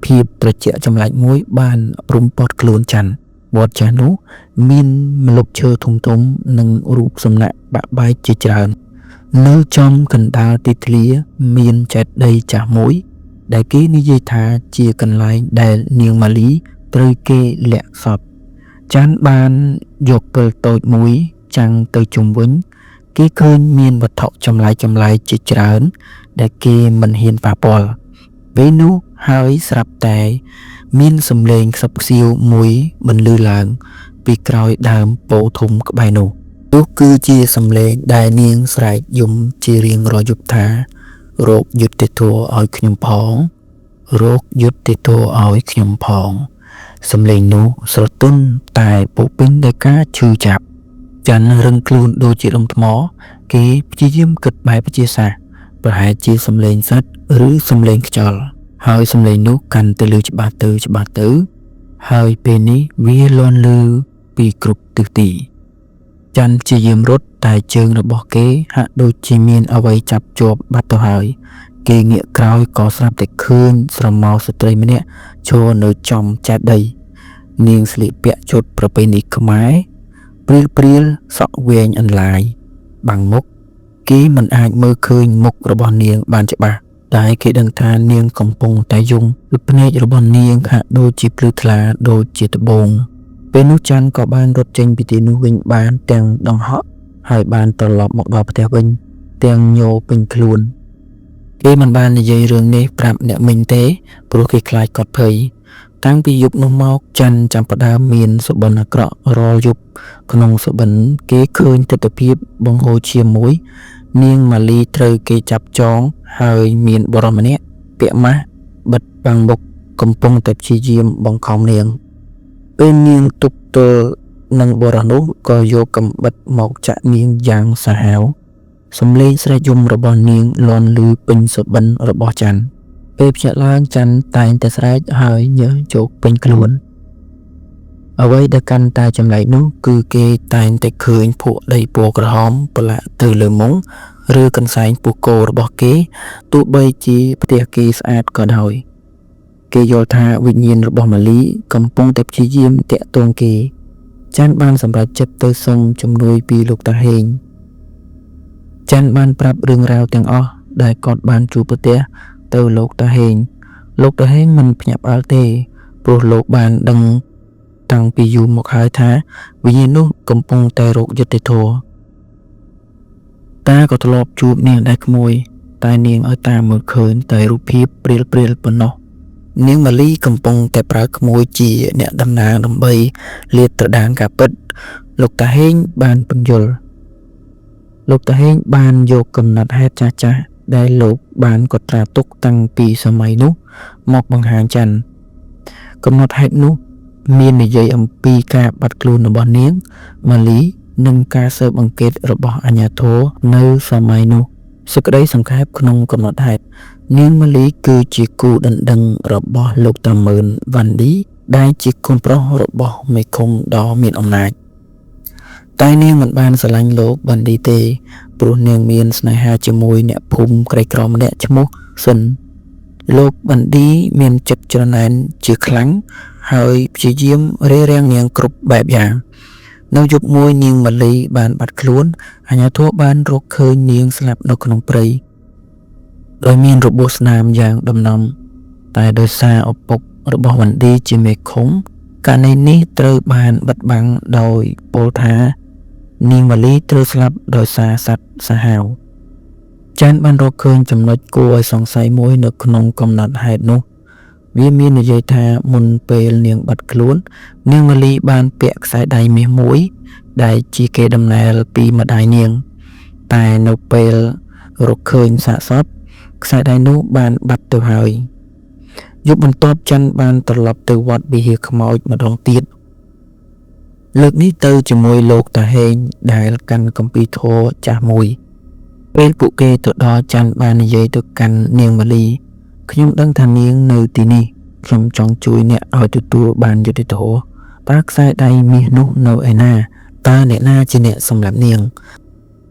ភាពត្រជាក់ចម្លែកមួយបានរុំព័ទ្ធខ្លួនច័ន្ទវត្តចាស់នោះមានម្លប់ឈើធំៗនិងរូបសំណាកបាក់បែកជាច្រើននៅចំកណ្ដាលទីធ្លាមានចេតិយចាស់មួយដែលគេនិយាយថាជាកន្លែងដែលនាងម៉ាលីត្រូវគេលាក់សពច័ន្ទបានយកពិលតូចមួយចាំងទៅជុំវិញគេឃើញមានវត្ថុចម្លែកជាច្រើនដែលគេមិនហ៊ានប៉ះពាល់ពេលនោះហើយស្រាប់តែមានសំឡេងខ្សឹបខ្សៀវមួយបន្លឺឡើងពីក្រោយដើមពោធិ៍ធំក្បែរនោះគឺជាសំឡេងដែលនាងស្រែកយំជារៀងរាល់យប់ថារោគយុត្តិធម៌ឲ្យខ្ញុំផងរោគយុត្តិធម៌ឲ្យខ្ញុំផងសំឡេងនោះស្រទន់តែពោពេញដោយការឈឺចាប់ច័ន្ទរឹងខ្លួនដូចជាដុំថ្មគេព្យាយាមគិតបែបវិទ្យាសាស្ត្រប្រហែលជាសំឡេងសត្វឬសំឡេងខ្យល់ហើយសំឡេងនោះកាន់តែលឺច្បាស់ទៅហើយពេលនេះវាលាន់លឺពីគ្រប់ទិសទីច័ន្ទព្យាយាមរត់តែជើងរបស់គេហាក់ដូចជាមានអ្វីចាប់ជាប់បាត់ទៅហើយគេងាកក្រោយក៏ស្រាប់តែឃើញស្រមោលស្ត្រីម្នាក់ឈរនៅចំចេតិយនាងស្លៀកពាក់ឈុតប្រពៃណីខ្មែរព្រាលសក់វែងអន្លាយបាំងមុខគេមិនអាចមើលឃើញមុខរបស់នាងបានច្បាស់តែគេដឹងថានាងកំពុងតែយំភ្នែករបស់នាងហាក់ដូចជាភ្លឺថ្លាដូចជាត្បូងពេលនោះច័ន្ទក៏បានរត់ចេញពីទីនោះវិញបានទាំងដង្ហក់ហើយបានត្រឡប់មកដល់ផ្ទះវិញទាំងញ័រពេញខ្លួនគេមិនបាននិយាយរឿងនេះប្រាប់អ្នកមីងទេព្រោះគេខ្លាចគាត់ភ័យតាំងពីយប់នោះមកច័ន្ទចាំផ្ដើមមានសុបិនអាក្រក់រាល់យប់ក្នុងសុបិនគេឃើញទិដ្ឋភាពបង្ហូរឈាមមួយនាងម៉ាលីត្រូវគេចាប់ចងហើយមានបរិសម្នាក់ពាក់ម៉ាស់ បិទបាំងមុខកំពុងតែព្យាយាមបង្ខំនាងពេលនាងទប់ទល់នឹងបុរសនោះក៏យកកាំបិតមកចាក់នាងយ៉ាងសាហាវសំឡេងស្រែកយំរបស់នាងលាន់ឮពេញសុបិនរបស់ច័ន្ទពេលភ្ញាក់ឡើងច័ន្ទតែងតែស្រែកហើយញើសជោគពេញខ្លួនអ្វីដែលកាន់តែចម្លែកនោះគឺគេតែងតែឃើញភក់ដីពណ៌ក្រហមប្រឡាក់ទៅលើមុងឬកន្សែងពោះគោរបស់គេទោះបីជាផ្ទះគេស្អាតក៏ដោយគេយល់ថាវិញ្ញាណរបស់ម៉ាលីកំពុងតែព្យាយាមតាក់ទងគេច័ន្ទបានសម្រេចចិត្តទៅសុំជំនួយពីលោកតាហេងច័ន្ទបានប្រាប់រឿងរ៉ាវទាំងអស់ដែលគាត់បានជួបប្រទះទៅលោកតាហេងមិនភ្ញាក់ផ្អើលទេព្រោះលោកបានដឹងតាំងពីយូរមកហើយថាវិញ្ញាណនោះកំពុងតែរកយុត្តិធម៌តាក៏ធ្លាប់ជួបនាងដែរក្មួយតែនាងឲ្យតាមើលឃើញតែរូបភាពព្រាលប៉ុណ្ណោះនាងម៉ាលីកំពុងតែប្រើក្មួយជាអ្នកតំណាងដើម្បីលាតត្រដាងការពិតលោកតាហេងបានពន្យល់លោកតាហេងបានយកកំណត់ហេតុចាស់ដែលលោកបានកត់ត្រាទុកតាំងពីសម័យនោះមកបង្ហាញច័ន្ទកំណត់ហេតុនោះមាននិយាយអំពីការបាត់ខ្លួនរបស់នាងម៉ាលីនិងការស៊ើបអង្កេតរបស់អាជ្ញាធរនៅសម័យនោះសេចក្តីសង្ខេបក្នុងកំណត់ហេតុនាងម៉ាលីគឺជាគូដណ្ដឹងរបស់លោកតាម៉ឺនវ៉ាន់ឌីដែលជាកូនប្រុសរបស់មេឃុំដ៏មានអំណាចតែនាងមិនបានស្រឡាញ់លោកវ៉ាន់ឌីទេព្រោះនាងមានស្នេហាជាមួយអ្នកភូមិក្រីក្រម្នាក់ឈ្មោះស៊ិនលោកវ៉ាន់ឌីមានចិត្តច្រណែនជាខ្លាំងហើយព្យាយាមរារាំងនាងគ្រប់បែបយ៉ាងនៅយប់មួយនាងម៉ាលីបានបាត់ខ្លួនអាជ្ញាធរបានរកឃើញនាងស្លាប់នៅក្នុងព្រៃដោយមានរបួសស្នាមយ៉ាងដំណំតែដោយសារឪពុករបស់វ៉ាន់ឌីជាមេឃុំករណីនេះត្រូវបានបិទបាំងដោយពោលថានាងម៉ាលីត្រូវស្លាប់ដោយសារសត្វសាហាវច័ន្ទបានរកឃើញចំណុចគួរឲ្យសង្ស័យមួយនៅក្នុងកំណត់ហេតុនោះវាមាននិយាយថាមុនពេលនាងបាត់ខ្លួននាងម៉ាលីបានពាក់ខ្សែដៃមាសមួយដែលជាកេរដំណែលពីម្ដាយនាងតែនៅពេលរកឃើញសាកសពខ្សែដៃនោះបានបាត់ទៅហើយយប់បន្ទាប់ច័ន្ទបានត្រឡប់ទៅវត្តវិហារខ្មោចម្ដងទៀតលើកនេះទៅជាមួយលោកតាហេងដែលកាន់គម្ពីរធម៌ចាស់មួយពេលពួកគេទៅដល់ច័ន្ទបាននិយាយទៅកាន់នាងម៉ាលីខ្ញុំដឹងថានាងនៅទីនេះខ្ញុំចង់ជួយអ្នកឲ្យទទួលបានយុត្តិធម៌តើខ្សែដៃមាសនោះនៅឯណាតើអ្នកណាជាអ្នកសម្លាប់នាង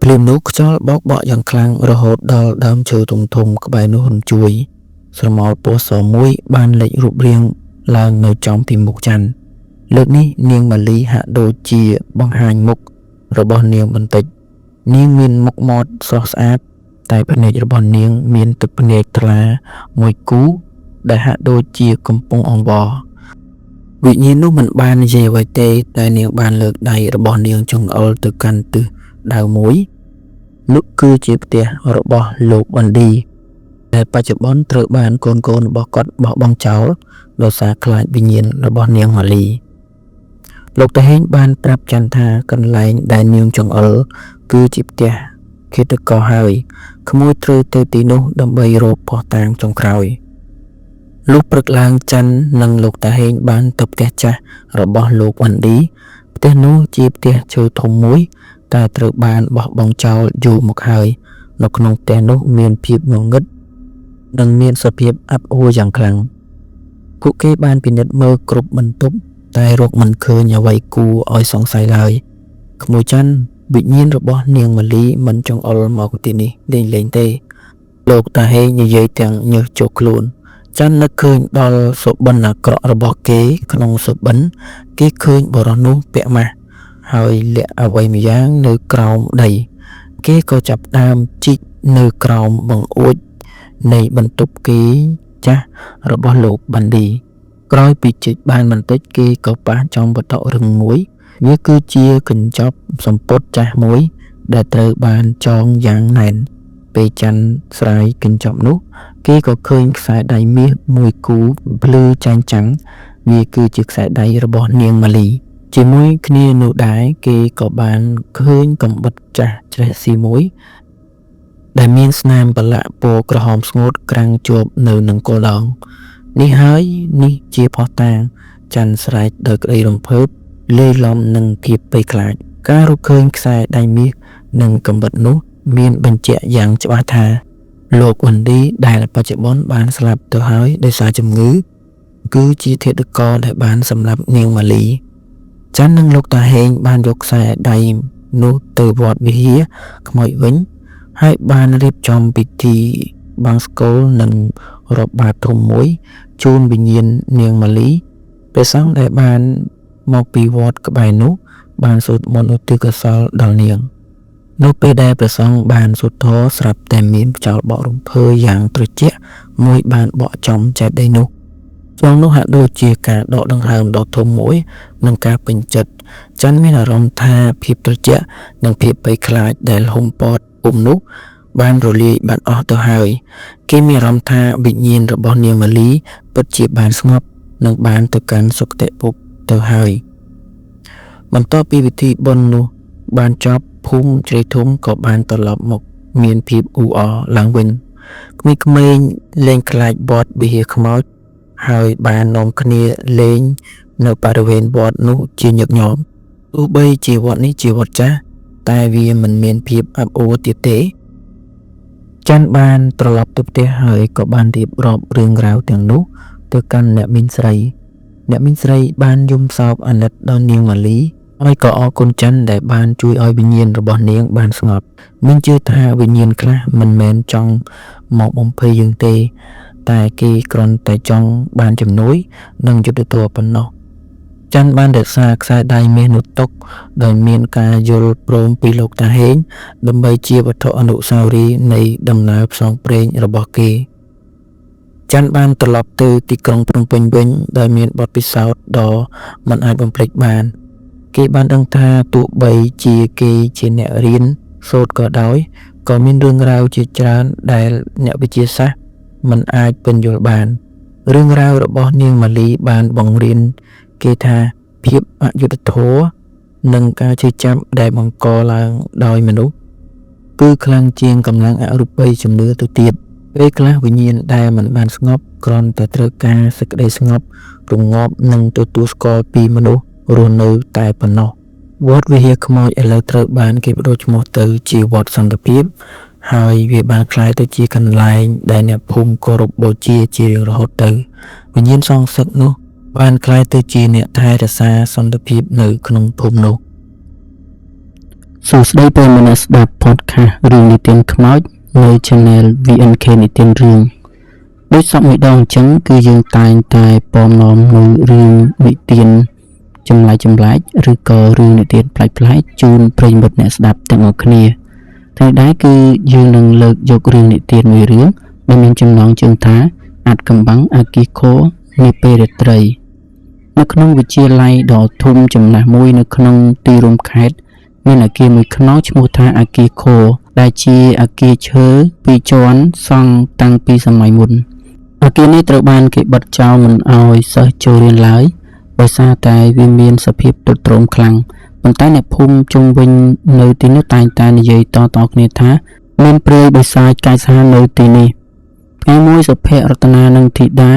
ភ្លាមនោះខ្យល់បោកបក់យ៉ាងខ្លាំងរហូតដល់ដើមឈើធំក្បែរនោះរំជួយស្រមោលពណ៌សមួយបានលេចរូបរាងឡើងនៅចំពីមុខច័ន្ទលើកនេះនាងម៉ាលីហាក់ដូចជាបង្ហាញមុខរបស់នាងបន្តិចនាងមានមុខមាត់ស្រស់ស្អាតតែភ្នែករបស់នាងមានទឹកភ្នែកថ្លាមួយគូដែលហាក់ដូចជាកំពុងអង្វរវិញ្ញាណនោះមិនបាននិយាយអ្វីទេតែនាងបានលើកដៃរបស់នាងចង្អុលទៅកាន់ទិសដៅមួយនោះគឺជាផ្ទះរបស់លោកវ៉ាន់ឌីដែលបច្ចុប្បន្នត្រូវបានកូនរបស់គាត់បោះបង់ចោលដោយសារខ្លាចវិញ្ញាណរបស់នាងម៉ាលីលោកតាហេងបានប្រាប់ច័ន្ទថាកន្លែងដែលនាងចង្អុលគឺជាផ្ទះឃាតករហើយក្មួយត្រូវទៅទីនោះដើម្បីរកភស្តុតាងចុងក្រោយលុះព្រឹកឡើងច័ន្ទនិងលោកតាហេងបានទៅផ្ទះចាស់របស់លោកវ៉ាន់ឌីផ្ទះនោះជាផ្ទះឈើធំមួយតែត្រូវបានបោះបង់ចោលយូរមកហើយនៅក្នុងផ្ទះនោះមានភាពងងឹតនិងមានសភាពអាប់អួរយ៉ាងខ្លាំងពួកគេបានពិនិត្យមើលគ្រប់បន្ទប់តែរកមិនឃើញអ្វីគួរឲ្យសង្ស័យឡើយក្មួយច័ន្ទវិញ្ញាណរបស់នាងម៉ាលីមិនចង្អុលមកទីនេះលេងទេលោកតាហេងនិយាយទាំងញើសជោគខ្លួនច័ន្ទនឹកឃើញដល់សុបិនអាក្រក់របស់គេក្នុងសុបិនគេឃើញបរិសនោះពាក់ម៉ាស់ហើយលាក់អ្វីម្យ៉ាងនៅក្រោមដីគេក៏ចាប់ដើមជីកនៅក្រោមបង្អួចនៃបន្ទប់គេចាស់របស់លោកវ៉ាន់ឌីក្រោយពីជីកបានបន្តិចគេក៏ប៉ះចំវត្ថុរឹងមួយវាគឺជាកញ្ចប់សំពត់ចាស់មួយដែលត្រូវបានចងយ៉ាងណែនពេលច័ន្ទស្រាយកញ្ចប់នោះគេក៏ឃើញខ្សែដៃមាសមួយគូភ្លឺចាញ់ចាំងវាគឺជាខ្សែដៃរបស់នាងម៉ាលីជាមួយគ្នានោះដែរគេក៏បានឃើញកំបិតចាស់ច្រេះស៊ីមួយដែលមានស្នាមប្រឡាក់ពណ៌ក្រហមស្ងួតក្រាំងជាប់នៅនឹងគល់ដង នេះហើយនេះជាផុសតាងច័ន្ទស្រែកដោយក្តីរំភើបលាយឡំនឹងភាពភ័យខ្លាចការរកឃើញខ្សែដៃមាសនិងកំបិតនោះមានបញ្ជាក់យ៉ាងច្បាស់ថាលោកវ៉ាន់ឌីដែលបច្ចុប្បន្នបានស្លាប់ទៅហើយដោយសារជំងឺគឺជាធាតុករដែលបានសម្លាប់នាងម៉ាលីច័ន្ទនិងលោកតាហេងបានយកខ្សែដៃនោះទៅវត្តវិហារខ្មោចវិញហើយបានរៀបចំពិធីបង្សុកូលនិងរាប់បាតធំមួយជូនវិញ្ញាណនាងម៉ាលីព្រះសង្ឃដែលបានមកពីវត្តក្បែរនោះបានសូត្រមន្តឧទ្ទិសកុសលដល់នាងនៅពេលដែលព្រះសង្ឃបានសូត្រធម៌ស្រាប់តែមានខ្យល់បក់រំភើយ៉ាងត្រជាក់មួយបានបក់ចំចេតិយនោះក្នុងនោះហាក់ដូចជាការដកដង្ហើមដ៏ធំមួយនិងការពេញចិត្តច័ន្ទមានអារម្មណ៍ថាភាពត្រជាក់និងភាពភ័យខ្លាចដែលហ៊ុំព័ទ្ធនោះបានរលាយបាត់អស់ទៅហើយគេមានអារម្មណ៍ថាវិញ្ញាណរបស់នាងម៉ាលីពិតជាបានស្ងប់និងបានទៅកាន់សុគតិភពទៅហើយបន្ទាប់ពីពិធីបុណ្យនោះបានចប់ភូមិជ្រៃធំក៏បានត្រឡប់មកមានភាពអ៊ូអរឡើងវិញក្មេងៗលេងខ្លាចវត្តវិហារខ្មោចហើយបាននាំគ្នាលេងនៅបរិវេណវត្តនោះជាញឹកញាប់ទោះបីជាវត្តនេះជាវត្តចាស់តែវាមិនមានភាពអាប់អួរទៀតទេច័ន្ទបានត្រឡប់ទៅផ្ទះហើយក៏បានរៀបរាប់រឿងរ៉ាវទាំងនោះទៅកាន់អ្នកមីងស្រីបានយំសោកអាណិតដល់នាងម៉ាលីហើយក៏អរគុណច័ន្ទដែលបានជួយឲ្យវិញ្ញាណរបស់នាងបានស្ងប់មានជឿថាវិញ្ញាណខ្លះមិនមែនចង់មកបំភ័យយើងទេតែគេគ្រាន់តែចង់បានជំនួយនិងយុត្តិធម៌ប៉ុណ្ណោះច័ន្ទបានរក្សាខ្សែដៃមាសនោះទុកដោយមានការយល់ព្រមពីលោកតាហេងដើម្បីជាវត្ថុអនុស្សាវរីយ៍នៃដំណើរផ្សងព្រេងរបស់គេច័ន្ទបានត្រឡប់ទៅទីក្រុងភ្នំពេញវិញដោយមានបទពិសោធន៍ដ៏មិនអាចបំភ្លេចបានគេបានដឹងថាទោះបីជាគេជាអ្នករៀនសូត្រក៏ដោយក៏មានរឿងរ៉ាវជាច្រើនដែលអ្នកវិទ្យាសាស្ត្រមិនអាចពន្យល់បានរឿងរ៉ាវរបស់នាងម៉ាលីបានបង្រៀនគេថាភាពអយុត្តិធម៌និងការជឿចាប់ដែលបង្កឡើងដោយមនុស្សគឺខ្លាំងជាងកម្លាំងអរូបីជំនឿទៅទៀតពេលខ្លះវិញ្ញាណដែលមិនបានស្ងប់គ្រាន់តែត្រូវការសេចក្តីស្ងប់រងាប់និងទទួលស្គាល់ពីមនុស្សរស់នៅតែប៉ុណ្ណោះវត្តវិហារខ្មោចឥឡូវត្រូវបានគេបដូរឈ្មោះទៅជាវត្តសន្តិភាពហើយវាបានក្លាយទៅជាកន្លែងដែលអ្នកភូមិគោរពបូជាជារៀងរហូតទៅវិញ្ញាណសងសឹកនោះបានក្លាយទៅជាអ្នកថែរក្សាសន្តិភាពនៅក្នុងភូមិនោះសួស្តីប្រិយមិត្តស្ដាប់ podcast រឿងនិទានខ្មោចនៅ channel VNK និទានរឿងដូចសពមួយដងអញ្ចឹងគឺយើងតែងតែពំនាំនៅរឿងនិទានចម្លែកឬក៏រឿងនិទានប្លែកៗជូនប្រិយមិត្តអ្នកស្ដាប់ទាំងអស់គ្នាថ្ងៃនេះគឺយើងនឹងលើកយករឿងនិទានមួយរឿងដែលមានចំណងជើងថាអាថ៌កំបាំងអគារខនាពេលរាត្រីនៅក្នុងវិទ្យាល័យដ៏ធំចំណាស់មួយនៅក្នុងទីរួមខេត្តមានអគារមួយខ្នងឈ្មោះថាអគារខដែលជាអគារឈើពីរជាន់សង់តាំងពីសម័យមុនអគារនេះត្រូវបានគេបិទចោលមិនឲ្យសិស្សចូលរៀនឡើយដោយសារតែវាមានសភាពទ្រុឌទ្រោមខ្លាំងប៉ុន្តែអ្នកភូមិជុំវិញនៅទីនោះតែងតែនិយាយតៗគ្នាថាមានព្រាយបិសាចកាយសាហាវនៅទីនេះថ្ងៃមួយសុភ័ក្ររតនានិងធីតា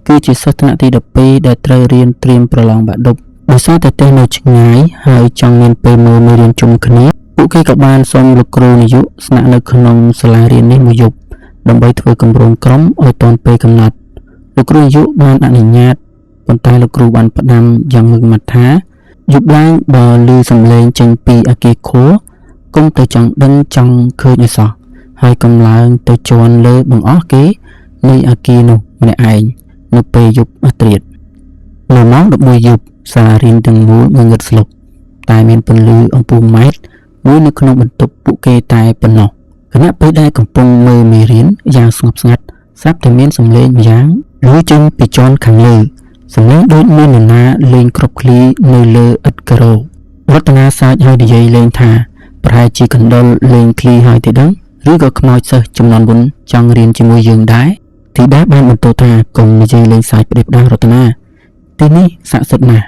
គឺជាសិស្សថ្នាក់ទី12ដែលត្រូវរៀនត្រៀមប្រឡងបាក់ឌុបដោយសារតែផ្ទះនៅឆ្ងាយហើយចង់មានពេលមើលមេរៀនជុំគ្នាពួកគេក៏បានសុំលោកគ្រូនាយកស្នាក់នៅក្នុងសាលារៀននេះមួយយប់ដើម្បីធ្វើគម្រោងក្រុមឲ្យទាន់ពេលកំណត់លោកគ្រូនាយកបានអនុញ្ញាតប៉ុន្តែលោកគ្រូបានផ្ដាំយ៉ាងម៉ឺងម៉ាត់ថាយប់ឡើងបើឮសំឡេងចេញពីអគារខួរគុំទៅចង់ដឹងចង់ឃើញឲ្យសោះហើយកុំឡើងទៅជន់លើបង្អស់គេនៃអគារនោះម្នាក់ឯងនៅពេលយប់អត្រាតនៅម៉ោង11យប់សាលារៀនទាំងមូលងងឹតស្លុបតែមានពន្លឺអំពូលម៉ែត្រមួយនៅក្នុងបន្ទប់ពួកគេតែប៉ុណ្ណោះគណៈពេលដែលកំពុងមើលមេរៀនយ៉ាងស្ងប់ស្ងាត់ស្រាប់តែមានសំឡេងម្យ៉ាងលឺចេញពីជាន់ខាងលើសំឡេងដូចមាននរណាលេងគ្រប់ឃ្លីនៅលើឥដ្ឋការ៉ូរតនាសាចហើយនិយាយលេងថាប្រហែលជាកណ្ដុរលេងឃ្លីហើយទេដឹងឬក៏ខ្មោចសិស្សចំនួនមុនចង់រៀនជាមួយយើងដែរទីដែរបានបន្ទោថាកុំនិយាយលេងសាច់ផ្ដេសផ្ដាស់រតនាទីនេះស័ក្តិសិទ្ធិណាស់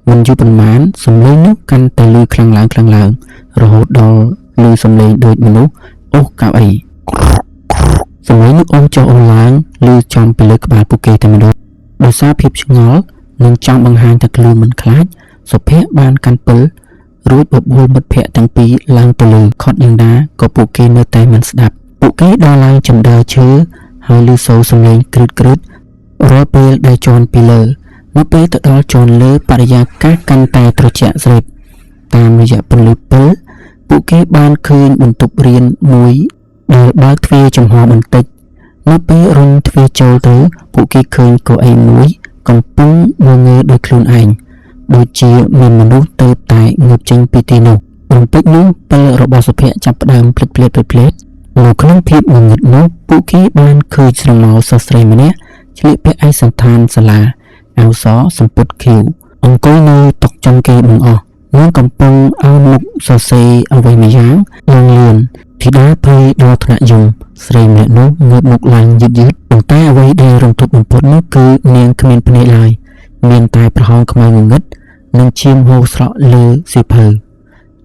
មិនយូរប៉ុន្មានសំឡេងនោះកាន់តែលឺខ្លាំងឡើងរហូតដល់លឺសំឡេងដូចមនុស្សអូសកៅអី សម្លេងនោះអូចុះអូឡើងឮចំពីលើក្បាលពួកគេតែម្ដងដោយសារភាពឆ្ងល់និងចង់បង្ហាញថាខ្លួនមិនខ្លាចសុភ័ក្របានកាន់ពិលរួចបបួលមិត្តភក្តិទាំងពីរឡើងទៅលើខត់យ៉ាងណាក៏ពួកគេនៅតែមិនស្ដាប់ពួកគេដើរឡើងចណ្ដើរឈើហើយឮសូរសំឡេងគ្រឹតរាល់ពេលដែលជន់ពីលើនៅពេលទៅដល់ជន់លើបរិយាកាសកាន់តែត្រជាក់ស្រេបតាមរយៈពន្លឺពិលពួកគេបានឃើញបន្ទប់រៀនមួយដែលបើកទ្វារចំហបន្តិចនៅពេលរុញទ្វារចូលទៅពួកគេឃើញកៅអីមួយកំពុងងើយដោយខ្លួនឯងដូចជាមានមនុស្សទៅតែងើបចេញពីទីនោះបន្តិចនោះពិលរបស់សុភ័ក្រចាប់ផ្ដើមភ្លេចនៅក្នុងភាពងងឹតនោះពួកគេបានឃើញស្រមោលសិស្សស្រីម្នាក់ឆ្លៀកពាក់ឯកសណ្ឋានសាលាអាវសសំពត់ខៀវអង្គុយនៅតុចុងគេបង្អស់និងកំពុងអោនមុខសរសេរអ្វីម្យ៉ាងលឿនធីតាភ័យដល់ថ្នាក់យំស្រីម្នាក់នោះងើបមុខឡើងយឺតប៉ុន្តែអ្វីដែលរំភើបបំផុតនោះគឺនាងគ្មានភ្នែកឡើយមានតែប្រហោងខ្មៅងងឹតនិងឈាមហូរស្រក់លើសៀវភៅ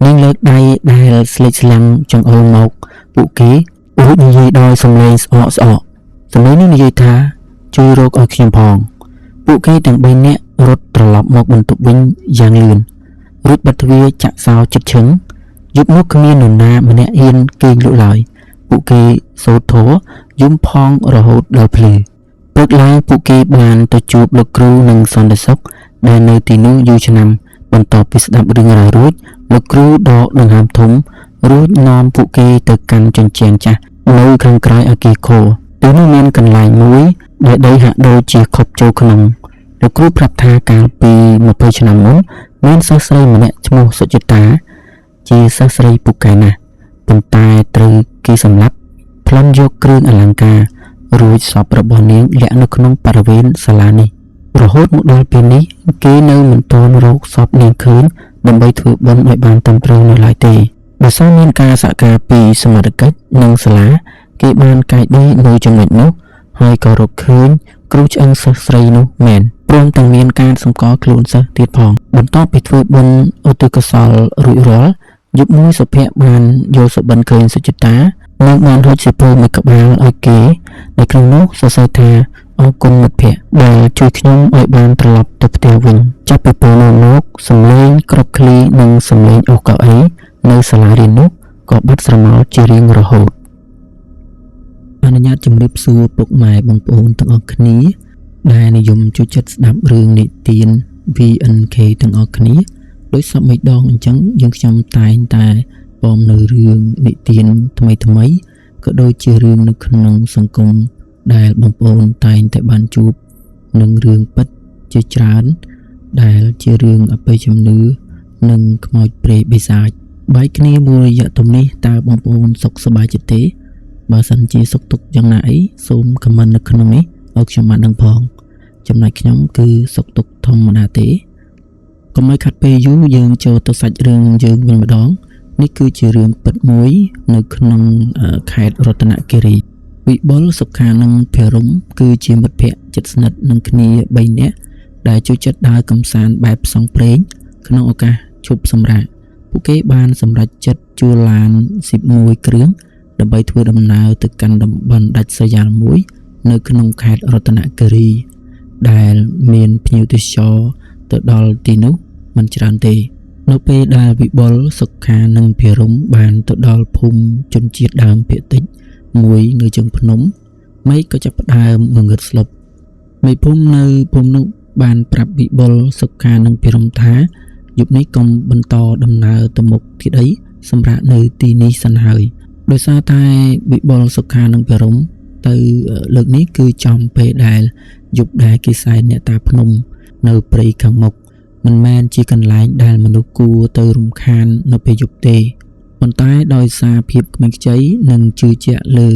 នាងលើកដៃដែលស្លេកស្លាំងចង្អុលមកពួកគេរួចនិយាយដោយសំឡេងស្អកសំឡេងនេះនិយាយថាជួយរកឲ្យខ្ញុំផងពួកគេទាំង3នាក់រត់ត្រឡប់មកបន្ទប់វិញយ៉ាងលឿនរួចបិទទ្វារចាក់សោជិតឈឹងយប់នោះគ្មាននរណាម្នាក់ហ៊ានគេងលក់ឡើយពួកគេសូត្រធម៌យំផងរហូតដល់ភ្លឺព្រឹកឡើងពួកគេបានទៅជួបលោកគ្រូនិងសន្តិសុខដែលនៅទីនោះយូរឆ្នាំបន្ទាប់ពីស្ដាប់រឿងរ៉ាវរួចលោកគ្រូដកដង្ហើមធំរួចនាំពួកគេទៅកាន់ជញ្ជាំងចាស់នៅខាងក្រោយអគារខូទីនោះមានកន្លែងមួយដែលដីហាក់ដូចជាខុបចូលក្នុងលោកគ្រូប្រាប់ថាកាលពី20ឆ្នាំមុនមានសិស្សស្រីម្នាក់ឈ្មោះសុចិតាជាសិស្សស្រីពូកែណាស់ប៉ុន្តែត្រូវគេសម្លាប់ប្លន់យកគ្រឿងអលង្ការរួចសពរបស់នាងលាក់នៅក្នុងបរិវេណសាលានេះរហូតមកដល់ពេលនេះគេនៅមិនទាន់រកសពនាងឃើញដើម្បីធ្វើបុណ្យឲ្យបានត្រឹមត្រូវនៅឡើយទេដោយសារមានការសហការពីសមាជិកនិងសាលាគេបានកាយដីនៅចំណុចនោះហើយក៏រកឃើញគ្រូឆ្អឹងសិស្សស្រីនោះមែនព្រមទាំងមានការសម្គាល់ខ្លួនសិស្សទៀតផងបន្ទាប់ពីធ្វើបុណ្យឧទ្ទិសកុសលរួចរាល់យប់មួយសុភ័ក្របានយកសុបិនឃើញសុចិតានិងបានរួចសៀវភៅមួយក្បាលឲ្យគេនៅក្នុងនោះសរសេរថាអរគុណមិត្តភក្តិដែលជួយខ្ញុំឲ្យបានត្រឡប់ទៅផ្ទះវិញចាប់ពីពេលនោះមកសំឡេងក្រកឃ្លីនិងសំឡេងអូសកៅអីនៅសាលារៀននោះក៏បាត់ស្រមោលជារៀងរហូតអនុញ្ញាតជម្រាបសួរពុកម៉ែបងប្អូនទាំងអស់គ្នាដែលនិយមជួយចិត្តស្ដាប់រឿងនិទាន VNK ទាំងអស់គ្នាដោយសពមួយដងអញ្ចឹងយើងខ្ញុំតែងតែពំនៅរឿងនិទានថ្មីក៏ដូចជារឿងនៅក្នុងសង្គមដែលបងប្អូនតែងតែបានជួបនឹងរឿងពិតជាច្រើនដែលជារឿងអបិយជំនឿនិងខ្មោចព្រាយបិសាចបែកគ្នាមួយរយៈទំនេះតើបងប្អូនសុខសប្បាយចិត្តទេបើសិនជាសុខទុក្ខយ៉ាងណាអីសូមខមមិននៅក្នុងនេះឲ្យខ្ញុំបានដឹងផងចំណែកខ្ញុំគឺសុខទុក្ខធម្មតាទេកុំឲ្យខាត់ពេលយូរយើងចូលទៅសាច់រឿងយើងវិញម្ដងនេះគឺជារឿងពិតមួយនៅក្នុងខេត្តរតនគិរីវិបុលសុខានិងភិរមគឺជាមិត្តភក្តិជិតស្និទ្ធនឹងគ្នា3នាក់ដែលជួយចិត្តដើរកម្សាន្តបែបផ្សងព្រេងក្នុងឱកាសឈប់សម្រាកពួកគេបានសម្រេចចិត្តជួលឡាន11គ្រឿងដើម្បីធ្វើដំណើរទៅកាន់តំបន់ដាច់ស្រយាលមួយនៅក្នុងខេត្តរតនគិរីដែលមានភ្ញៀវទេសចរទៅដល់ទីនោះមិនច្រើនទេនៅពេលដែលវិបុលសុខានិងភិរមបានទៅដល់ភូមិជនជាតិដើមភាគតិចមួយនៅជើងភ្នំមេឃក៏ចាប់ផ្ដើមងងឹតស្លុបមេភូមិនៅភូមិនោះបានប្រាប់វិបុលសុខានិងភិរមថាយប់នេះកុំបន្តដំណើរទៅមុខទៀតអីសម្រាប់នៅទីនេះសិនហើយដោយសារតែវិបុលសុខានិងភិរមទៅលើកនេះគឺចំពេលដែលយប់ដែលគេសែនអ្នកតាភ្នំនៅព្រៃខាងមុខមិនមែនជាកន្លែងដែលមនុស្សគួរទៅរំខាននៅពេលយប់ទេប៉ុន្តែដោយសារភាពក្មេងខ្ចីនិងជឿជាក់លើ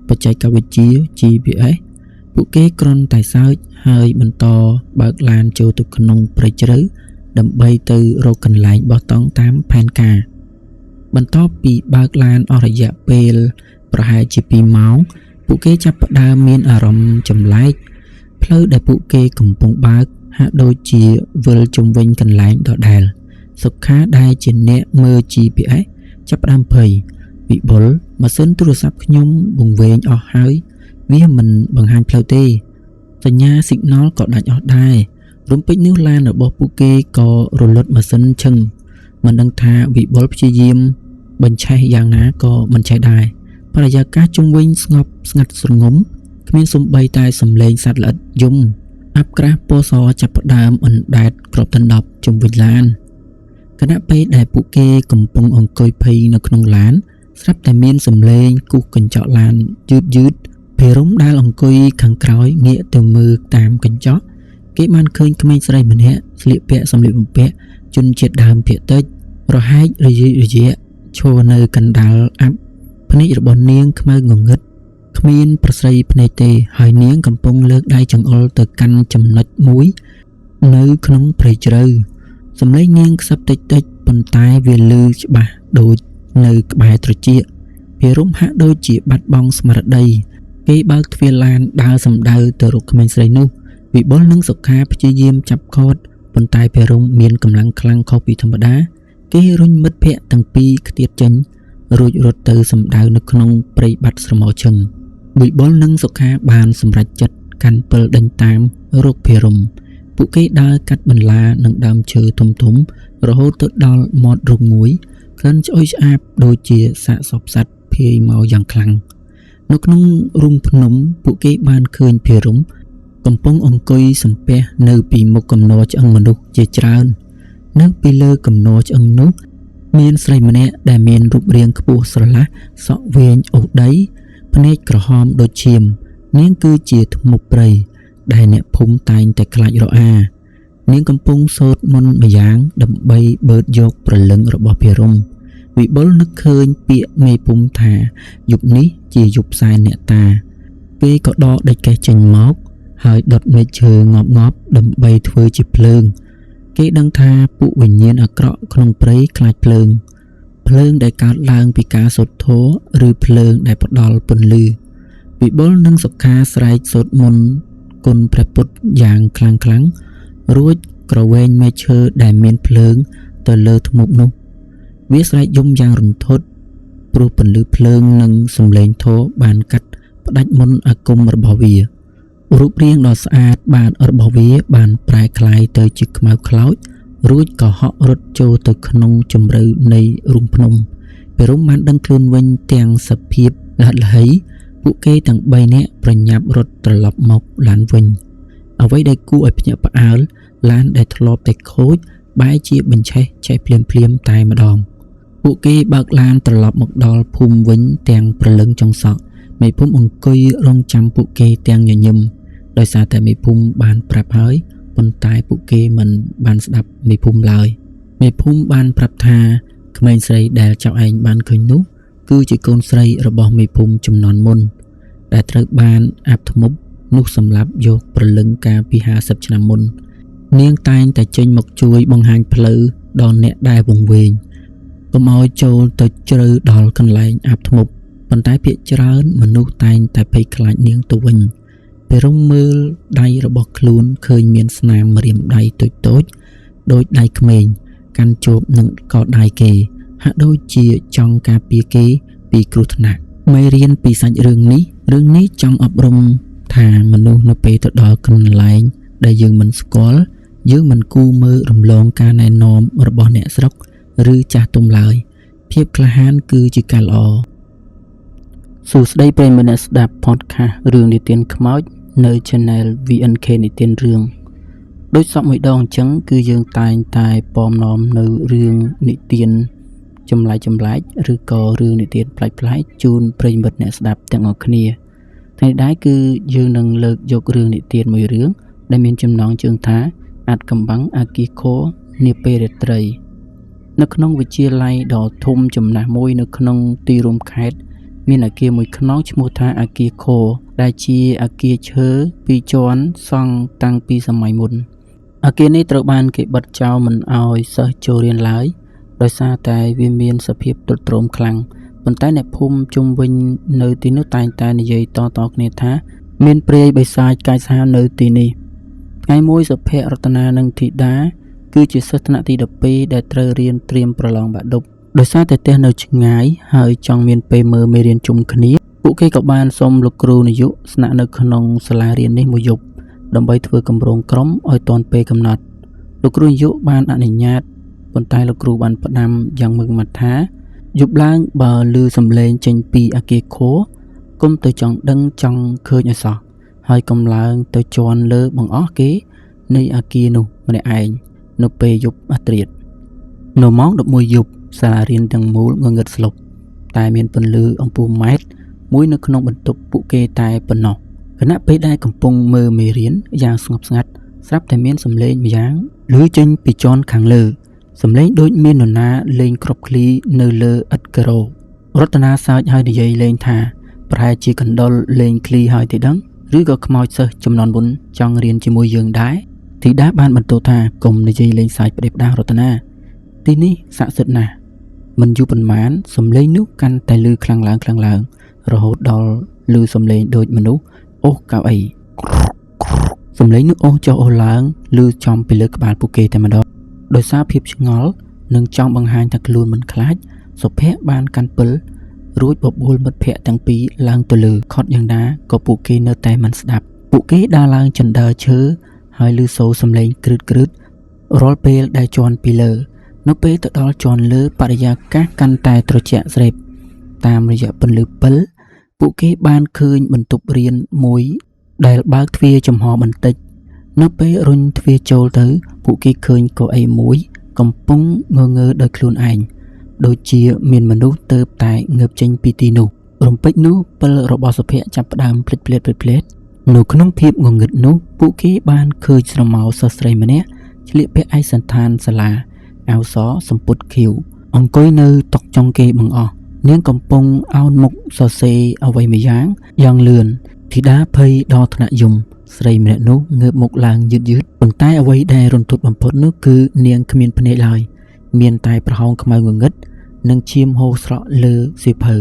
បច្ចេកវិទ្យា GPS ពួកគេគ្រាន់តែសើចហើយបន្តបើកឡានចូលទៅក្នុងព្រៃជ្រៅដើម្បីទៅរកកន្លែងបោះតង់តាមផែនការបន្ទាប់ពីបើកឡានអស់រយៈពេលប្រហែលជា2ម៉ោងពួកគេចាប់ផ្ដើមមានអារម្មណ៍ចម្លែកផ្លូវដែលពួកគេកំពុងបើកហាក់ដូចជាវិលជុំវិញកន្លែងដដែលសុខាដែលជាអ្នកមើល GPS ចាប់ផ្ដើមភ័យវិបុលម៉ាស៊ីនទូរស័ព្ទខ្ញុំវង្វេងអស់ហើយ វាមិនបង្ហាញផ្លូវទេសញ្ញា signal ក៏ដាច់អស់ដែររំពេចនេះឡានរបស់ពួកគេក៏រលត់ម៉ាស៊ីនឈឹងមិនដឹងថាវិបុលព្យាយាមបញ្ឆេះយ៉ាងណាក៏មិនឆេះដែរបរិយាកាសជុំវិញស្ងប់ស្ងាត់ស្រងំគ្មានសំបីតែសំឡេងសត្វល្អិតយំអាប់ក្រាស់ពណ៌សចាប់ផ្ដើមអណ្ដែតគ្របដណ្ដប់ជុំវិញឡានគណៈពេលដែលពួកគេកំពុងអង្គុយភ័យនៅក្នុងឡានស្រាប់តែមានសំឡេងគូសកញ្ចក់ឡានយឺតភេរមដែលអង្គុយខាងក្រោយងាកទៅមើលតាមកញ្ចក់គេបានឃើញក្មេងស្រីម្នាក់ស្លៀកពាក់សម្លៀកបំពាក់ជនជាតិដើមភាគតិចរហែករយៈឈរនៅកណ្ដាលអាប់ភ្នែករបស់នាងខ្មៅងងឹតគ្មានប្រស្រីភ្នែកទេហើយនាងកំពុងលើកដៃចង្អុលទៅកាន់ចំណុចមួយនៅក្នុងព្រៃជ្រៅសំឡេងនាងខ្សឹបតិចប៉ុន្តែវាឮច្បាស់ដូចនៅក្បែរត្រចៀកភេរមហាក់ដូចជាបាត់បង់ស្មារតីគេបើកទ្វារឡានដើរសម្ដៅទៅរកក្មេងស្រីនោះវិបុលនិងសុខាព្យាយាមចាប់ឃាត់ប៉ុន្តែភេរមមានកម្លាំងខ្លាំងខុសពីធម្មតាគេរុញមិត្តភ័ក្តិទាំងពីរខ្ទាតចេញរួចរត់ទៅសម្ដៅនៅក្នុងព្រៃបាត់ស្រមោលឈឹងវិបុលនិងសុខាបានសម្រេចចិត្តកាន់ពិលដេញតាមរកភេរមពួកគេដើរកាត់បន្លានិងដើមឈើធំរហូតទៅដល់មាត់រូងមួយក្លិនឆ្អុយឆ្អាបដូចជាសាកសពសត្វភាយមកយ៉ាងខ្លាំងនៅក្នុងរូងភ្នំពួកគេបានឃើញភេរមកំពុងអង្គុយសំពះនៅពីមុខគំនរឆ្អឹងមនុស្សជាច្រើននៅពីលើគំនរឆ្អឹងនោះមានស្រីម្នាក់ដែលមានរូបរាងខ្ពស់ស្រឡះសក់វែងអូសដីភ្នែកក្រហមដូចឈាមនាងគឺជាធ្មប់ព្រៃដែលអ្នកភូមិតែងតែខ្លាចរអានាងកំពុងសូត្រមន្តម្យ៉ាងដើម្បីបឺតយកព្រលឹងរបស់ភេរមវិបុលនឹកឃើញពាក្យមេភូមិថាយប់នេះជាយប់សែនអ្នកតាពេលក៏ដកដេចកេះចេញមកហើយដុតមែកឈើងាប់ដើម្បីធ្វើជាភ្លើងគេដឹងថាពួកវិញ្ញាណអាក្រក់ក្នុងព្រៃខ្លាចភ្លើងដែលកើតឡើងពីការសូត្រធម៌ឬភ្លើងដែលផ្ដល់ពន្លឺវិបុលនិងសុខាស្រែកសូត្រមន្តគុណព្រះពុទ្ធយ៉ាងខ្លាំងរួចក្រវែងមែកឈើដែលមានភ្លើងទៅលើធ្មប់នោះវាស្រែកយំយ៉ាងរន្ធត់ព្រោះពន្លឺភ្លើងនិងសំឡេងធម៌បានកាត់ផ្ដាច់មន្តអាគមរបស់វារូបរាងដ៏ស្អាតបាតរបស់វាបានប្រែក្លាយទៅជាខ្មៅខ្លោចរួចក៏ហក់រត់ចូលទៅក្នុងជម្រៅនៃរូងភ្នំភេរមបានដឹងខ្លួនវិញទាំងសភាពល្អិតល្ហីពួកគេទាំង3នាក់ប្រញាប់រត់ត្រឡប់មកឡានវិញអ្វីដែលគួរឲ្យភ្ញាក់ផ្អើលឡានដែលធ្លាប់តែខូចបែរជាបញ្ឆេះចេះភ្លាមតែម្ដងពួកគេបើកឡានត្រឡប់មកដល់ភូមិវិញទាំងព្រលឹងចុងសក់មេភូមិអង្គុយរងចាំពួកគេទាំងញញឹមដោយសារតែមេភូមិបានប្រាប់ហើយប៉ុន្តែពួកគេមិនបានស្ដាប់មេភូមិឡើយមេភូមិបានប្រាប់ថាក្មេងស្រីដែលចៅឯងបានឃើញនោះគឺជាកូនស្រីរបស់មេភូមិចំនួនមុនដែលត្រូវបានអាប់ធ្មប់នោះសម្លាប់យកព្រលឹងកាលពី50ឆ្នាំមុននាងតែងតែចេញមកជួយបង្ហាញផ្លូវដល់អ្នកដែលវង្វេងកុំឲ្យចូលទៅជ្រៅដល់កន្លែងអាប់ធ្មប់ប៉ុន្តែភាគច្រើនមនុស្សតែងតែភ័យខ្លាចនាងទៅវិញពេលរំមើលដៃរបស់ខ្លួនឃើញមានស្នាមម្រាមដៃតូចដូចដៃក្មេងកាន់ជាប់នឹងកដៃគេហាក់ដូចជាចង់ការពារគេពីគ្រោះថ្នាក់មេរៀនពីសាច់រឿងនេះចង់អប់រំថាមនុស្សនៅពេលទៅដល់កន្លែងដែលយើងមិនស្គាល់យើងមិនគួរមើលរំលងការណែនាំរបស់អ្នកស្រុកឬចាស់ទុំឡើយភាពក្លាហានគឺជាការល្អសួស្តីប្រិយមិត្តអ្នកស្ដាប់ podcast រឿងនិទានខ្មោចនៅ channel VNK និទានរឿងដូចសពមួយដងអញ្ចឹងគឺយើងតែងតែពំនាំនៅរឿងនិទានចម្លែកឬក៏រឿងនិទានប្លែកៗជូនប្រិយមិត្តអ្នកស្ដាប់ទាំងអស់គ្នាថ្ងៃនេះដែរគឺយើងនឹងលើកយករឿងនិទានមួយរឿងដែលមានចំណងជើងថាអាត់កំបាំងអាគីខូនាពេលរាត្រីនៅក្នុងវិទ្យាល័យដ៏ធំចំណាស់មួយនៅក្នុងទីរួមខេត្តមានអគារមួយខ្នងឈ្មោះថាអគារខូដែលជាអគារឈើ2ជាន់សង់តាំងពីសម័យមុនអគារនេះត្រូវបានគេបិទចោលមិនឲ្យសិស្សចូលរៀនឡើយដោយសារតែវាមានសភាពទ្រុឌទ្រោមខ្លាំងប៉ុន្តែអ្នកភូមិជុំវិញនៅទីនោះតែងតែនិយាយតគ្នាថាមានព្រាយបិសាចកាយសាហាវនៅទីនេះថ្ងៃមួយសុភរតនានិងធីតាគឺជាសិស្សថ្នាក់ទី12ដែលត្រូវរៀនត្រៀមប្រឡងបាក់ឌុបដោយសារតែផ្ទះនៅឆ្ងាយហើយចង់មានពេលមើលមេរៀនជុំគ្នាពួក ពួកគេក៏បានសុំលោកគ្រូនាយកស្នាក់នៅក្នុងសាលារៀននេះមួយយប់ដើម្បីធ្វើគម្រោងក្រុមឲ្យទាន់ពេលកំណត់លោកគ្រូនាយកបានអនុញ្ញាតប៉ុន្តែលោកគ្រូបានផ្ដាំយ៉ាងម៉ឺងម៉ាត់ថាយប់ឡើងបើឮសំឡេងចេញពីអគារខួរគុំទៅចង់ដឹងចង់ឃើញឲ្យសោះហើយកុំឡើងទៅជន់លើបង្អស់គេនៃអគារនោះម្នាក់ឯងនៅពេលយប់អាត្រៀតនៅម៉ោង 11 យប់សាលារៀនទាំងមូលងងឹតស្លុបតែមានពន្លឺអំពូលម៉ែត្រមួយនៅក្នុងបន្ទប់ពួកគេតែប៉ុណ្ណោះគណៈពេលដែលកំពុងមើលមេរៀនយ៉ាងស្ងប់ស្ងាត់ស្រាប់តែមានសំឡេងម្យ៉ាងឮចេញពីជាន់ខាងលើសំឡេងដូចមាននរណាលេងគ្រាប់ឃ្លីនៅលើឥដ្ឋការ៉ូរតនាសើចហើយនិយាយលេងថាប្រហែលជាកណ្ដុរលេងឃ្លីហើយទេដឹងឬក៏ខ្មោចសិស្សចំនួនមុនចង់រៀនជាមួយយើងដែរធីតាបានបន្ទោសថាកុំនិយាយលេងសើចផ្ដេសផ្ដាសរតនាទីនេះស័ក្តិសិទ្ធិណាស់មិនយូរប៉ុន្មានសំឡេងនោះកាន់តែឮខ្លាំងឡើងរហូតដល់ឮសំឡេងដូចមនុស្សអូសកៅអីសំឡេងនោះអូសចុះអូសឡើងឮចំពីលើក្បាលពួកគេតែម្ដងដោយសារភាពឆ្ងល់និងចង់បង្ហាញថាខ្លួនមិនខ្លាចសុភ័ក្របានកាន់ពិលរួចបបួលមិត្តភ័ក្តិទាំងពីរឡើងទៅលើខត់យ៉ាងណាក៏ពួកគេនៅតែមិនស្ដាប់ពួកគេដើរឡើងចណ្ដើរឈើហើយឮសូរសំឡេងគ្រឹតរាល់ពេលដែលជន់ពីលើនៅពេលទៅដល់ជាន់លើបរិយាកាសកាន់តែត្រជាក់ស្រេបតាមរយៈពន្លឺពិលពួកគេបានឃើញបន្ទប់រៀនមួយដែលបើកទ្វារចំហបន្តិចនៅពេលរុញទ្វារចូលទៅពួកគេឃើញកៅអីមួយកំពុងងើដោយខ្លួនឯងដូចជាមានមនុស្សទៅតែងើបចេញពីទីនោះរំពេចនោះពិលរបស់សុភ័ក្រចាប់ផ្ដើមភ្លេចនៅក្នុងភាពងងឹតនោះពួកគេបានឃើញស្រមោលសិស្សស្រីម្នាក់ឆ្លៀកពាក់ឯកសណ្ឋានសាលាអាវសសម្ពុតខៀវអង្គុយនៅតុចុងគេបង្អស់នាងកំពុងអោនមុខសរសេរអ្វីមួយយ៉ាងលឿនធីតាភ័យដល់ថ្នាក់យំស្រីម្នាក់នោះងើបមុខឡើងយឺតប៉ុន្តែអ្វីដែលរន្ធត់បំផុតនោះគឺនាងគ្មានភ្នែកឡើយមានតែប្រហោងខ្មៅងងឹតនិងឈាមហូរស្រក់លើសៀវភៅ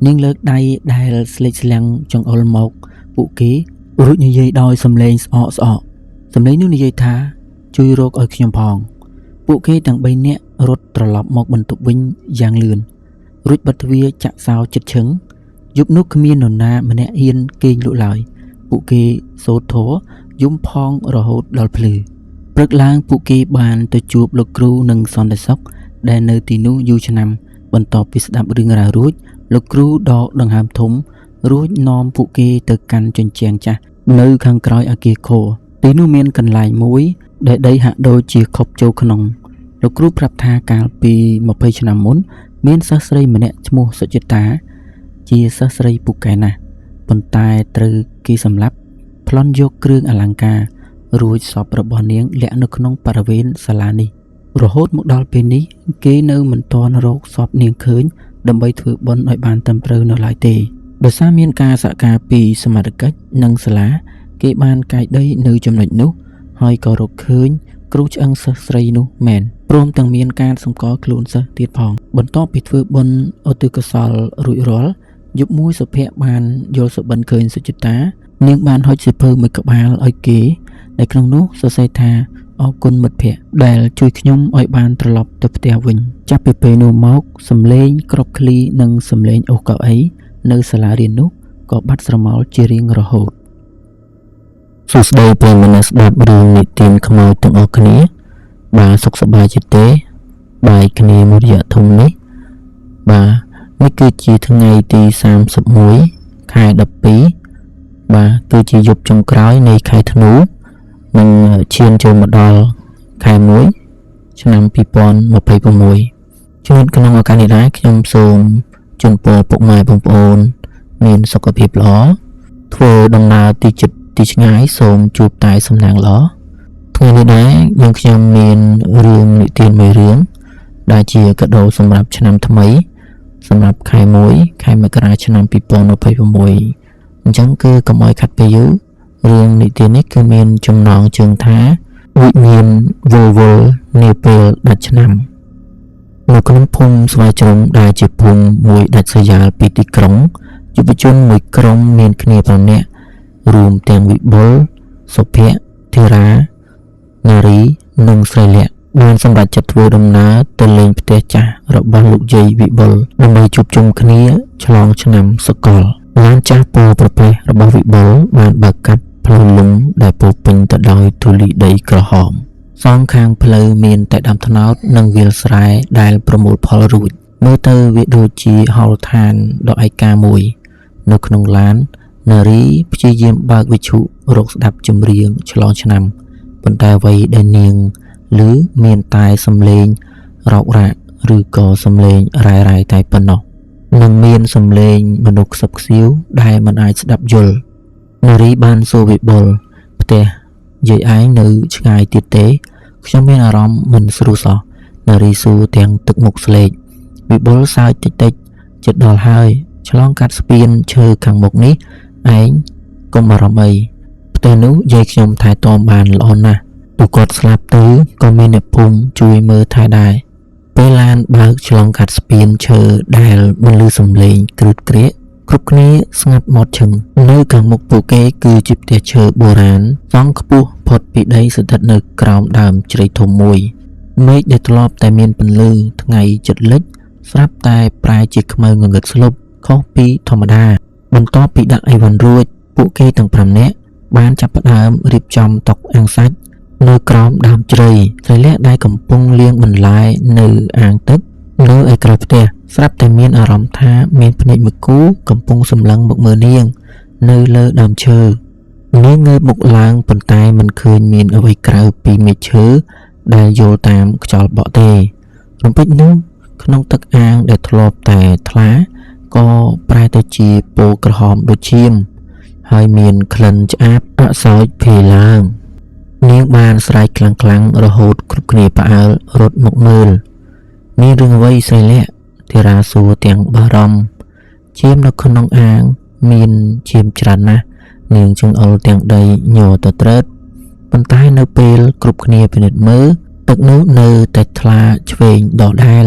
នាងលើកដៃដែលស្លេកស្លាំងចង្អុលមកពួកគេរួចនិយាយដោយសំឡេងស្អកសំឡេងនោះនិយាយថាជួយរកឲ្យខ្ញុំផងពួកគេទាំង3នាក់រត់ត្រឡប់មកបន្ទប់វិញយ៉ាងលឿនរួចបិទទ្វារចាក់សោចិត្តឈឹងយប់នោះគ្មាននរណាម្នាក់ហ៊ានគេងលក់ឡើយពួកគេសូត្រធម៌យំផងរហូតដល់ភ្លឺព្រឹកឡើងពួកគេបានទៅជួបលោកគ្រូនិងសន្តិសុខដែលនៅទីនោះយូរឆ្នាំបន្ទាប់ពីស្ដាប់រឿងរ៉ាវរួចលោកគ្រូដកដង្ហើមធំរួចនាំពួកគេទៅកាន់ជញ្ជាំងចាស់នៅខាងក្រោយអគារខូទីនោះមានកន្លែងមួយដែលដីហាក់ដូចជាខប់ចូលក្នុងលោកគ្រូប្រាប់ថាកាលពី20ឆ្នាំមុនមានសិស្សស្រីម្នាក់ឈ្មោះសុចិតាជាសិស្សស្រីពូកែណាស់ប៉ុន្តែត្រូវគេសម្លាប់ប្លន់យកគ្រឿងអលង្ការរួចសពរបស់នាងលាក់នៅក្នុងបរិវេណសាលានេះរហូតមកដល់ពេលនេះគេនៅមិនទាន់រកសពនាងឃើញដើម្បីធ្វើបុណ្យឲ្យបានត្រឹមត្រូវនៅឡើយទេដោយសារមានការសហការពីសមាជិកនិងសាលាគេបានកាយដីនៅចំណុចនោះហើយក៏រកឃើញគ្រូឆ្អឹងសិស្សស្រីនោះមែនព្រមទាំងមានការសម្គាល់ខ្លួនសិស្សទៀតផងបន្ទាប់ពីធ្វើបុណ្យឧទ្ទិសកុសលរួចរាល់យប់មួយសុភ័ក្របានយល់សុបិនឃើញសុចិតានាងបានហុចសៀវភៅមួយក្បាលឲ្យគេដែលក្នុងនោះសរសេរថាអរគុណមិត្តភ័ក្តិដែលជួយខ្ញុំឲ្យបានត្រឡប់ទៅផ្ទះវិញចាប់ពីពេលនោះមកសំឡេងគ្រាប់ឃ្លីនិងសំឡេងអូសកៅអីនៅសាលារៀននោះក៏បាត់ស្រមោលជារៀងរហូតសួស្តីប្រិយមិត្តអ្នកស្ដាប់រឿងនិទានខ្មោចទាំងអស់គ្នាបាទសុខសប្បាយទេបាយគ្នាមួយរយៈធំនេះបាទនេះគឺជាថ្ងៃទី31ខែ12បាទគឺជាយប់ចុងក្រោយនៃខែធ្នូនឹងឈានចូលមកដល់ខែ1ឆ្នាំ2026ជំរាបក្នុងឱកាសនេះដែរខ្ញុំសូមជូនពរពុកម៉ែបងប្អូនមានសុខភាពល្អធ្វើដំណើរទីជិតទីឆ្ងាយសូមជួបតែសំណាងល្អថ្ងៃនេះដែរខ្ញុំមានរឿងនិទានមួយរឿងដែលជាកាដូសម្រាប់ឆ្នាំថ្មីសម្រាប់ខែ1ខែមករាឆ្នាំ2026អញ្ចឹងគឺកុំឲ្យខាត់ពេលយូររឿងនិទាននេះគឺមានចំណងជើងថាវិញ្ញាណវល់នាពេលដាច់ឆ្នាំនៅក្នុងភូមិស្វាយជ្រុងដែលជាភូមិមួយដាច់ស្រយាលពីទីក្រុងយុវជនមួយក្រុមមានគ្នា5នាក់រួមទាំងវិបុលសុភ័ក្រធីរានារីនិងស្រីលក្ខបានសម្រេចចិត្តធ្វើដំណើរទៅលេងផ្ទះចាស់របស់លោកយាយវិបុលដើម្បីជួបជុំគ្នាឆ្លងឆ្នាំសកល ឡានចាស់ពោប្រភេទរបស់វិបុលបានបើកកាត់ផ្លូវលំដែលពោពេញទៅដោយធូលីដីក្រហមសងខាងផ្លូវមានតែដើមត្នោតនិងវាលស្រែដែលប្រមូលផលរួចមើលទៅវាដូចជាហោលឋានដ៏ឯកាមួយនៅក្នុងឡាននារីព្យាយាមបើកវិទ្យុរកស្ដាប់ចម្រៀងឆ្លងឆ្នាំប៉ុន្តែអ្វីដែលនាងឮមានតែសំឡេងរោករាក់ឬក៏សំឡេងរ៉ែៗតែប៉ុណ្ណោះនិងមានសំឡេងមនុស្សខ្សឹបខ្សៀវដែលមិនអាចស្ដាប់យល់នារីបានសួរវិបុលផ្ទះយាយឯងនៅឆ្ងាយទៀតទេខ្ញុំមានអារម្មណ៍មិនស្រួលសោះនារីសួរទាំងទឹកមុខស្លេកវិបុលសើចតិចជិតដល់ហើយឆ្លងកាត់ស្ពានឈើខាងមុខនេះឯងកុំបារម្ភអីផ្ទះនោះយាយខ្ញុំថែទាំបានល្អណាស់ទូគាត់ស្លាប់ទៅក៏មានអ្នកភូមិជួយមើលថែដែរពេលឡានបើកឆ្លងកាត់ស្ពានឈើដែលបន្លឺសំឡេងគ្រឹតក្រៀកគ្រប់គ្នាស្ងាត់មាត់ឈឹងនៅខាងមុខពួកគេគឺជាផ្ទះឈើបុរាណសង់ខ្ពស់ផុតពីដីស្ថិតនៅក្រោមដើមជ្រៃធំមួយមេឃដែលធ្លាប់តែមានពន្លឺថ្ងៃជិតលិចស្រាប់តែប្រែជាខ្មៅងងឹតស្លុបខុសពីធម្មតាបន្ទាប់ពីដាក់អីវ៉ាន់រួចពួកគេទាំង5នាក់បានចាប់ផ្ដើមរៀបចំតុអាំងសាច់នៅក្រោមដើមជ្រៃស្រីលាក់ដែលកំពុងលាងបន្លែនៅអាងទឹកនៅឯក្រៅផ្ទះស្រាប់តែមានអារម្មណ៍ថាមានភ្នែកមួយគូកំពុងសម្លឹងមកមើលនាងនៅលើដើមឈើនាងងើបមុខឡើងប៉ុន្តែមិនឃើញមានអ្វីក្រៅពីមែកឈើដែលយល់តាមខ្យល់បក់ទេរំពេចនោះក្នុងទឹកអាងដែលធ្លាប់តែថ្លាក៏ប្រែទៅជាពណ៌ក្រហមដូចឈាមហើយមានក្លិនឆ្អាបអសោចភាយឡើងនាងបានស្រែកខ្លាំងៗរហូតគ្រប់គ្នាផ្អើលរត់មកមើលមានរឿងអ្វីស្រីលាក់ធីរ៉ាសួរទាំងបារម្ភឈាមនៅក្នុងអាងមានឈាមច្រើនណាស់នាងចង្អុលទាំងដីញ័រទៅត្រើតប៉ុន្តែនៅពេលគ្រប់គ្នាពិនិត្យមើលទឹកនោះនៅតែថ្លាឆ្វេងដដែល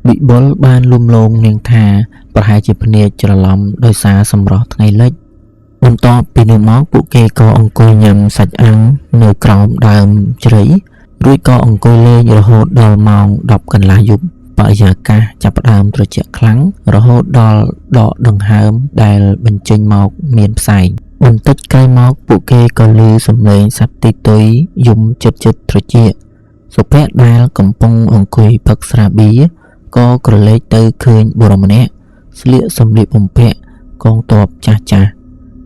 វិបុលបានលួមលោមនាងថាប្រហែលជាភ្នែកច្រឡំដោយសារសម្រស់ថ្ងៃលិចបន្ទាប់ពីនោះមកពួកគេក៏អង្គុយញ៉ាំសាច់អាំងនៅក្រោមដើមជ្រៃរួចក៏អង្គុយលេងរហូតដល់ម៉ោង 10 កន្លះយប់បរិយាកាសចាប់ផ្ដើមត្រជាក់ខ្លាំងរហូតដល់ដកដង្ហើមដែលបញ្ចេញមកមានផ្សែងបន្តិចក្រោយមកពួកគេក៏ឮសំឡេងសត្វទីទុយយំជិតត្រជាក់សុភ័ក្រដែលកំពុងអង្គុយផឹកស្រាបៀរក៏ក្រឡេកទៅឃើញបុរសម្នាក់ស្លៀកសម្លៀកបំពាក់កងទ័ពចាស់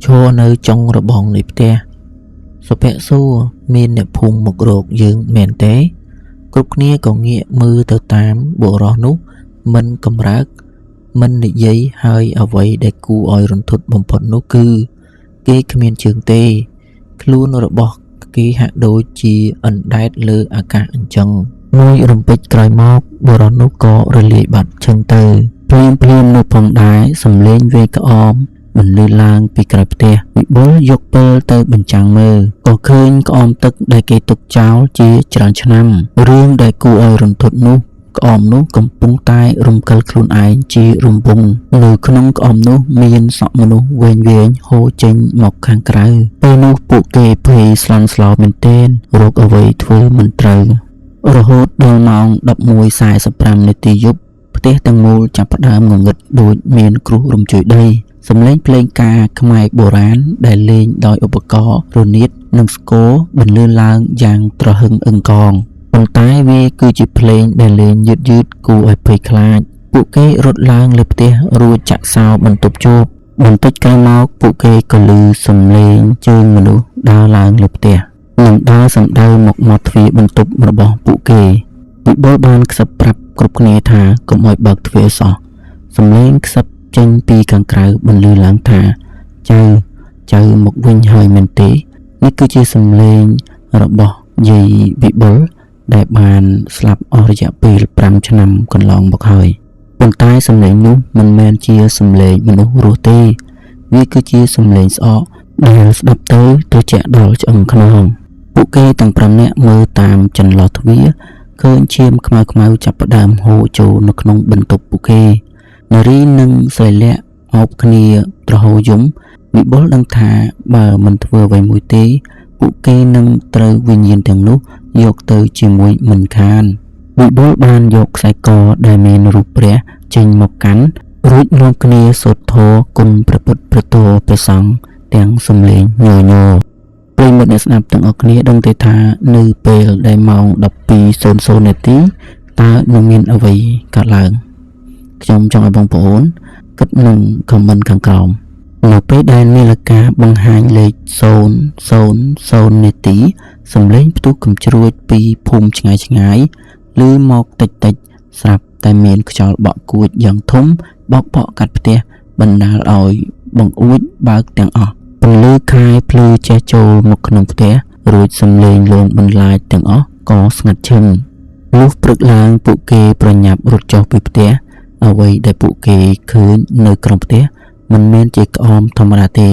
ឈរនៅចុងរបងនៃផ្ទះសុភ័ក្រសួរមានអ្នកភូមិមករកយើងមែនទេគ្រប់គ្នាក៏ងាកមើលទៅតាមបុរសនោះមិនកម្រើកមិននិយាយហើយអ្វីដែលគួរឲ្យរន្ធត់បំផុតនោះគឺគេគ្មានជើងទេខ្លួនរបស់គេហាក់ដូចជាអណ្ដែតលើអាកាសអញ្ចឹងមួយរំពេចក្រោយមកបុរសនោះក៏រលាយបាត់ឈឹងទៅភ្លាមនោះផងដែរសំឡេងវេក្អមបន្លឺឡើងពីក្រៅផ្ទះវិបុលយកពិលទៅបញ្ចាំងមើលក៏ឃើញក្អមទឹកដែលគេទុកចោលជាច្រើនឆ្នាំរឿងដែលគួរឲ្យរន្ធត់នោះក្អមនោះកំពុងតែរំកិលខ្លួនឯងជារំវង់នៅក្នុងក្អមនោះមានសក់មនុស្សវែងហូរចេញមកខាងក្រៅពេលនោះពួកគេភ័យស្លន់ស្លោមែនទែនរកអ្វីធ្វើមិនត្រូវរហូតដល់ម៉ោង 11:45 នាទីយប់ផ្ទះទាំងមូលចាប់ផ្ដើមងងឹតដូចមានគ្រោះរំជួយដីសំឡេងភ្លេងការខ្មែរបុរាណដែលលេងដោយឧបករណ៍រនាតនិងស្គរបន្លឺឡើងយ៉ាងត្រហឹងអឹងកងប៉ុន្តែវាគឺជាភ្លេងដែលលេងយឺតគួរឲ្យភ័យខ្លាចពួកគេរត់ឡើងលើផ្ទះរួចចាក់សោបន្ទប់ជួបបន្តិចក្រោយមកពួកគេក៏ឮសំឡេងជើងមនុស្សដើរឡើងលើផ្ទះនិងដើរសំដៅមកមាត់ទ្វារបន្ទប់របស់ពួកគេវិបុលបានខ្សឹបប្រាប់គ្រប់គ្នាថាកុំឲ្យបើកទ្វារសោះសំឡេងខ្សឹបចេញពីខាងក្រៅបន្លឺឡើងថាចៅមកវិញហើយមែនទេនេះគឺជាសំឡេងរបស់យាយវិបុលដែលបានស្លាប់អស់រយៈពេល5ឆ្នាំកន្លងមកហើយប៉ុន្តែសំឡេងនោះមិនមែនជាសំឡេងមនុស្សរស់ទេវាគឺជាសំឡេងស្អកដែលស្ដាប់ទៅត្រជាក់ដល់ឆ្អឹងខ្នងពួកគេទាំង5នាក់មើលតាមចន្លោះទ្វារឃើញឈាមខ្មៅចាប់ផ្ដើមហូរចូលនៅក្នុងបន្ទប់ពួកគេនារីនិងស្រីលាក់អោបគ្នាត្រហោយំវិបុលដឹងថាបើមិនធ្វើអ្វីមួយទេពួកគេនឹងត្រូវវិញ្ញាណទាំងនោះយកទៅជាមួយមិនខានវិបុលបានយកខ្សែកដែលមានរូបព្រះចេញមកកាន់ រួចនាំគ្នាសូត្រធម៌គុំព្រះពុទ្ធព្រះធម៌ព្រះសង្ឃទាំងសំឡេងញញប្រិយមិត្តអ្នកស្ដាប់ទាំងអស់គ្នាដឹងទេថានៅពេលដែលម៉ោង 12:00 នាទីតើនឹងមានអ្វីកើតឡើងខ្ញុំចង់ឲ្យបងប្អូនគិតនឹងខមមិនខាងក្រោមនៅពេលដែលនាឡិកាបង្ហាញលេខ0:00 នាទីសំឡេងផ្ទុះកំជ្រួចពីភូមិឆ្ងាយឬមកតិចស្រាប់តែមានខ្យល់បក់គួចយ៉ាងធំបក់កាត់ផ្ទះបណ្ដាលឲ្យបង្អួចបើកទាំងអស់ពន្លឺខែភ្លឺចេះចូលមកក្នុងផ្ទះរួចសំឡេងលងបន្លាចទាំងអស់ក៏ស្ងាត់ឈឹងលុះព្រឹកឡើងពួកគេប្រញាប់រត់ចុះពីផ្ទះអ្វីដែលពួកគេឃើញនៅក្នុងផ្ទះមិនមែនជាក្អមធម្មតាទេ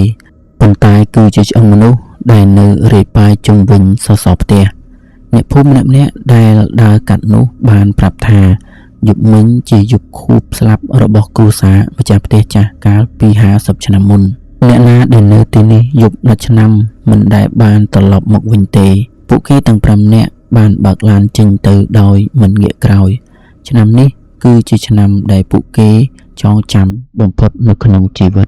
ប៉ុន្តែគឺជាឆ្អឹងមនុស្សដែលនៅរាយប៉ាយជុំវិញសសរផ្ទះអ្នកភូមិម្នាក់ដែលដើរកាត់នោះបានប្រាប់ថាយប់មិញជាយប់ខួបស្លាប់របស់គ្រួសារម្ចាស់ផ្ទះចាស់កាលពី50ឆ្នាំមុនអ្នកណាដែលនៅទីនេះយប់ដល់ឆ្នាំមិនដែលបានត្រឡប់មកវិញទេពួកគេទាំង5នាក់បានបើកឡានចេញទៅដោយមិនងាកក្រោយឆ្នាំនេះគឺជាឆ្នាំដែលពួកគេចងចាំបំផុតនៅក្នុងជីវិត